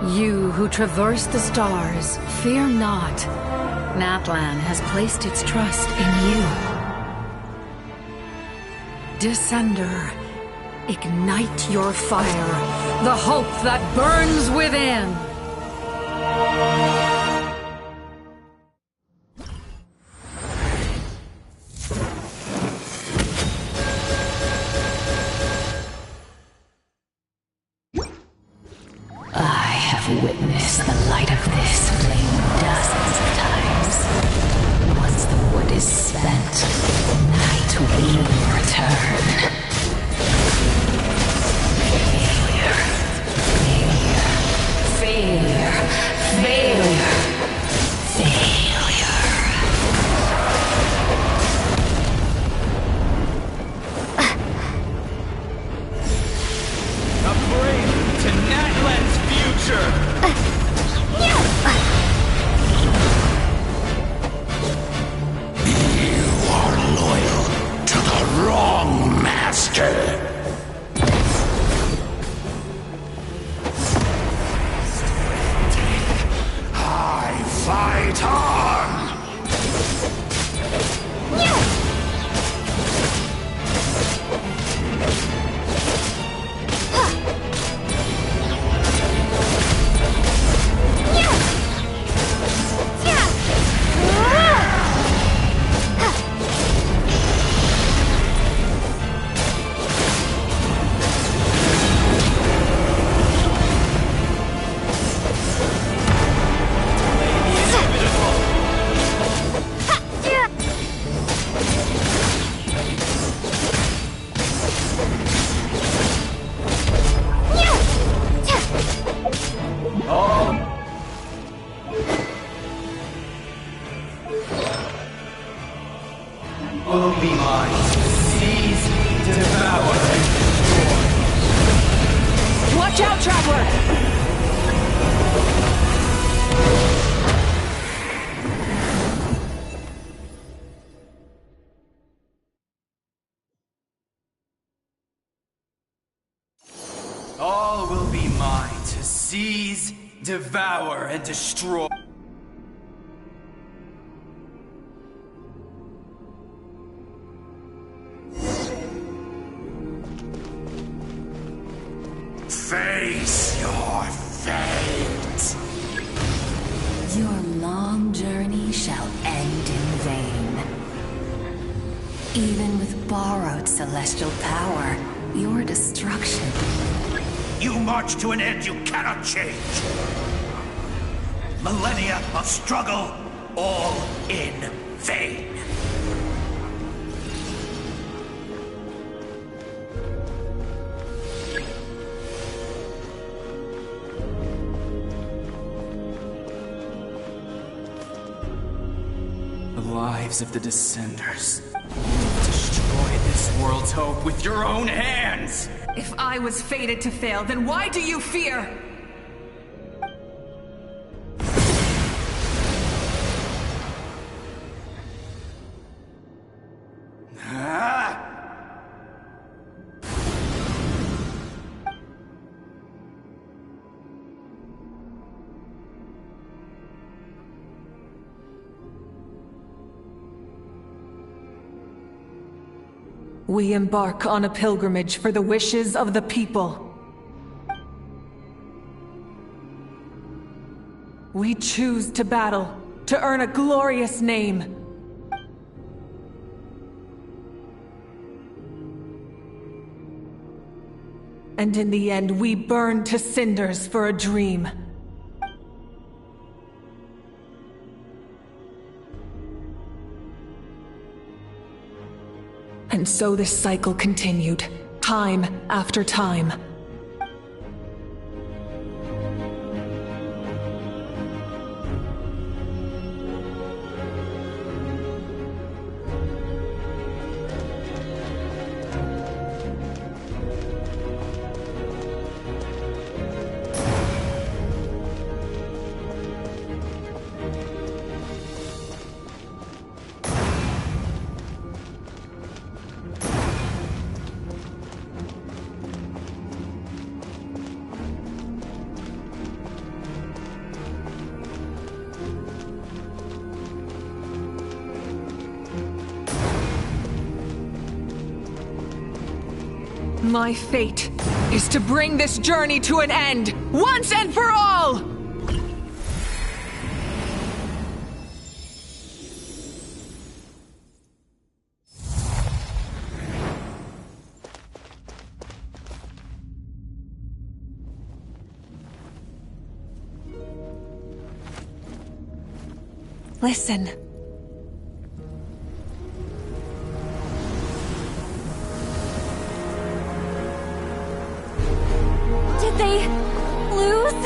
[SPEAKER 9] You who traverse the stars, fear not. Natlan has placed its trust in you. Descender, ignite your fire, the hope that burns within!
[SPEAKER 14] Witness the light of this flame dozens of times. Once the wood is spent, night will return. Failure. Failure. Failure. Failure.
[SPEAKER 23] Upgrade to Natlan's future!
[SPEAKER 19] Wrong, Master! I fight on!
[SPEAKER 23] Will be mine. Seize, devour, and destroy.
[SPEAKER 20] Watch out, Traveler! All will be mine to seize, devour, and destroy.
[SPEAKER 19] Face your fate!
[SPEAKER 14] Your long journey shall end in vain. Even with borrowed celestial power, your destruction...
[SPEAKER 19] You march to an end you cannot change! Millennia of struggle, all in vain!
[SPEAKER 23] The lives of the Descenders. Destroy this world's hope with your own hands!
[SPEAKER 20] If I was fated to fail, then why do you fear?
[SPEAKER 4] We embark on a pilgrimage for the wishes of the people. We choose to battle, to earn a glorious name. And in the end, we burn to cinders for a dream. And And so this cycle continued, time after time. My fate is to bring this journey to an end, once and for all! Listen.
[SPEAKER 6] Did they lose?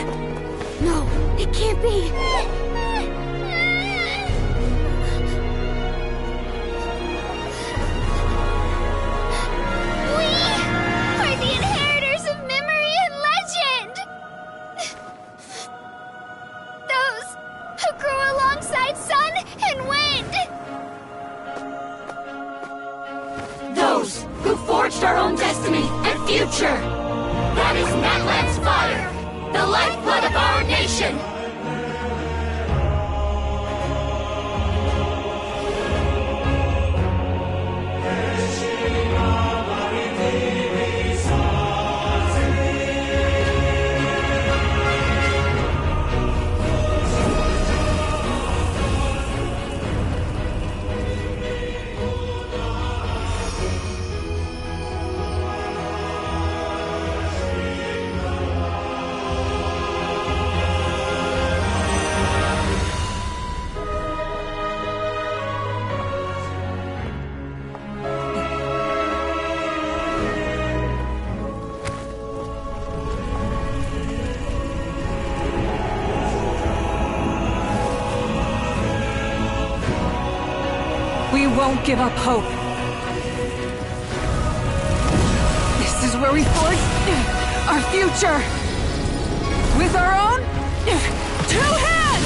[SPEAKER 6] No, it can't be.
[SPEAKER 7] We are the inheritors of memory and legend! Those who grew alongside sun and wind!
[SPEAKER 12] Those who forged our own destiny and future! That is Natlan's fire, the lifeblood of our nation!
[SPEAKER 4] We won't give up hope. This is where we forge our future. With our own 2 hands!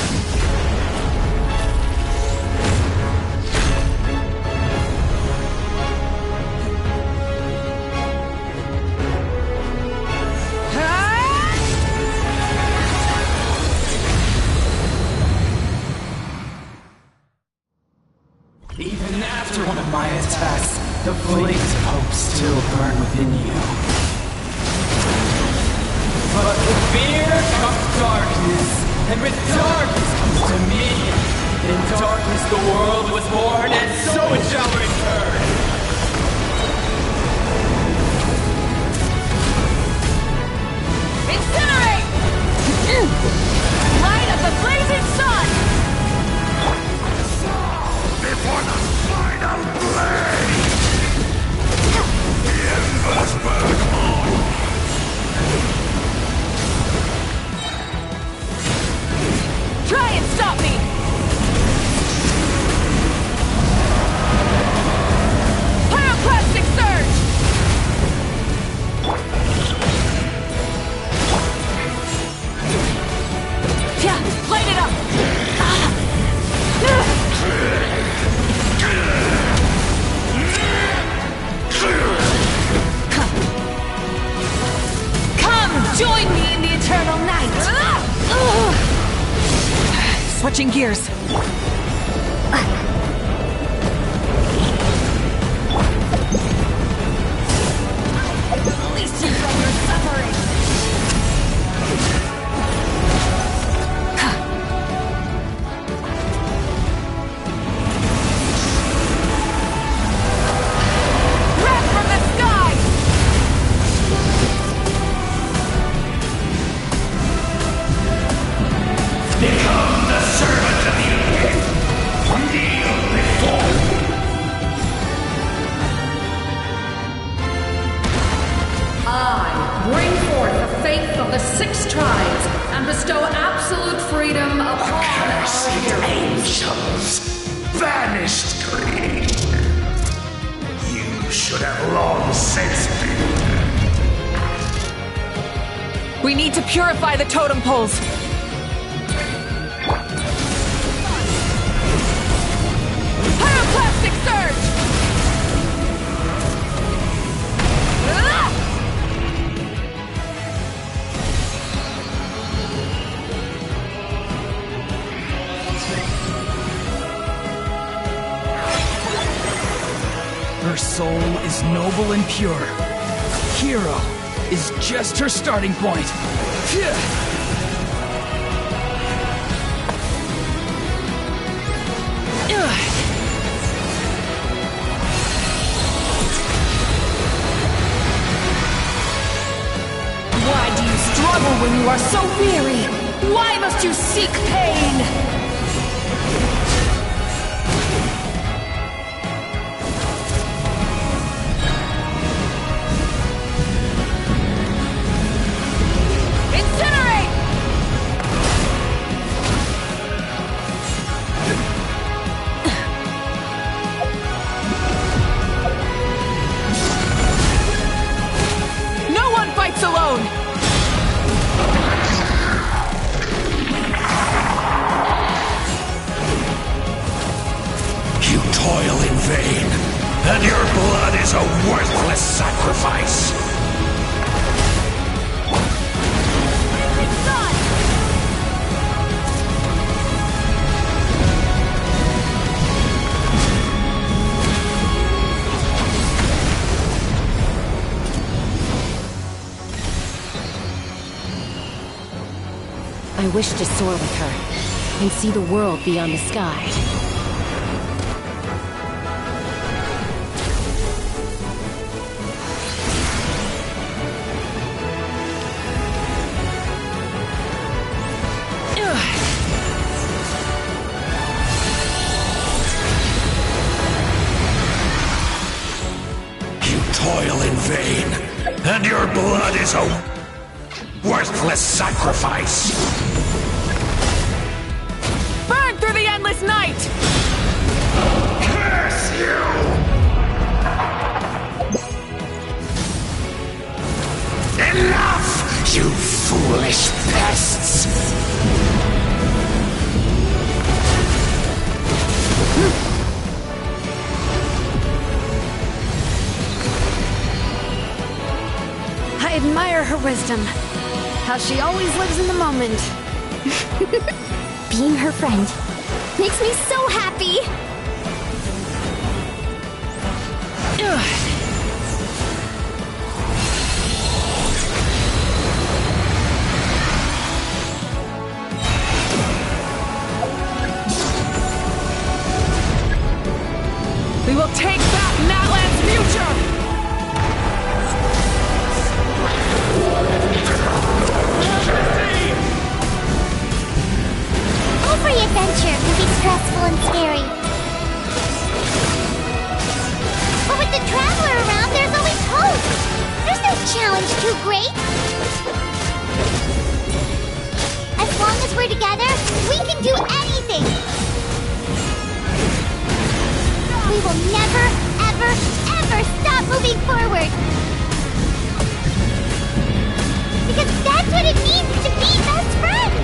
[SPEAKER 23] Even after one of my attacks, the flames of hope still burn within you. But with fear comes darkness, and with darkness comes to me. In darkness the world was born, and so it shall return.
[SPEAKER 12] Incinerate! Light of the blazing sun!
[SPEAKER 19] Before the final blade! The embers burn on!
[SPEAKER 12] Try and stop me! Pyroclastic surge! Yeah, light it up! Come, join me in the eternal night!
[SPEAKER 4] Switching gears.
[SPEAKER 12] Release you from your suffering! Wrath from the sky!
[SPEAKER 19] Become the servant of the
[SPEAKER 9] the 6 tribes and bestow absolute freedom upon
[SPEAKER 19] Accursed angels! Vanished greed! You should have long since been.
[SPEAKER 4] We need to purify the totem poles. Pyroclastic surge!
[SPEAKER 23] Her soul is noble and pure. Hero is just her starting point.
[SPEAKER 4] Why do you struggle when you are so weary? Why must you seek pain?
[SPEAKER 19] And your blood is a worthless sacrifice!
[SPEAKER 2] I wish to soar with her and see the world beyond the sky.
[SPEAKER 19] Toil in vain, and your blood is a worthless sacrifice!
[SPEAKER 4] Burn through the endless night!
[SPEAKER 19] Curse you! Enough, you foolish pests!
[SPEAKER 2] I admire her wisdom. How she always lives in the moment.
[SPEAKER 6] Being her friend makes me so happy!
[SPEAKER 4] We will take back Natlan's future!
[SPEAKER 7] Every adventure can be stressful and scary. But with the Traveler around, there's always hope! There's no challenge too great! As long as we're together, we can do anything! We will never, ever, ever stop moving forward! Because that's what it means to be best friends!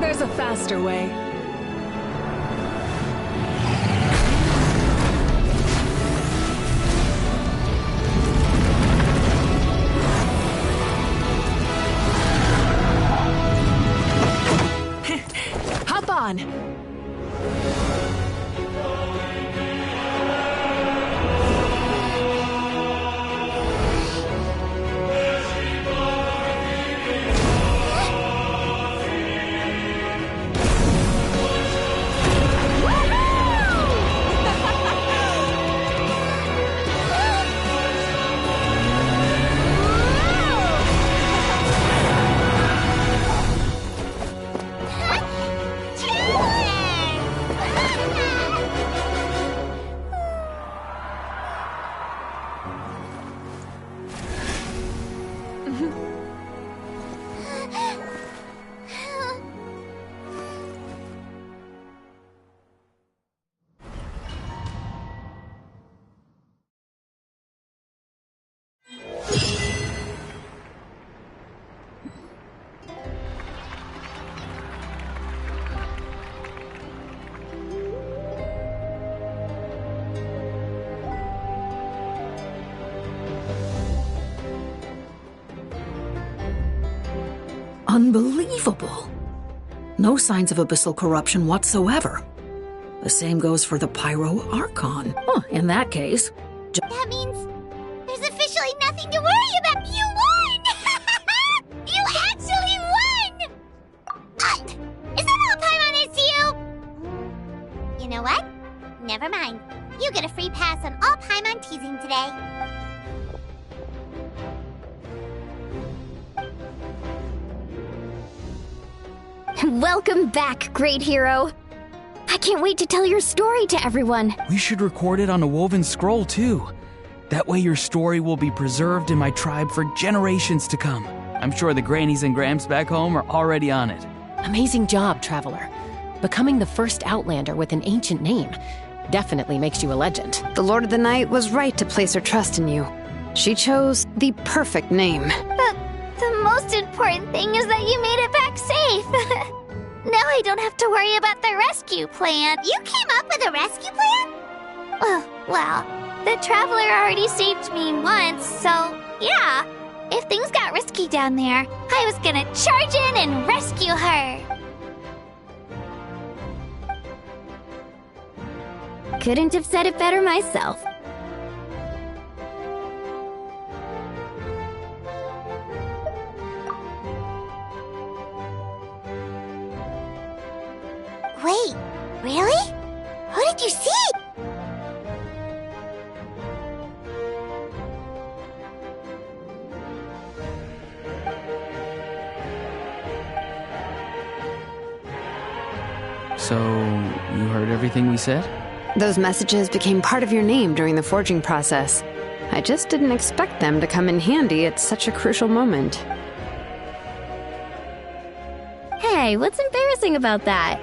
[SPEAKER 4] There's a faster way. on.
[SPEAKER 9] Unbelievable. No signs of abyssal corruption whatsoever. The same goes for the Pyro Archon. Huh, in that case...
[SPEAKER 7] That means there's officially nothing to worry about. You won! You actually won! Is that all Paimon is to you? You know what? Never mind. You get a free pass on all Paimon teasing today.
[SPEAKER 6] Welcome back, great hero. I can't wait to tell your story to everyone.
[SPEAKER 3] We should record it on a woven scroll, too. That way your story will be preserved in my tribe for generations to come. I'm sure the grannies and gramps back home are already on it.
[SPEAKER 2] Amazing job, Traveler. Becoming the first Outlander with an ancient name definitely makes you a legend.
[SPEAKER 21] The Lord of the Night was right to place her trust in you. She chose the perfect name.
[SPEAKER 7] The most important thing is that you made it back safe. Now I don't have to worry about the rescue plan. You came up with a rescue plan? Well, the Traveler already saved me once, so yeah. If things got risky down there, I was gonna charge in and rescue her.
[SPEAKER 6] Couldn't have said it better myself.
[SPEAKER 7] Wait, really? Who did you see?
[SPEAKER 3] So, you heard everything we said?
[SPEAKER 21] Those messages became part of your name during the forging process. I just didn't expect them to come in handy at such a crucial moment.
[SPEAKER 6] Hey, what's embarrassing about that?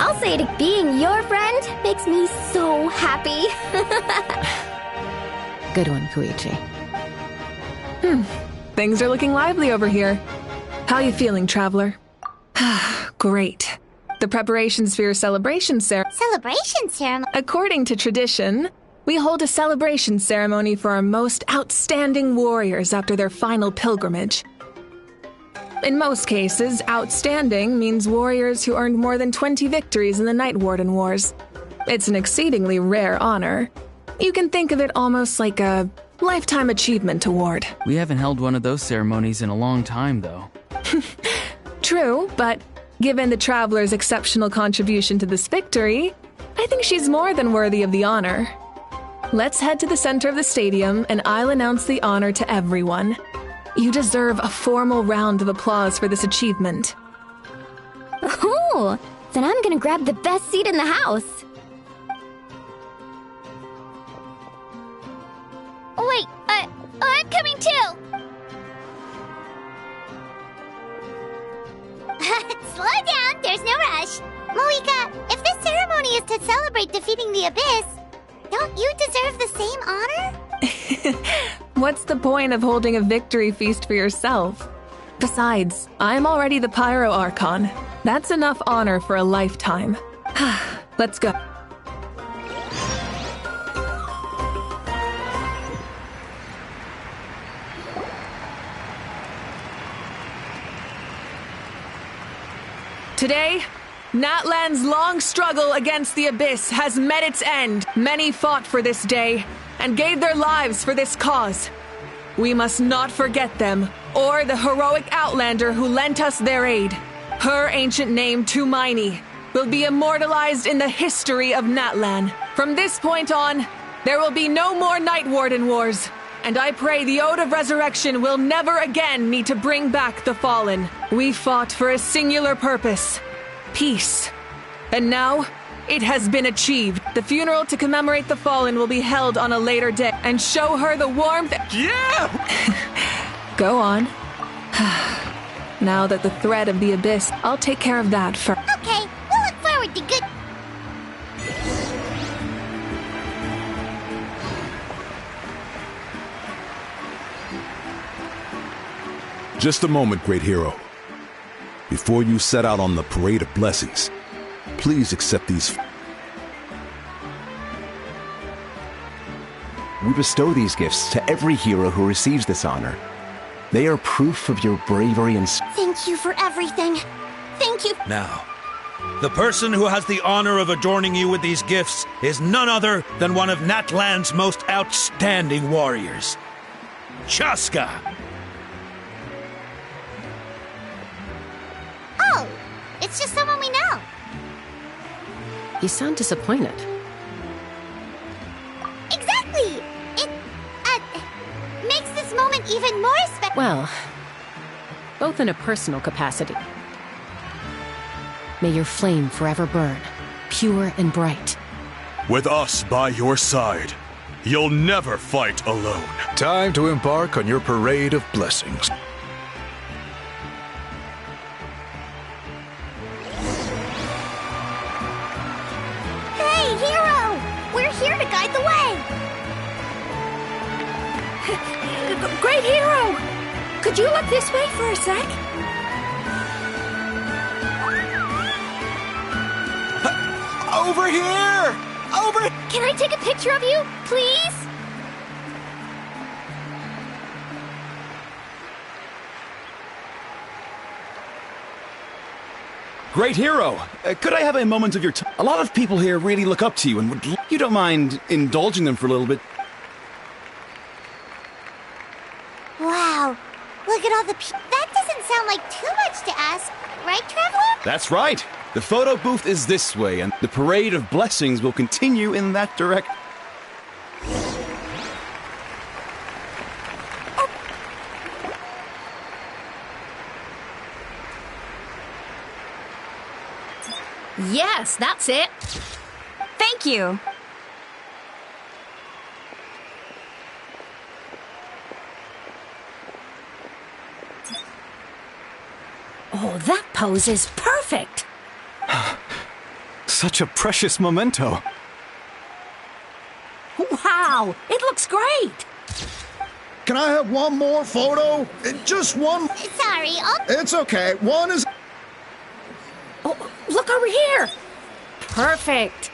[SPEAKER 6] I'll say it, being your friend makes me so happy.
[SPEAKER 2] Good one, Koichi.
[SPEAKER 4] Things are looking lively over here. How you feeling, Traveler? Great. The preparations for your celebration ceremony.
[SPEAKER 7] Celebration ceremony?
[SPEAKER 4] According to tradition, we hold a celebration ceremony for our most outstanding warriors after their final pilgrimage. In most cases, outstanding means warriors who earned more than 20 victories in the Night Warden Wars. It's an exceedingly rare honor. You can think of it almost like a lifetime achievement award.
[SPEAKER 3] We haven't held one of those ceremonies in a long time, though.
[SPEAKER 4] True, but given the Traveler's exceptional contribution to this victory, I think she's more than worthy of the honor. Let's head to the center of the stadium, and I'll announce the honor to everyone. You deserve a formal round of applause for this achievement.
[SPEAKER 6] Ooh, then I'm gonna grab the best seat in the house.
[SPEAKER 7] Wait, I'm coming too! Slow down, there's no rush. Moika, if this ceremony is to celebrate defeating the Abyss, don't you deserve the same honor?
[SPEAKER 4] What's the point of holding a victory feast for yourself? Besides, I'm already the Pyro Archon. That's enough honor for a lifetime. Let's go. Today, Natlan's long struggle against the Abyss has met its end. Many fought for this day and gave their lives for this cause. We must not forget them, or the heroic Outlander who lent us their aid. Her ancient name, Tumaini, will be immortalized in the history of Natlan. From this point on, there will be no more Night Warden wars, and I pray the Ode of Resurrection will never again need to bring back the fallen. We fought for a singular purpose: peace. And now, it has been achieved. The funeral to commemorate the fallen will be held on a later day and show her the warmth.
[SPEAKER 20] Yeah!
[SPEAKER 4] Go on. Now that the threat of the Abyss, I'll take care of that first.
[SPEAKER 7] Okay, we'll look forward to good...
[SPEAKER 15] Just a moment, great hero. Before you set out on the Parade of Blessings, please accept these.
[SPEAKER 17] We bestow these gifts to every hero who receives this honor. They are proof of your bravery and...
[SPEAKER 7] Thank you for everything. Thank you.
[SPEAKER 16] Now, the person who has the honor of adorning you with these gifts is none other than one of Natlan's most outstanding warriors, Chaska.
[SPEAKER 7] Oh, it's just someone we know.
[SPEAKER 2] You sound disappointed.
[SPEAKER 7] Exactly! It, makes this moment even more special.
[SPEAKER 2] Well, both in a personal capacity. May your flame forever burn, pure and bright.
[SPEAKER 15] With us by your side, you'll never fight alone. Time to embark on your Parade of Blessings.
[SPEAKER 7] Hey, hero! We're here to guide the way!
[SPEAKER 12] Great hero! Could you look this way for a sec?
[SPEAKER 20] Over here! Over...
[SPEAKER 7] Can I take a picture of you, please?
[SPEAKER 22] Great hero! Could I have a moment of your time? A lot of people here really look up to you and would... You don't mind indulging them for a little bit?
[SPEAKER 7] Wow, look at all the people. That doesn't sound like too much to ask, right, Traveler?
[SPEAKER 22] That's right! The photo booth is this way, and the Parade of Blessings will continue in that direction.
[SPEAKER 9] Yes, that's it.
[SPEAKER 8] Thank you.
[SPEAKER 9] Oh, that pose is perfect.
[SPEAKER 22] Such a precious memento.
[SPEAKER 9] Wow, it looks great.
[SPEAKER 24] Can I have one more photo? Just one.
[SPEAKER 7] Sorry,
[SPEAKER 24] It's okay. One is...
[SPEAKER 9] Oh, look over here. Perfect.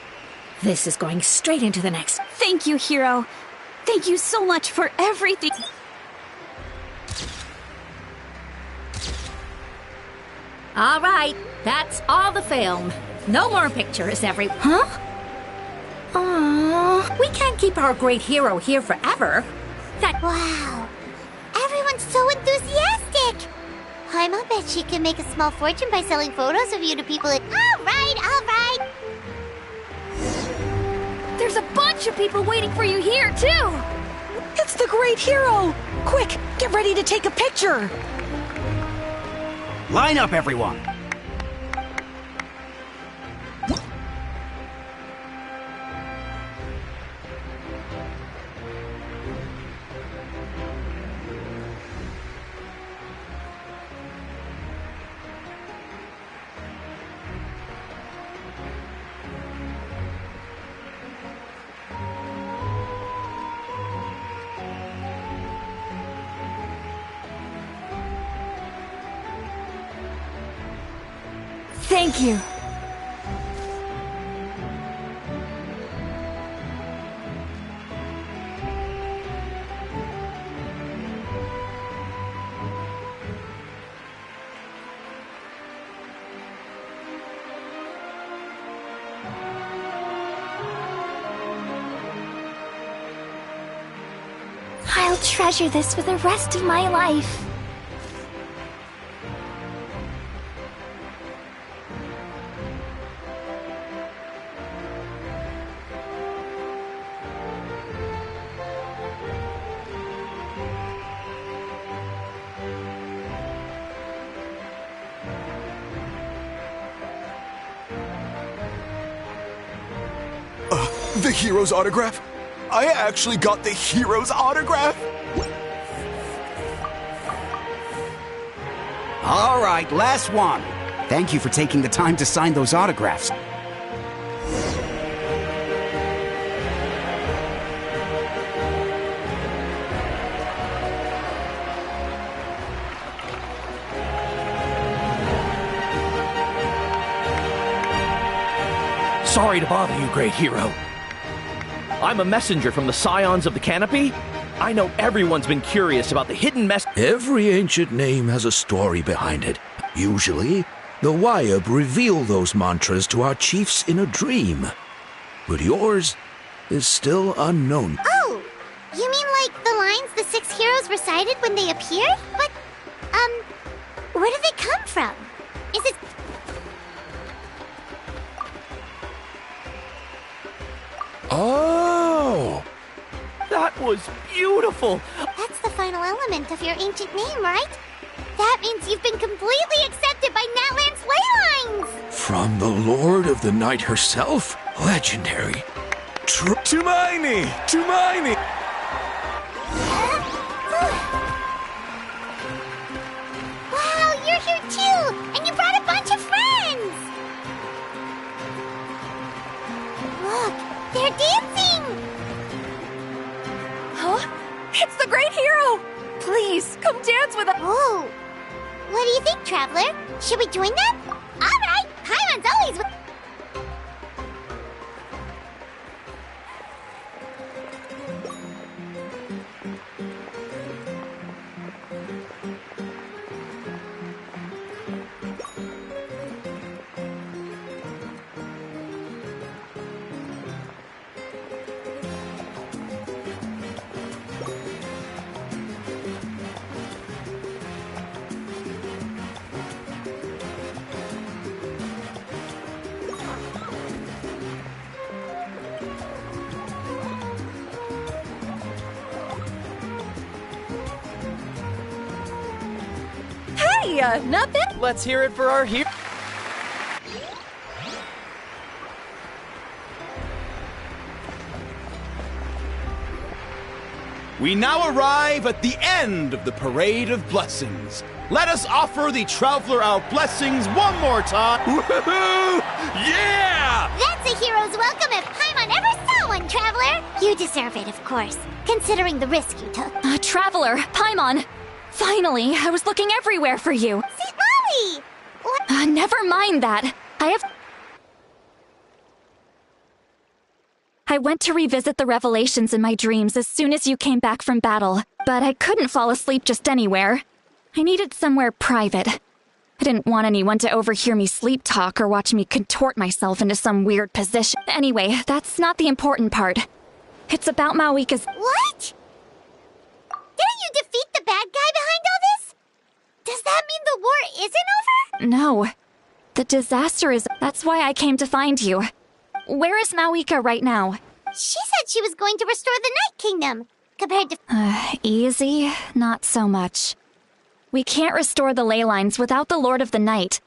[SPEAKER 9] This is going straight into the next.
[SPEAKER 8] Thank you, hero. Thank you so much for everything.
[SPEAKER 9] All right, that's all the film. No more pictures, Huh? Aww, we can't keep our great hero here forever.
[SPEAKER 7] Wow, everyone's so enthusiastic. I'll bet she can make a small fortune by selling photos of you to people. All right.
[SPEAKER 12] There's a bunch of people waiting for you here, too.
[SPEAKER 9] It's the great hero. Quick, get ready to take a picture.
[SPEAKER 13] Line up, everyone.
[SPEAKER 8] Thank you.
[SPEAKER 7] treasure this for the rest of my life.
[SPEAKER 15] The hero's autograph? I actually got the hero's autograph?
[SPEAKER 13] All right, last one. Thank you for taking the time to sign those autographs.
[SPEAKER 1] Sorry to bother you, great hero. I'm a messenger from the Scions of the Canopy. I know everyone's been curious about the hidden
[SPEAKER 16] Every ancient name has a story behind it. Usually, the Wyab reveal those mantras to our chiefs in a dream. But yours is still unknown.
[SPEAKER 7] Oh, you mean like the lines the 6 heroes recited when they appeared? But, where do they come from? Is it...
[SPEAKER 1] Oh! That was beautiful!
[SPEAKER 7] That's the final element of your ancient name, right? That means you've been completely accepted by Natlan's ley lines!
[SPEAKER 16] From the Lord of the Night herself? Legendary.
[SPEAKER 15] Tumaini! Tumaini!
[SPEAKER 7] Wow, you're here too! And you brought a bunch of friends! Look, they're dancing!
[SPEAKER 4] Huh? It's the great hero! Please, come dance with us!
[SPEAKER 7] Oh! What do you think, Traveler? Should we join them? Alright! Paimon's always with...
[SPEAKER 4] Nothing?
[SPEAKER 1] Let's hear it for our hero.
[SPEAKER 22] We now arrive at the end of the Parade of Blessings. Let us offer the Traveler our blessings one more time. Woohoo! Yeah!
[SPEAKER 7] That's a hero's welcome if Paimon ever saw one, Traveler! You deserve it, of course, considering the risk you took.
[SPEAKER 8] Traveler, Paimon! Finally, I was looking everywhere for you.
[SPEAKER 7] See, Molly! What?
[SPEAKER 8] Never mind that. I went to revisit the revelations in my dreams as soon as you came back from battle, but I couldn't fall asleep just anywhere. I needed somewhere private. I didn't want anyone to overhear me sleep talk or watch me contort myself into some weird position. Anyway, that's not the important part. It's about Mawika's—
[SPEAKER 7] What? Didn't you defeat the bad guy behind all this? Does that mean the war isn't over?
[SPEAKER 8] No. The disaster is— That's why I came to find you. Where is Mawika right now?
[SPEAKER 7] She said she was going to restore the Night Kingdom, compared to—
[SPEAKER 8] Easy? Not so much. We can't restore the ley lines without the Lord of the Night.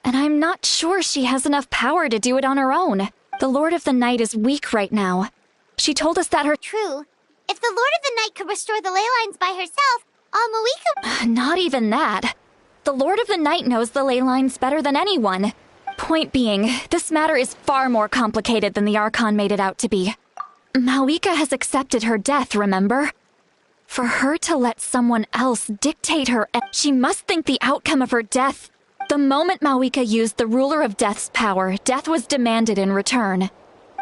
[SPEAKER 8] And I'm not sure she has enough power to do it on her own. The Lord of the Night is weak right now. She told us that her—
[SPEAKER 7] True. If the Lord of the Night could restore the ley lines by herself, all Mawika—
[SPEAKER 8] Not even that. The Lord of the Night knows the ley lines better than anyone. Point being, this matter is far more complicated than the Archon made it out to be. Mawika has accepted her death, remember? For her to let someone else dictate her— She must think the outcome of her death— The moment Mawika used the Ruler of Death's power, death was demanded in return.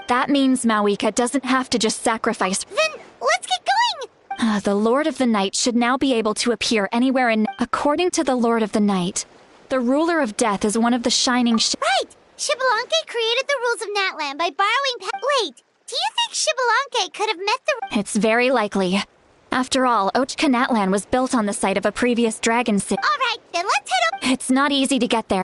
[SPEAKER 8] That means Mawika doesn't have to just sacrifice—
[SPEAKER 7] Then let's get going!
[SPEAKER 8] The Lord of the Night should now be able to appear anywhere in— According to the Lord of the Night, the Ruler of Death is one of the shining—
[SPEAKER 7] Right! Xbalanque created the rules of Natlan by borrowing— Wait, do you think Xbalanque could have met the—
[SPEAKER 8] It's very likely. After all, Ochka Natlan was built on the site of a previous dragon city.
[SPEAKER 7] Alright, then let's head up.
[SPEAKER 8] It's not easy to get there.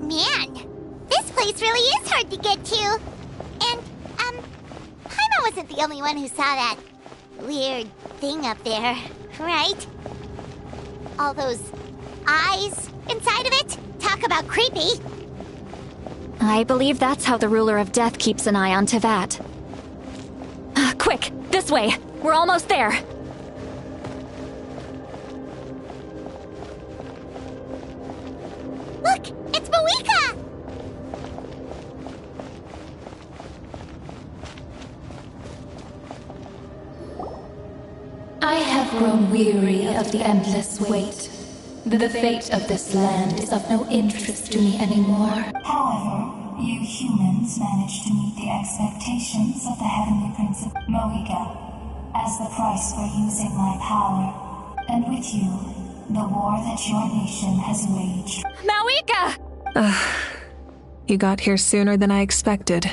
[SPEAKER 7] Man, this place really is hard to get to. And, Paimon wasn't the only one who saw that weird thing up there, right? All those eyes inside of it? Talk about creepy.
[SPEAKER 8] I believe that's how the ruler of death keeps an eye on Tevat. Quick, this way. We're almost there.
[SPEAKER 7] Look, it's Mawika!
[SPEAKER 14] I have grown weary of the endless wait. The fate of this land is of no interest to me anymore.
[SPEAKER 5] However, you humans managed to meet the expectations of the Heavenly Principle, Mawika, as the price for using my power, and with you, the war that your nation has waged.
[SPEAKER 8] Mawika!
[SPEAKER 4] You got here sooner than I expected.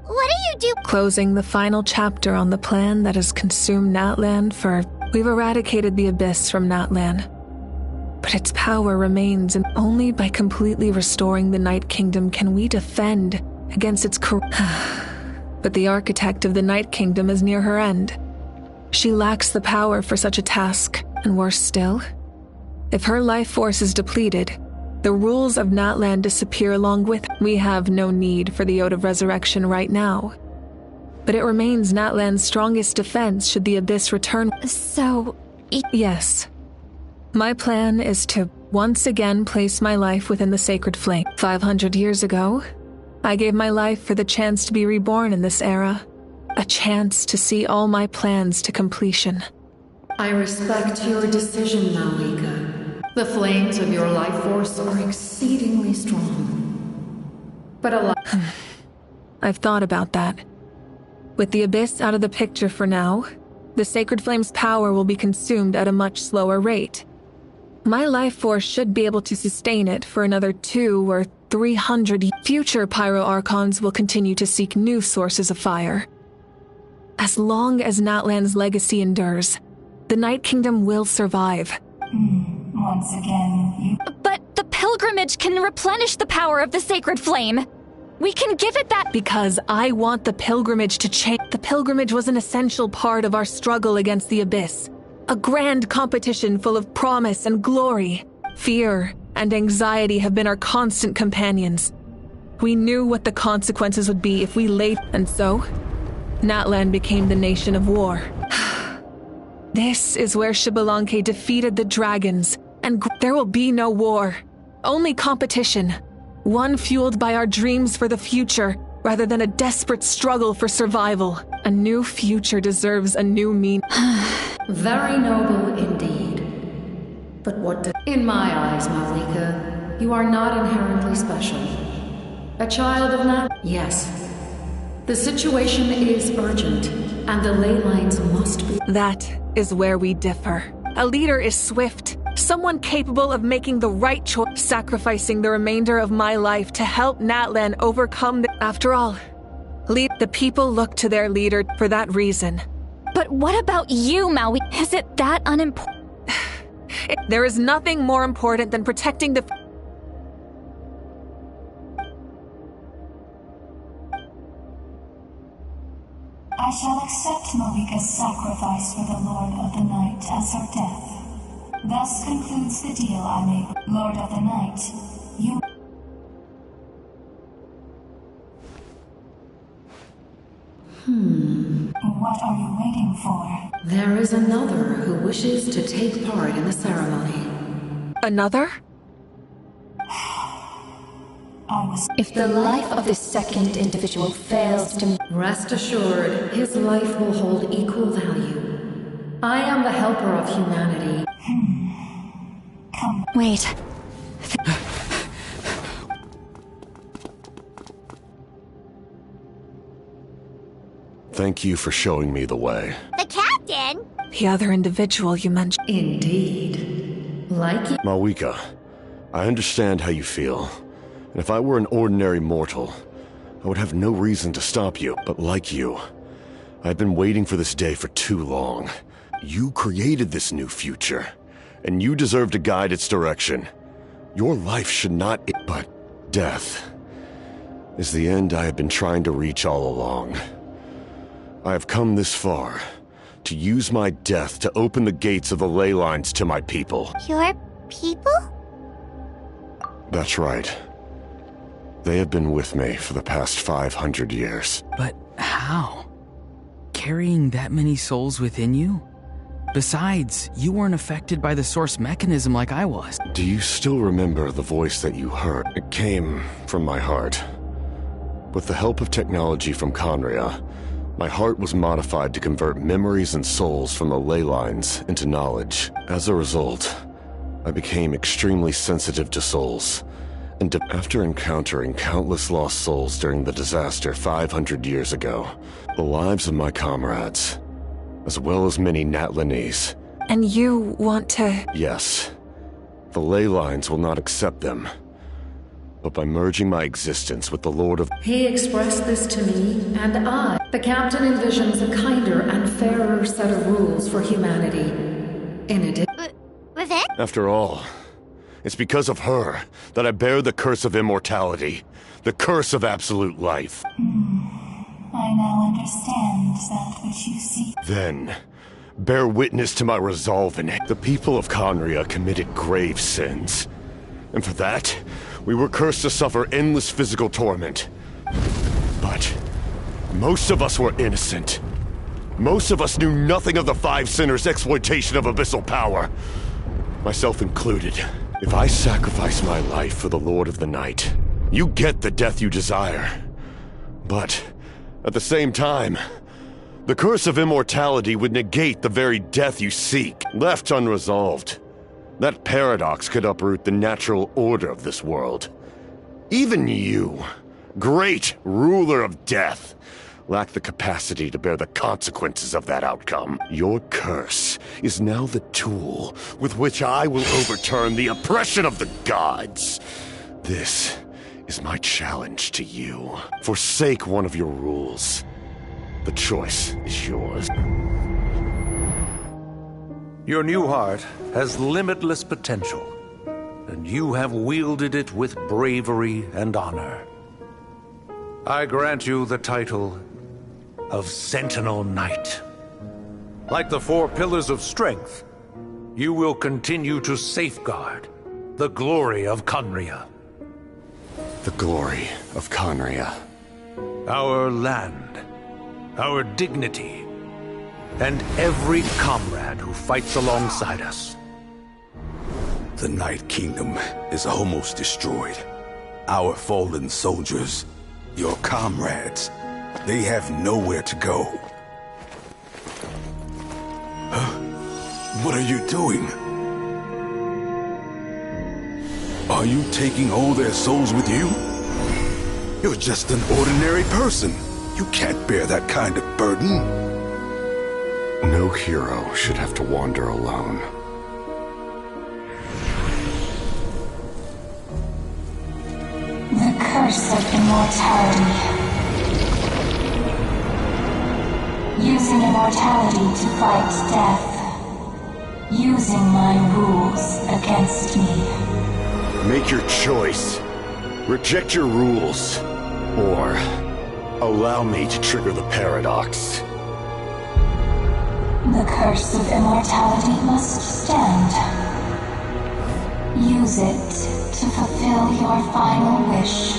[SPEAKER 7] What do you do?
[SPEAKER 4] Closing the final chapter on the plan that has consumed Natlan for... We've eradicated the Abyss from Natlan. But its power remains, and only by completely restoring the Night Kingdom can we defend against its But the architect of the Night Kingdom is near her end. She lacks the power for such a task, and worse still, if her life force is depleted, the rules of Natlan disappear along with. We have no need for the Ode of Resurrection right now. But it remains Natlan's strongest defense should the Abyss return.
[SPEAKER 8] So...
[SPEAKER 4] Yes. My plan is to once again place my life within the sacred flame. 500 years ago, I gave my life for the chance to be reborn in this era. A chance to see all my plans to completion.
[SPEAKER 9] I respect your decision, Mawika. The flames of your life force are exceedingly strong. But
[SPEAKER 4] I've thought about that. With the Abyss out of the picture for now, the Sacred Flame's power will be consumed at a much slower rate. My life force should be able to sustain it for another 200 or 300 years. Future Pyro Archons will continue to seek new sources of fire. As long as Natlan's legacy endures, the Night Kingdom will survive.
[SPEAKER 5] Once again, you...
[SPEAKER 8] But the pilgrimage can replenish the power of the sacred flame. We can give it that—
[SPEAKER 4] Because I want the pilgrimage to change. The pilgrimage was an essential part of our struggle against the Abyss. A grand competition full of promise and glory. Fear and anxiety have been our constant companions. We knew what the consequences would be if we laid— And so, Natlan became the nation of war. This is where Xbalanque defeated the dragons, and there will be no war. Only competition. One fueled by our dreams for the future, rather than a desperate struggle for survival. A new future deserves a new meaning.
[SPEAKER 9] Very noble indeed. But what in my eyes, Mawika, you are not inherently special. A child of Yes. The situation is urgent, and the ley lines must be—
[SPEAKER 4] That is where we differ. A leader is swift, someone capable of making the right choice, sacrificing the remainder of my life to help Natlan overcome After all, the people look to their leader for that reason.
[SPEAKER 8] But what about you, Maui? Is it that unimportant?
[SPEAKER 4] There is nothing more important than protecting the—
[SPEAKER 5] I shall accept Mawika's sacrifice for the Lord of the Night as her death. Thus concludes the deal I made. Lord of the Night, you... What are you waiting for?
[SPEAKER 9] There is another who wishes to take part in the ceremony.
[SPEAKER 4] Another?
[SPEAKER 14] If the life of the second individual fails to...
[SPEAKER 9] Rest assured, his life will hold equal value. I am the helper of humanity.
[SPEAKER 5] Come.
[SPEAKER 8] Wait.
[SPEAKER 10] Thank you for showing me the way.
[SPEAKER 7] The captain?
[SPEAKER 4] The other individual you mentioned.
[SPEAKER 9] Indeed. Like you.
[SPEAKER 10] Malika, I understand how you feel. And if I were an ordinary mortal, I would have no reason to stop you. But like you, I've been waiting for this day for too long. You created this new future, and you deserve to guide its direction. Your life should not... But death is the end I have been trying to reach all along. I have come this far to use my death to open the gates of the ley lines to my people.
[SPEAKER 7] Your people?
[SPEAKER 10] That's right. They have been with me for the past 500 years.
[SPEAKER 3] But how? Carrying that many souls within you? Besides, you weren't affected by the source mechanism like I was.
[SPEAKER 10] Do you still remember the voice that you heard? It came from my heart. With the help of technology from Conria, my heart was modified to convert memories and souls from the ley lines into knowledge. As a result, I became extremely sensitive to souls. And after encountering countless lost souls during the disaster 500 years ago, the lives of my comrades, as well as many Natlanese.
[SPEAKER 4] And you want to...
[SPEAKER 10] Yes. The ley lines will not accept them. But by merging my existence with the Lord of...
[SPEAKER 9] He expressed this to me, and I. The captain envisions a kinder and fairer set of rules for humanity. In addition...
[SPEAKER 7] Was it?
[SPEAKER 10] After all, it's because of her that I bear the curse of immortality. The curse of absolute life.
[SPEAKER 5] I now understand that which you seek.
[SPEAKER 10] Then, bear witness to my resolve in it. The people of Conria committed grave sins. And for that, we were cursed to suffer endless physical torment. But most of us were innocent. Most of us knew nothing of the Five Sinners' exploitation of abyssal power. Myself included. If I sacrifice my life for the Lord of the Night, you get the death you desire. But at the same time, the curse of immortality would negate the very death you seek. Left unresolved, that paradox could uproot the natural order of this world. Even you, great ruler of death, lack the capacity to bear the consequences of that outcome. Your curse is now the tool with which I will overturn the oppression of the gods. This is my challenge to you. Forsake one of your rules. The choice is yours.
[SPEAKER 11] Your new heart has limitless potential, and you have wielded it with bravery and honor. I grant you the title of Sentinel Knight. Like the four pillars of strength, you will continue to safeguard the glory of Conria.
[SPEAKER 10] The glory of Conria.
[SPEAKER 11] Our land, our dignity, and every comrade who fights alongside us.
[SPEAKER 18] The Night Kingdom is almost destroyed. Our fallen soldiers, your comrades, they have nowhere to go. What are you doing? Are you taking all their souls with you? You're just an ordinary person. You can't bear that kind of burden.
[SPEAKER 10] No hero should have to wander alone.
[SPEAKER 5] The curse of immortality. Using immortality to fight death. Using my rules against me.
[SPEAKER 10] Make your choice. Reject your rules. Or allow me to trigger the paradox.
[SPEAKER 5] The curse of immortality must stand. Use it to fulfill your final wish.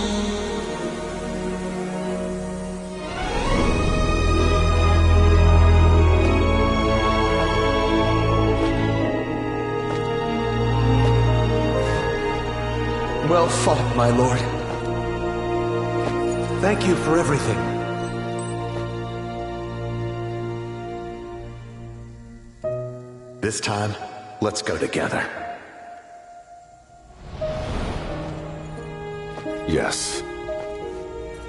[SPEAKER 11] Well fought, my lord. Thank you for everything.
[SPEAKER 17] This time, let's go together.
[SPEAKER 10] Yes.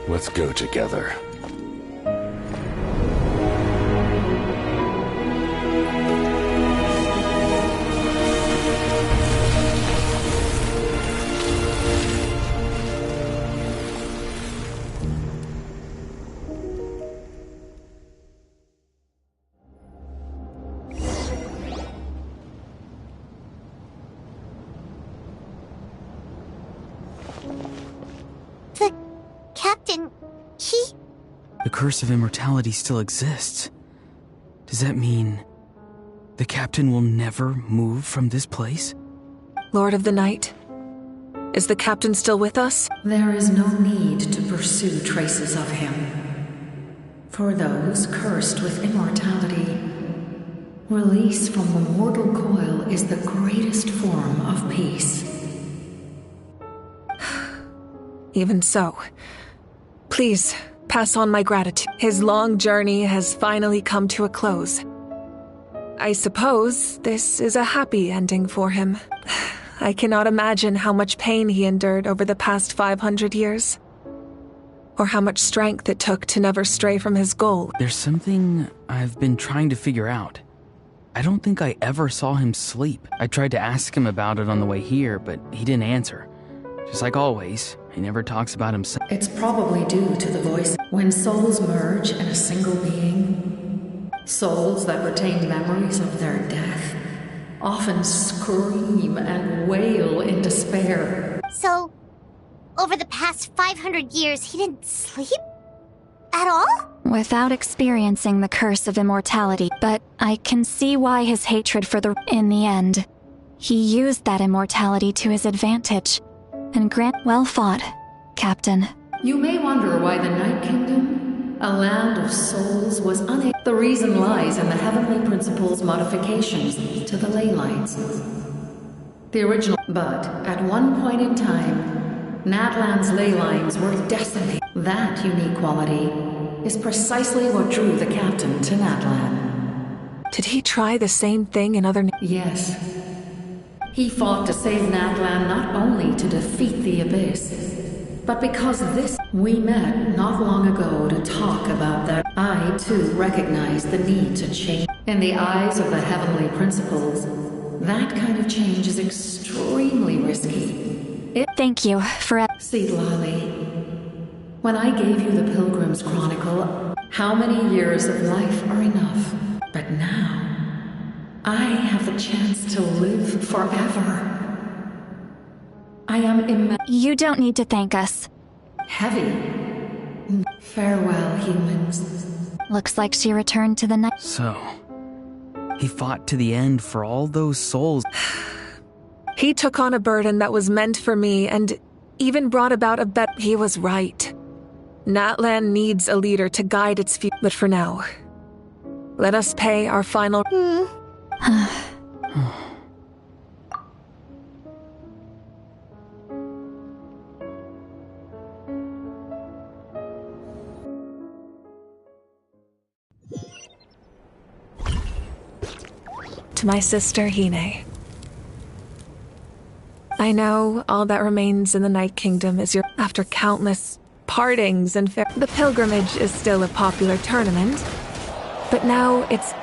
[SPEAKER 10] Let's go together.
[SPEAKER 3] The curse of immortality still exists. Does that mean the captain will never move from this place?
[SPEAKER 4] Lord of the Night, is the captain still with us?
[SPEAKER 9] There is no need to pursue traces of him. For those cursed with immortality, release from the mortal coil is the greatest form of peace.
[SPEAKER 4] Even so, please pass on my gratitude. His long journey has finally come to a close. I suppose this is a happy ending for him. I cannot imagine how much pain he endured over the past 500 years. Or how much strength it took to never stray from his goal.
[SPEAKER 3] There's something I've been trying to figure out. I don't think I ever saw him sleep. I tried to ask him about it on the way here, but he didn't answer. Just like always, he never talks about himself.
[SPEAKER 9] It's probably due to the voice. When souls merge in a single being, souls that retain memories of their death often scream and wail in despair.
[SPEAKER 7] So, over the past 500 years, he didn't sleep? At all?
[SPEAKER 8] Without experiencing the curse of immortality, but I can see why his hatred for in the end. He used that immortality to his advantage. And well fought, Captain.
[SPEAKER 9] You may wonder why the Night Kingdom, a land of souls, was unable. The reason lies in the Heavenly Principle's modifications to the ley lines. The original. But at one point in time, Natlan's ley lines were decimated. That unique quality is precisely what drew the captain to Natlan.
[SPEAKER 4] Did he try the same thing in other...
[SPEAKER 9] Yes. He fought to save Natlan not only to defeat the Abyss, but because this... We met not long ago to talk about that. I, too, recognize the need to change. In the eyes of the Heavenly Principles, that kind of change is extremely risky.
[SPEAKER 8] Thank you for...
[SPEAKER 9] See, Lolly, when I gave you the Pilgrim's Chronicle, how many years of life are enough? But now, I have the chance to live forever. I am
[SPEAKER 8] You don't need to thank us.
[SPEAKER 9] Heavy. Farewell, humans.
[SPEAKER 8] Looks like she returned to the night.
[SPEAKER 3] So, he fought to the end for all those souls.
[SPEAKER 4] He took on a burden that was meant for me and even brought about a bet. He was right. Natlan needs a leader to guide its future. But for now, let us pay our final... To my sister, Hine. I know all that remains in the Night Kingdom is your... After countless partings and the pilgrimage is still a popular tournament, but now it's...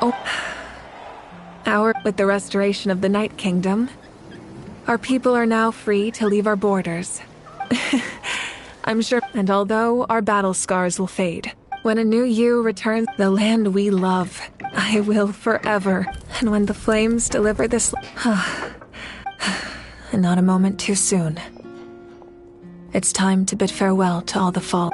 [SPEAKER 4] With the restoration of the Night Kingdom, our people are now free to leave our borders. I'm sure... And although our battle scars will fade, when a new you returns the land we love, I will forever. And when the flames deliver this... And not a moment too soon. It's time to bid farewell to all the fall.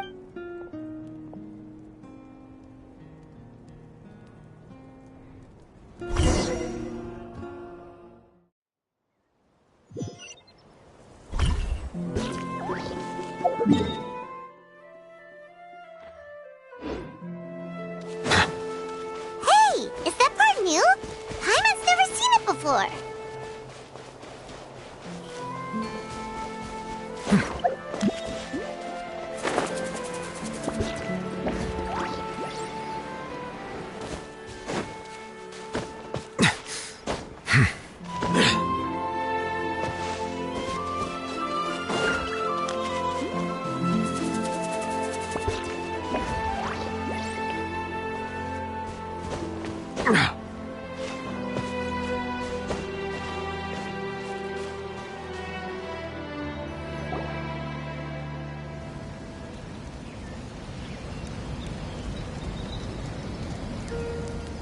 [SPEAKER 7] Hey! Is that part new? Paimon's never seen it before.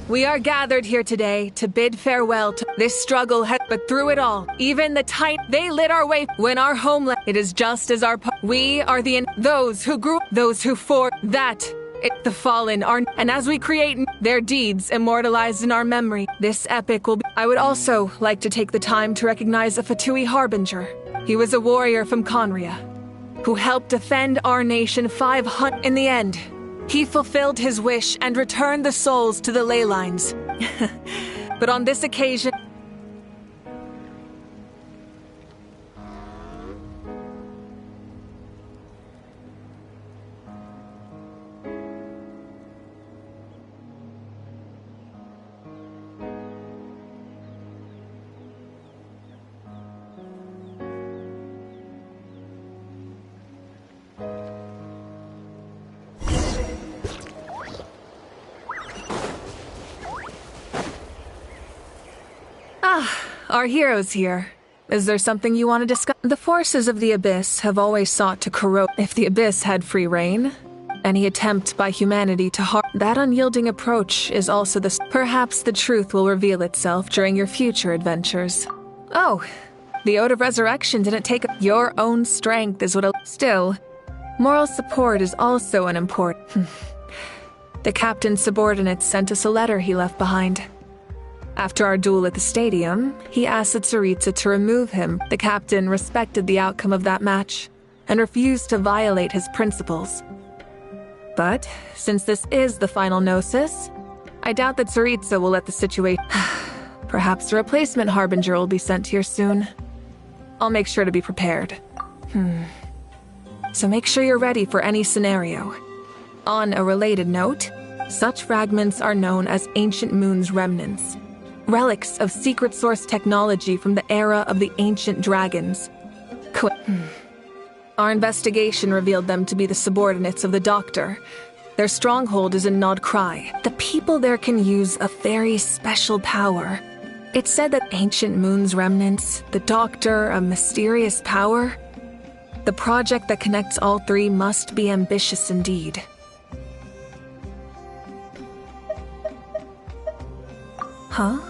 [SPEAKER 4] We are gathered here today to bid farewell to this struggle, but through it all, even the they lit our way when our homeland. It is just as our we are those who grew, those who fought. That The fallen are, and as we create their deeds immortalized in our memory, this epic will be. I would also like to take the time to recognize a Fatui Harbinger. He was a warrior from Conria, who helped defend our nation 500. In the end, he fulfilled his wish and returned the souls to the ley lines. But on this occasion, our hero's here. Is there something you want to discuss? The forces of the Abyss have always sought to corrode. If the Abyss had free reign, any attempt by humanity to harm that unyielding approach is also the. Perhaps the truth will reveal itself during your future adventures. Oh, the Ode of Resurrection didn't take. Your own strength is what. Still, moral support is also an important. The captain's subordinates sent us a letter he left behind. After our duel at the stadium, he asked the Tsaritsa to remove him. The captain respected the outcome of that match and refused to violate his principles. But since this is the final Gnosis, I doubt that Tsaritsa will let the situation. Perhaps a replacement Harbinger will be sent here soon. I'll make sure to be prepared. So make sure you're ready for any scenario. On a related note, such fragments are known as Ancient Moon's remnants. Relics of secret source technology from the era of the ancient dragons. Our investigation revealed them to be the subordinates of the Doctor. Their stronghold is in Nod Krai. The people there can use a very special power. It's said that Ancient Moon's remnants, the Doctor, a mysterious power. The project that connects all three must be ambitious indeed. Huh?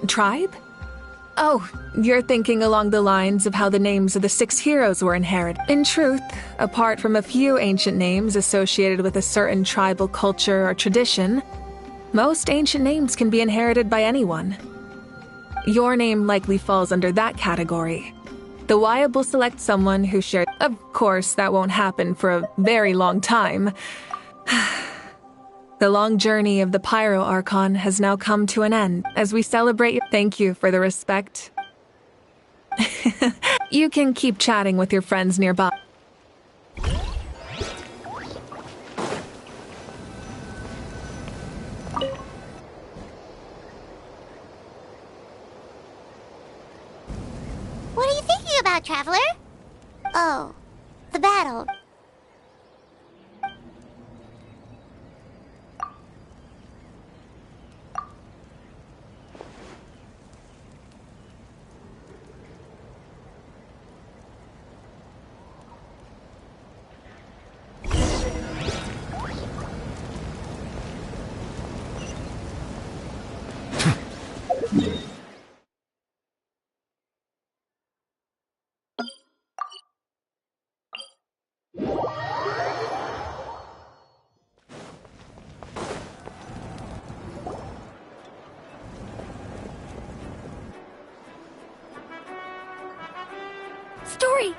[SPEAKER 4] Tribe? Oh, you're thinking along the lines of how the names of the 6 heroes were inherited. In truth, apart from a few ancient names associated with a certain tribal culture or tradition, most ancient names can be inherited by anyone. Your name likely falls under that category. The Wyab will select someone who shares. Of course, that won't happen for a very long time. The long journey of the Pyro Archon has now come to an end. As we celebrate, thank you for the respect. You can keep chatting with your friends nearby.
[SPEAKER 7] What are you thinking about, Traveler? Oh, the battle.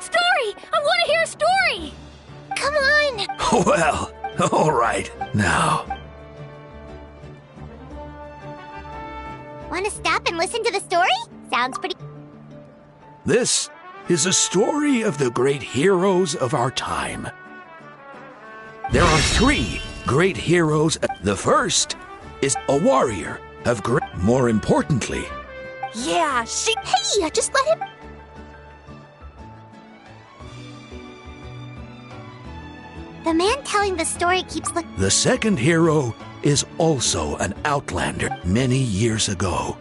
[SPEAKER 7] Story! I want to hear a story! Come on!
[SPEAKER 16] Well, all right, now.
[SPEAKER 7] Want to stop and listen to the story? Sounds pretty...
[SPEAKER 16] This is a story of the great heroes of our time. There are 3 great heroes. The first is a warrior of great... More importantly...
[SPEAKER 7] Yeah, Hey, just let him... The man telling the story keeps
[SPEAKER 16] The second hero is also an outlander. Many years ago,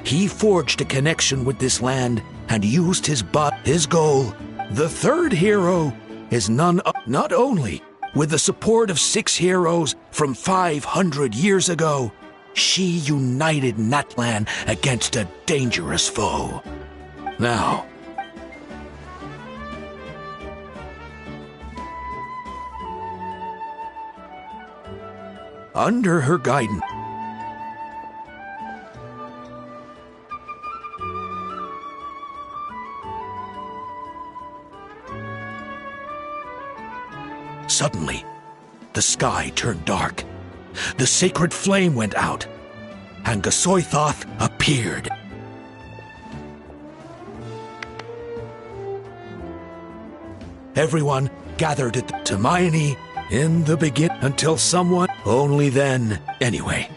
[SPEAKER 16] he forged a connection with this land and used his goal. The third hero is not only with the support of 6 heroes from 500 years ago, she united Natlan against a dangerous foe. Now, under her guidance. Suddenly, the sky turned dark. The sacred flame went out, and Gasoithoth appeared. Everyone gathered at Hermione in the beginning until someone, only then, anyway.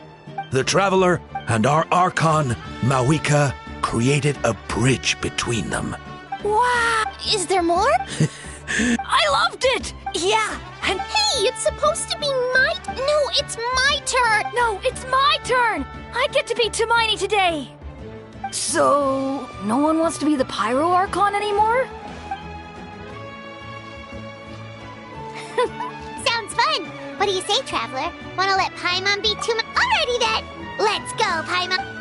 [SPEAKER 16] The Traveler and our Archon, Mawika, created a bridge between them.
[SPEAKER 7] Wow! Is there more? I loved it! Yeah, and hey, it's supposed to be my... No, it's my turn!
[SPEAKER 6] No, it's my turn! I get to be Hermione today! So, no one wants to be the Pyro Archon anymore?
[SPEAKER 7] Sounds fun! What do you say, Traveler? Wanna let Paimon be Alrighty then! Let's go, Paimon!